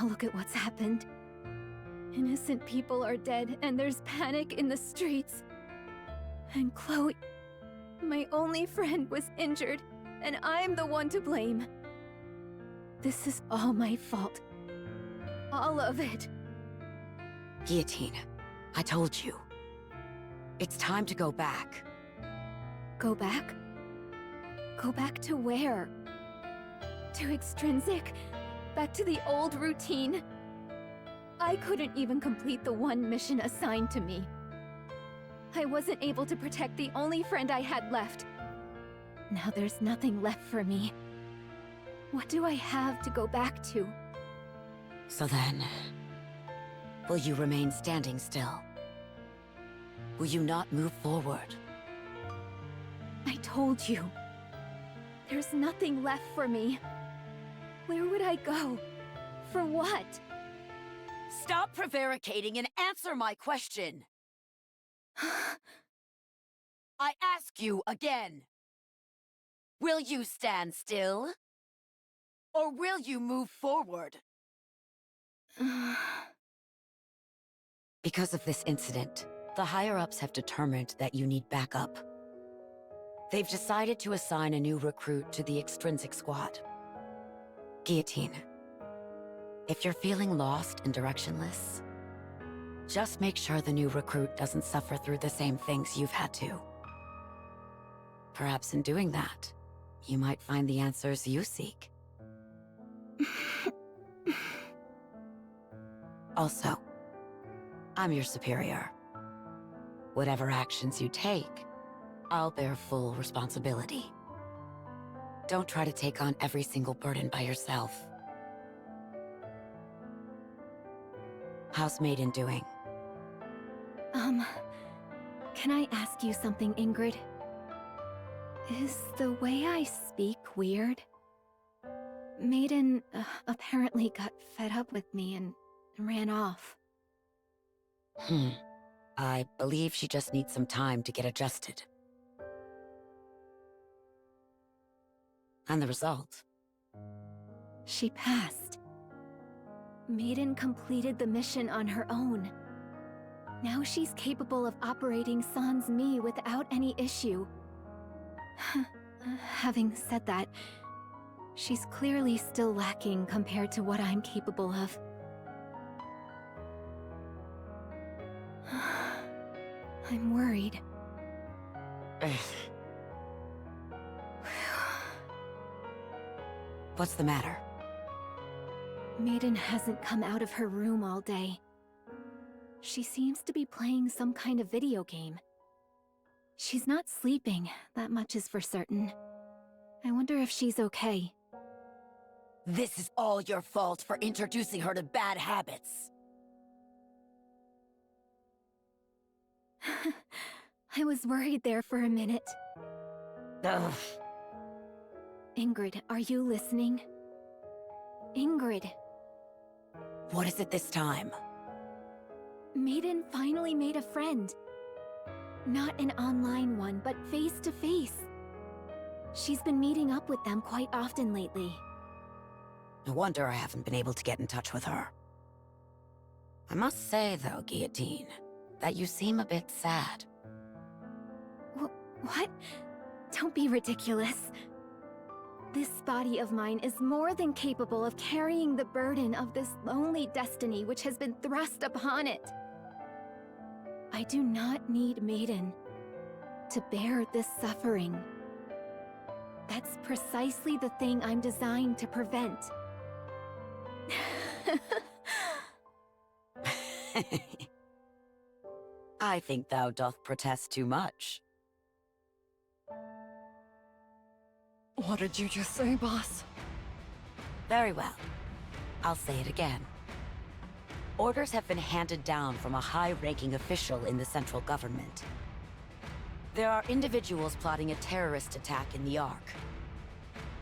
look at what's happened. Innocent people are dead, and there's panic in the streets. And Chloe, my only friend, was injured, and I'm the one to blame. This is all my fault. All of it. Guillotine, I told you. It's time to go back. Go back? Go back to where? To Extrinsic? Back to the old routine? I couldn't even complete the one mission assigned to me. I wasn't able to protect the only friend I had left. Now there's nothing left for me. What do I have to go back to? So then, will you remain standing still? Will you not move forward? I told you. There's nothing left for me. Where would I go? For what? Stop prevaricating and answer my question! I ask you again. Will you stand still? Or will you move forward? Because of this incident, the higher-ups have determined that you need backup. They've decided to assign a new recruit to the Extrinsic squad. Guillotine, if you're feeling lost and directionless, just make sure the new recruit doesn't suffer through the same things you've had to. Perhaps in doing that, you might find the answers you seek. Also, I'm your superior. Whatever actions you take, I'll bear full responsibility. Don't try to take on every single burden by yourself. How's Maiden doing? Can I ask you something, Ingrid? Is the way I speak weird? Maiden apparently got fed up with me and ran off. I believe she just needs some time to get adjusted. And the result? She passed. Maiden completed the mission on her own. Now she's capable of operating Sans Mi without any issue. Having said that, she's clearly still lacking compared to what I'm capable of. I'm worried. What's the matter? Maiden hasn't come out of her room all day. She seems to be playing some kind of video game. She's not sleeping, that much is for certain. I wonder if she's okay. This is all your fault for introducing her to bad habits. I was worried there for a minute. Ugh. Ingrid, are you listening? Ingrid. What is it this time? Maiden finally made a friend. Not an online one, but face to face. She's been meeting up with them quite often lately. No wonder I haven't been able to get in touch with her. I must say, though, Guillotine, that you seem a bit sad. What? Don't be ridiculous. This body of mine is more than capable of carrying the burden of this lonely destiny which has been thrust upon it. I do not need Maiden to bear this suffering. That's precisely the thing I'm designed to prevent. I think thou doth protest too much. What did you just say, boss? Very well. I'll say it again. Orders have been handed down from a high-ranking official in the central government. There are individuals plotting a terrorist attack in the Ark.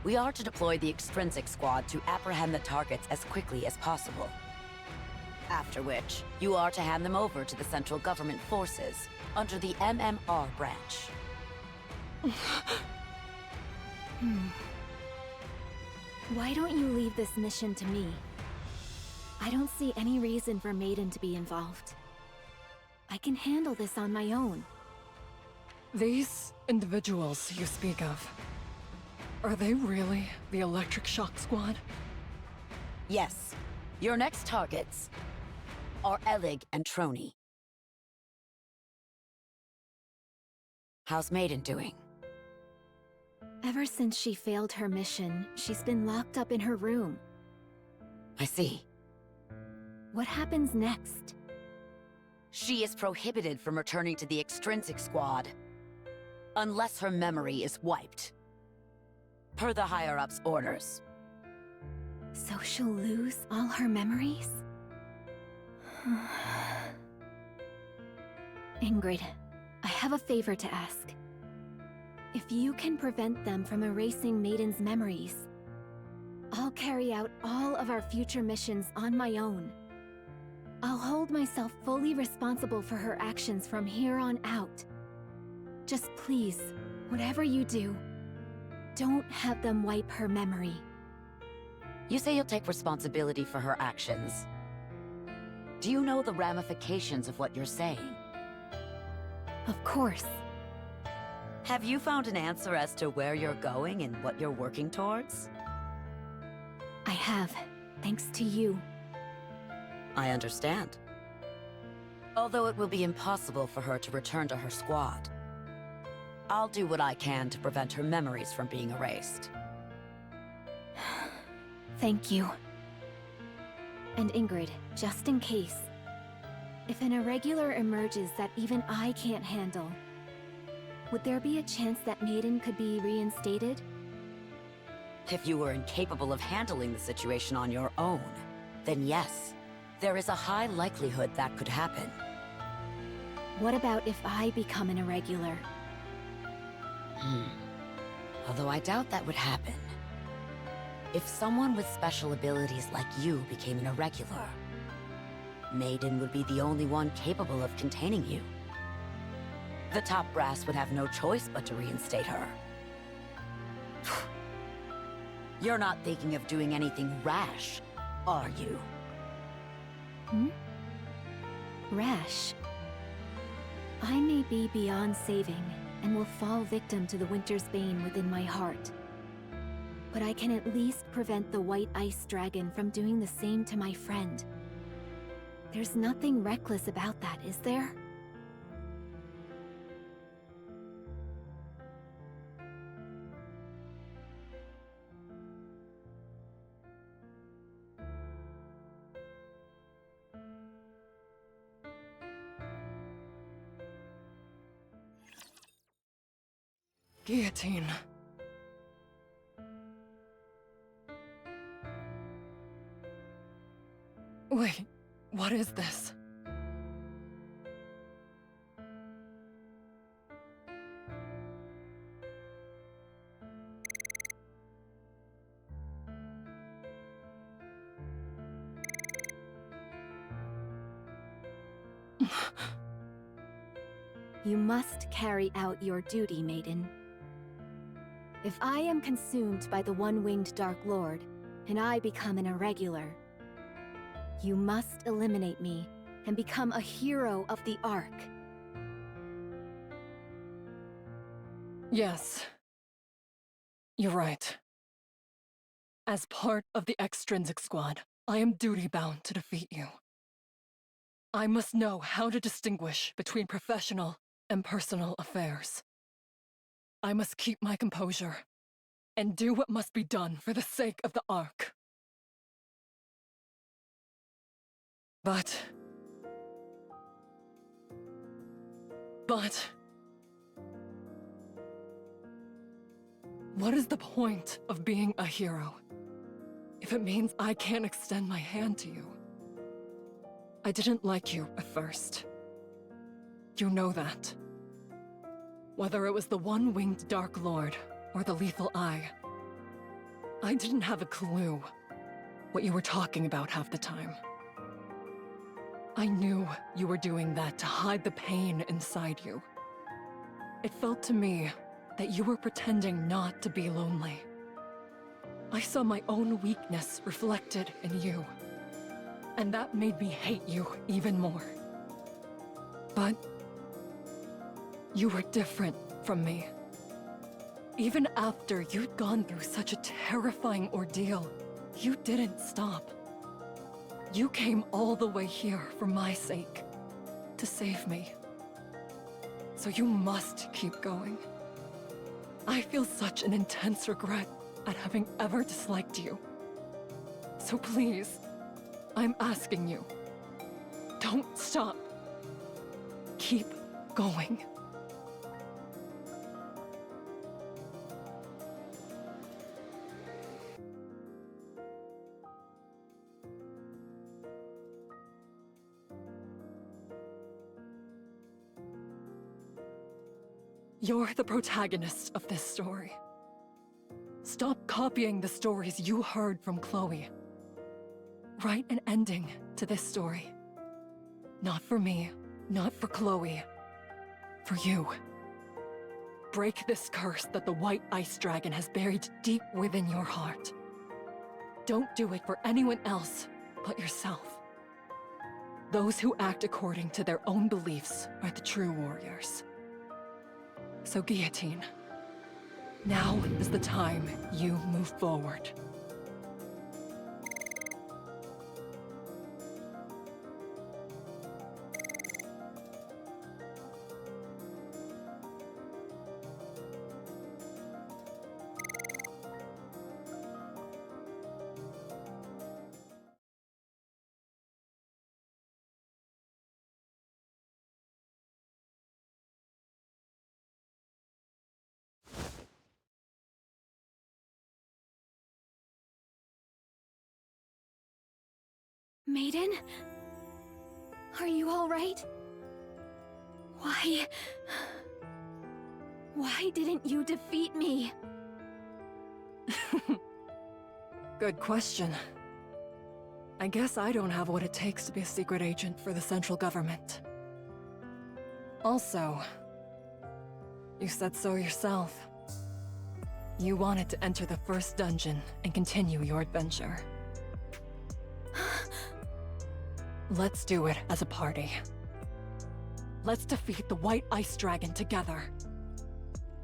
We are to deploy the Extrinsic squad to apprehend the targets as quickly as possible. After which, you are to hand them over to the central government forces under the MMR branch. Why don't you leave this mission to me? I don't see any reason for Maiden to be involved. I can handle this on my own. These individuals you speak of, are they really the Electric Shock Squad? Yes. Your next targets are Elig and Trony. How's Maiden doing? Ever since she failed her mission, she's been locked up in her room. I see. What happens next? She is prohibited from returning to the Extrinsic squad unless her memory is wiped. Per the higher-ups' orders. So she'll lose all her memories? Ingrid, I have a favor to ask. If you can prevent them from erasing Maiden's memories, I'll carry out all of our future missions on my own. I'll hold myself fully responsible for her actions from here on out. Just please, whatever you do, don't have them wipe her memory. You say you'll take responsibility for her actions. Do you know the ramifications of what you're saying? Of course. Have you found an answer as to where you're going and what you're working towards? I have, thanks to you. I understand. Although it will be impossible for her to return to her squad, I'll do what I can to prevent her memories from being erased. Thank you. And Ingrid, just in case, if an Irregular emerges that even I can't handle, would there be a chance that Maiden could be reinstated? If you were incapable of handling the situation on your own, then yes, there is a high likelihood that could happen. What about if I become an Irregular? Although I doubt that would happen. If someone with special abilities like you became an Irregular, Maiden would be the only one capable of containing you. The top brass would have no choice but to reinstate her. You're not thinking of doing anything rash, are you? Rash. I may be beyond saving, and will fall victim to the Winter's Bane within my heart. But I can at least prevent the White Ice Dragon from doing the same to my friend. There's nothing reckless about that, is there? Guillotine. Wait, what is this? You must carry out your duty, Maiden. If I am consumed by the one-winged Dark Lord, and I become an Irregular, you must eliminate me and become a hero of the Ark. Yes. You're right. As part of the Extrinsic squad, I am duty-bound to defeat you. I must know how to distinguish between professional and personal affairs. I must keep my composure and do what must be done for the sake of the Ark. But... what is the point of being a hero if it means I can't extend my hand to you? I didn't like you at first. You know that. Whether it was the one-winged Dark Lord or the Lethal Eye, I didn't have a clue what you were talking about half the time. I knew you were doing that to hide the pain inside you. It felt to me that you were pretending not to be lonely. I saw my own weakness reflected in you, and that made me hate you even more. But you were different from me. Even after you'd gone through such a terrifying ordeal, you didn't stop. You came all the way here for my sake, to save me. So you must keep going. I feel such an intense regret at having ever disliked you. So please, I'm asking you, don't stop. Keep going. You're the protagonist of this story. Stop copying the stories you heard from Chloe. Write an ending to this story. Not for me, not for Chloe. For you. Break this curse that the White Ice Dragon has buried deep within your heart. Don't do it for anyone else but yourself. Those who act according to their own beliefs are the true warriors. So Guillotine, now is the time you move forward. Maiden? Are you all right? Why didn't you defeat me? Good question. I guess I don't have what it takes to be a secret agent for the central government. Also, you said so yourself. You wanted to enter the first dungeon and continue your adventure. Let's do it as a party. Let's defeat the White Ice Dragon together.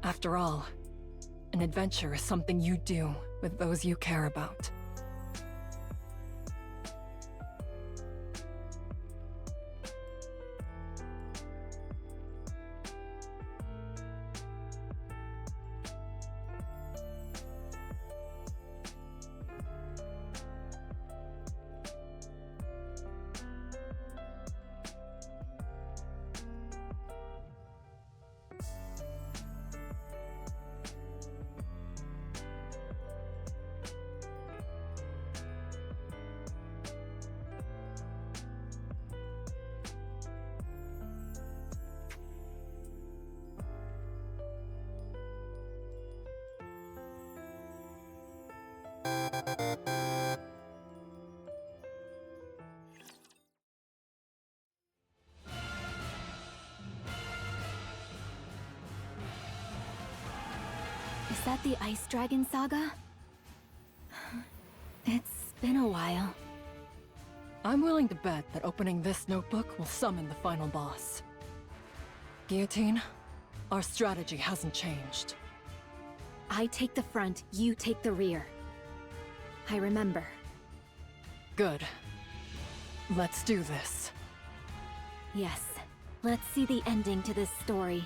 After all, an adventure is something you do with those you care about. Is that the Ice Dragon Saga? It's been a while. I'm willing to bet that opening this notebook will summon the final boss. Guillotine, our strategy hasn't changed. I take the front, you take the rear. I remember. Good. Let's do this. Yes. Let's see the ending to this story.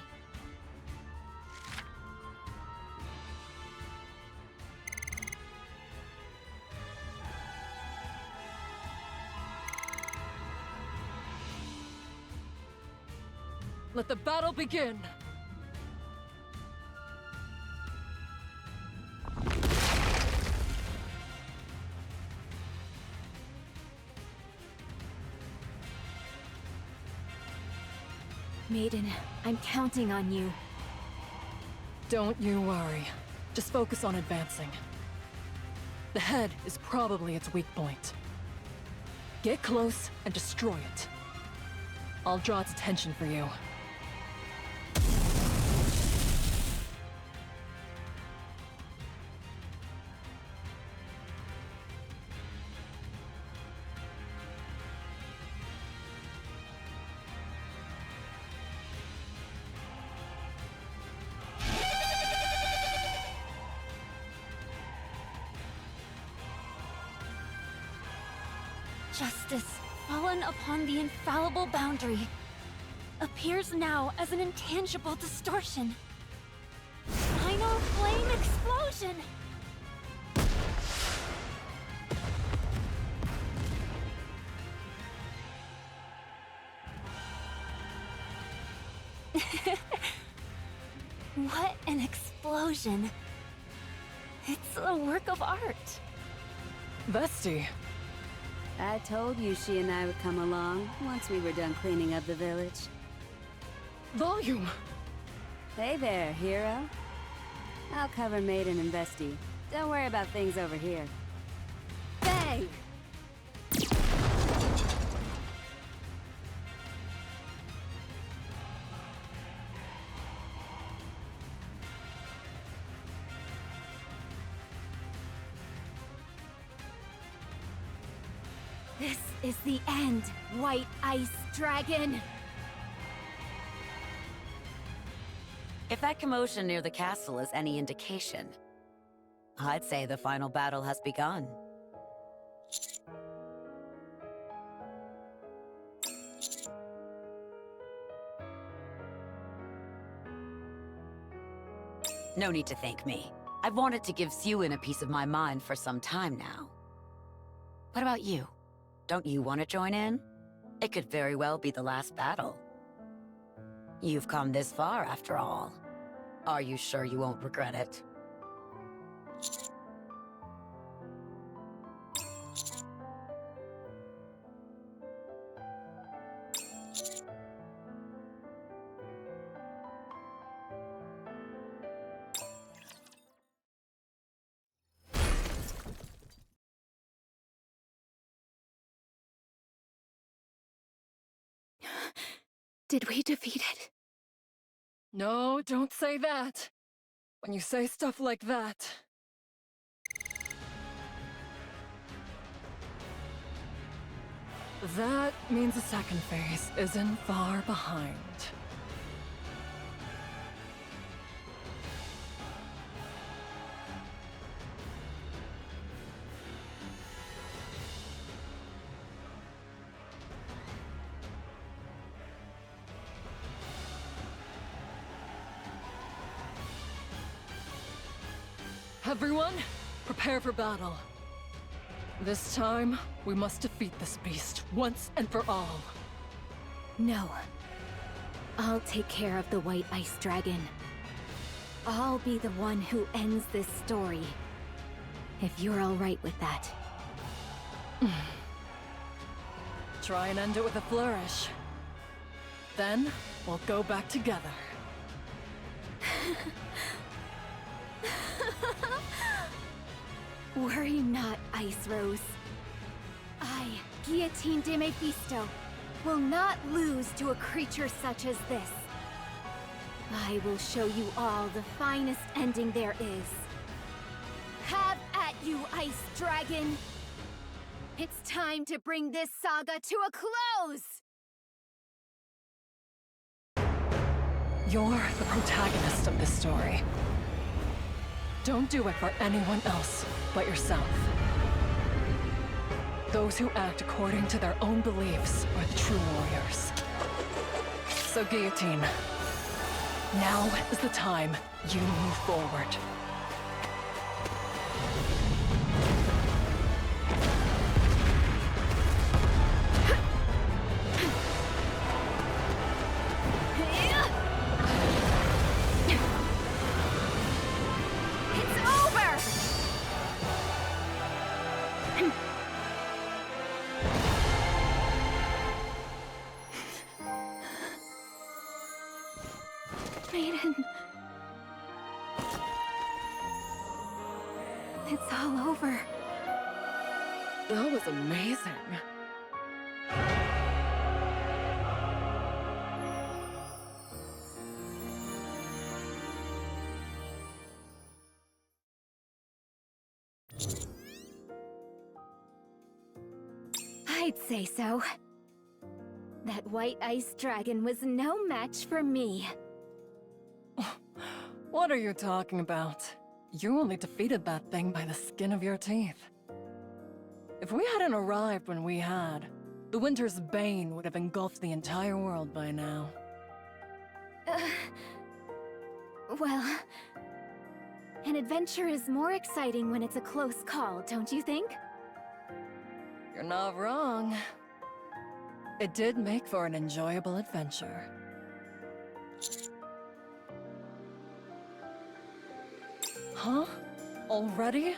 Let the battle begin! Maiden, I'm counting on you. Don't you worry. Just focus on advancing. The head is probably its weak point. Get close and destroy it. I'll draw its attention for you. Justice, fallen upon the infallible boundary, appears now as an intangible distortion. Final flame explosion! What an explosion. It's a work of art. Vesti. I told you she and I would come along once we were done cleaning up the village. Volume! Hey there, hero. I'll cover Maiden and Vesti. Don't worry about things over here. Bang! This is the end, White Ice Dragon! If that commotion near the castle is any indication, I'd say the final battle has begun. No need to thank me. I've wanted to give Sewin a piece of my mind for some time now. What about you? Don't you want to join in? It could very well be the last battle. You've come this far, after all. Are you sure you won't regret it? Did we defeat it? No, don't say that. When you say stuff like that... That means the second phase isn't far behind. Everyone, prepare for battle. This time, we must defeat this beast once and for all. No. I'll take care of the White Ice Dragon. I'll be the one who ends this story. If you're all right with that. Try and end it with a flourish. Then, we'll go back together. Worry not, Ice Rose. I, Guillotine de Mephisto, will not lose to a creature such as this. I will show you all the finest ending there is. Have at you, Ice Dragon! It's time to bring this saga to a close! You're the protagonist of this story. Don't do it for anyone else but yourself. Those who act according to their own beliefs are the true warriors. So, Guillotine, now is the time you move forward. Maiden. It's all over. That was amazing. I'd say so. That white ice dragon was no match for me. What are you talking about? You only defeated that thing by the skin of your teeth. If we hadn't arrived when we had, the Winter's Bane would have engulfed the entire world by now. Well, an adventure is more exciting when it's a close call, don't you think? You're not wrong. It did make for an enjoyable adventure. Huh? Already?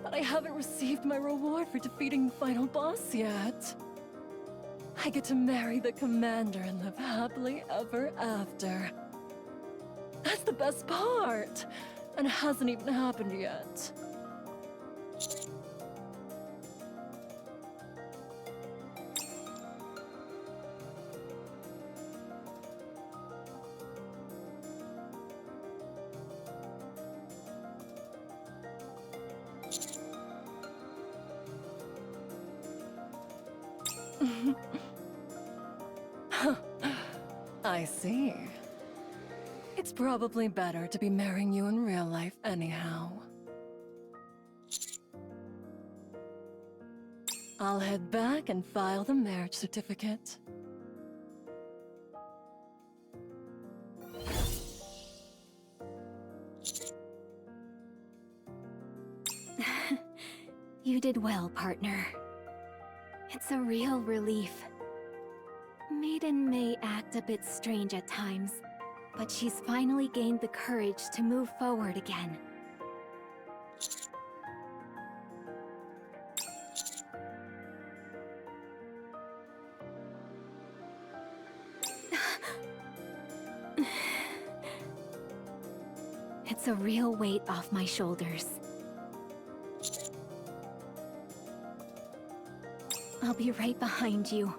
But I haven't received my reward for defeating the final boss yet. I get to marry the commander and live happily ever after. That's the best part! And it hasn't even happened yet. I see. It's probably better to be marrying you in real life anyhow. I'll head back and file the marriage certificate. You did well, partner. It's a real relief. Maiden may act a bit strange at times, but she's finally gained the courage to move forward again. It's a real weight off my shoulders. I'll be right behind you.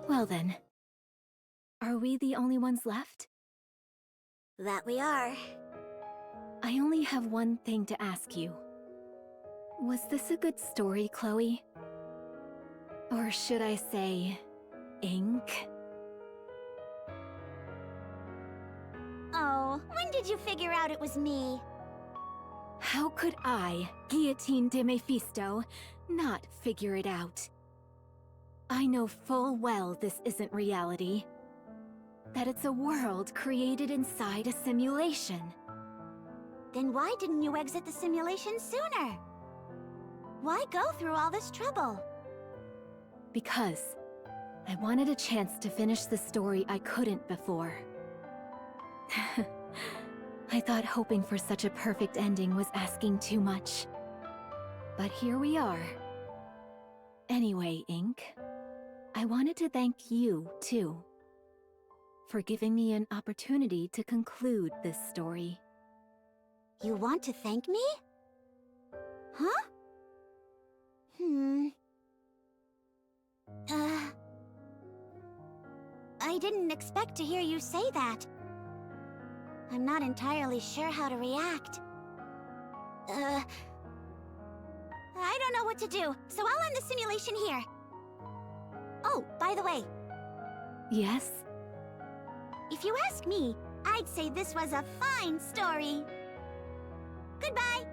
Well then, are we the only ones left? That we are. I only have one thing to ask you. Was this a good story, Chloe? Or should I say, ink? Oh, when did you figure out it was me? How could I, Guillotine de Mephisto, not figure it out? I know full well this isn't reality. That it's a world created inside a simulation. Then why didn't you exit the simulation sooner? Why go through all this trouble? Because I wanted a chance to finish the story I couldn't before. I thought hoping for such a perfect ending was asking too much. But here we are. Anyway, Ink, I wanted to thank you, too, for giving me an opportunity to conclude this story. You want to thank me? Huh? I didn't expect to hear you say that. I'm not entirely sure how to react. I don't know what to do, so I'll end the simulation here. Oh, by the way, Yes? if you ask me, I'd say this was a fine story. Goodbye.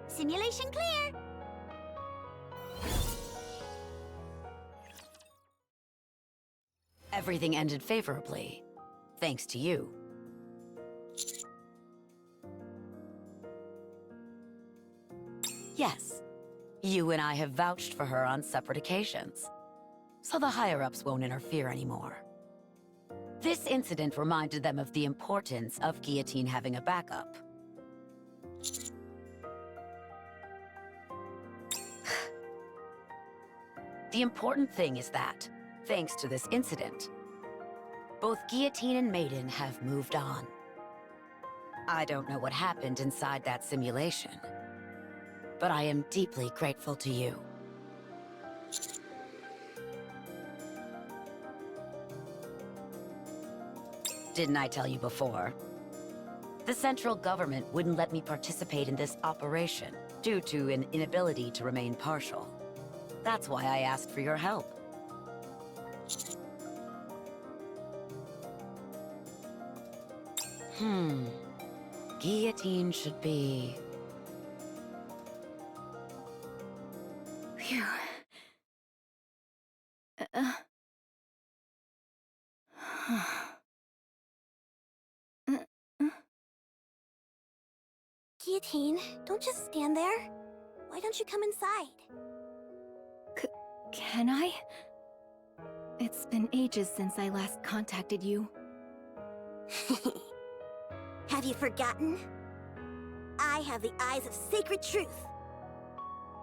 Simulation clear. Everything ended favorably, thanks to you. Yes, you and I have vouched for her on separate occasions, so the higher-ups won't interfere anymore. This incident reminded them of the importance of Guillotine having a backup. The important thing is that, thanks to this incident, both Guillotine and Maiden have moved on. I don't know what happened inside that simulation, but I am deeply grateful to you. Didn't I tell you before? The central government wouldn't let me participate in this operation due to an inability to remain partial. That's why I asked for your help. Guillotine should be... Phew. Guillotine, don't just stand there. Why don't you come inside? Can I? It's been ages since I last contacted you. Have you forgotten? I have the eyes of sacred truth.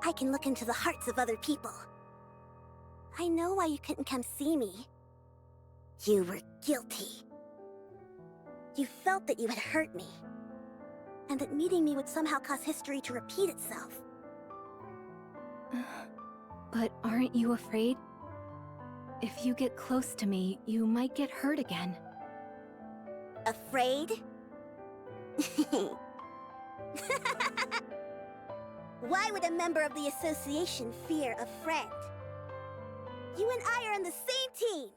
I can look into the hearts of other people. I know why you couldn't come see me. You were guilty. You felt that you had hurt me, and that meeting me would somehow cause history to repeat itself. But aren't you afraid? If you get close to me, you might get hurt again. Afraid? Why would a member of the association fear a friend? You and I are on the same team!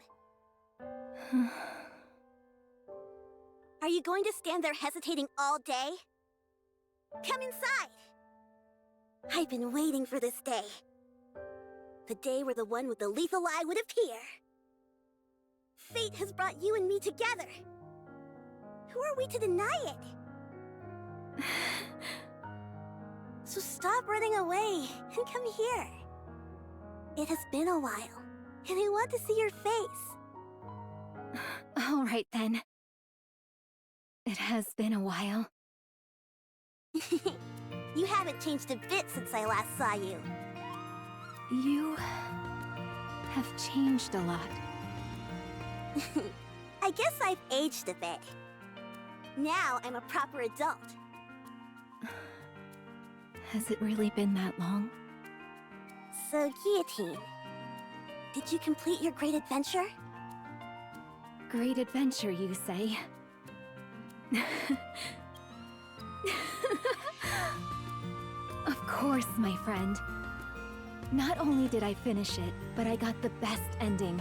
Are you going to stand there hesitating all day? Come inside! I've been waiting for this day. The day where the one with the lethal eye would appear. Fate has brought you and me together. Who are we to deny it? So stop running away and come here. It has been a while, and I want to see your face. All right then. It has been a while. You haven't changed a bit since I last saw you. You have changed a lot. I guess I've aged a bit. Now I'm a proper adult. Has it really been that long? So, Guillotine, did you complete your great adventure? Great adventure, you say? Of course, my friend. Not only did I finish it, but I got the best ending.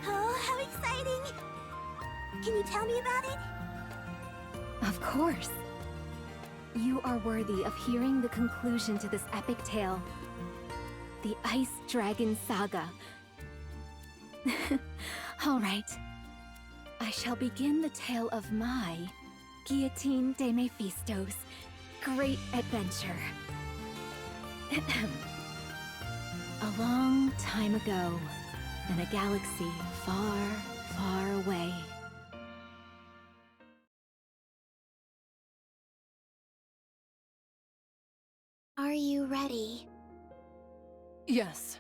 Oh, how exciting! Can you tell me about it? Of course. You are worthy of hearing the conclusion to this epic tale. The Ice Dragon Saga. All right. I shall begin the tale of my, Guillotine de Mephisto's, great adventure. A long time ago, in a galaxy far, far away. Are you ready? Yes.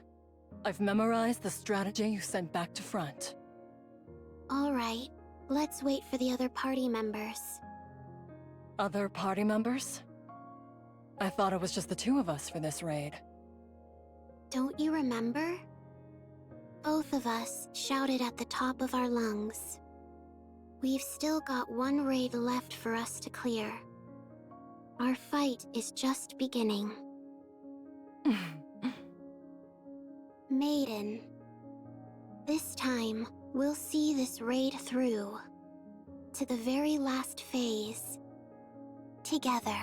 I've memorized the strategy you sent back to front. All right. Let's wait for the other party members. Other party members? I thought it was just the two of us for this raid. Don't you remember? Both of us shouted at the top of our lungs. We've still got one raid left for us to clear. Our fight is just beginning. Maiden. This time, we'll see this raid through. To the very last phase. Together.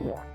Yeah.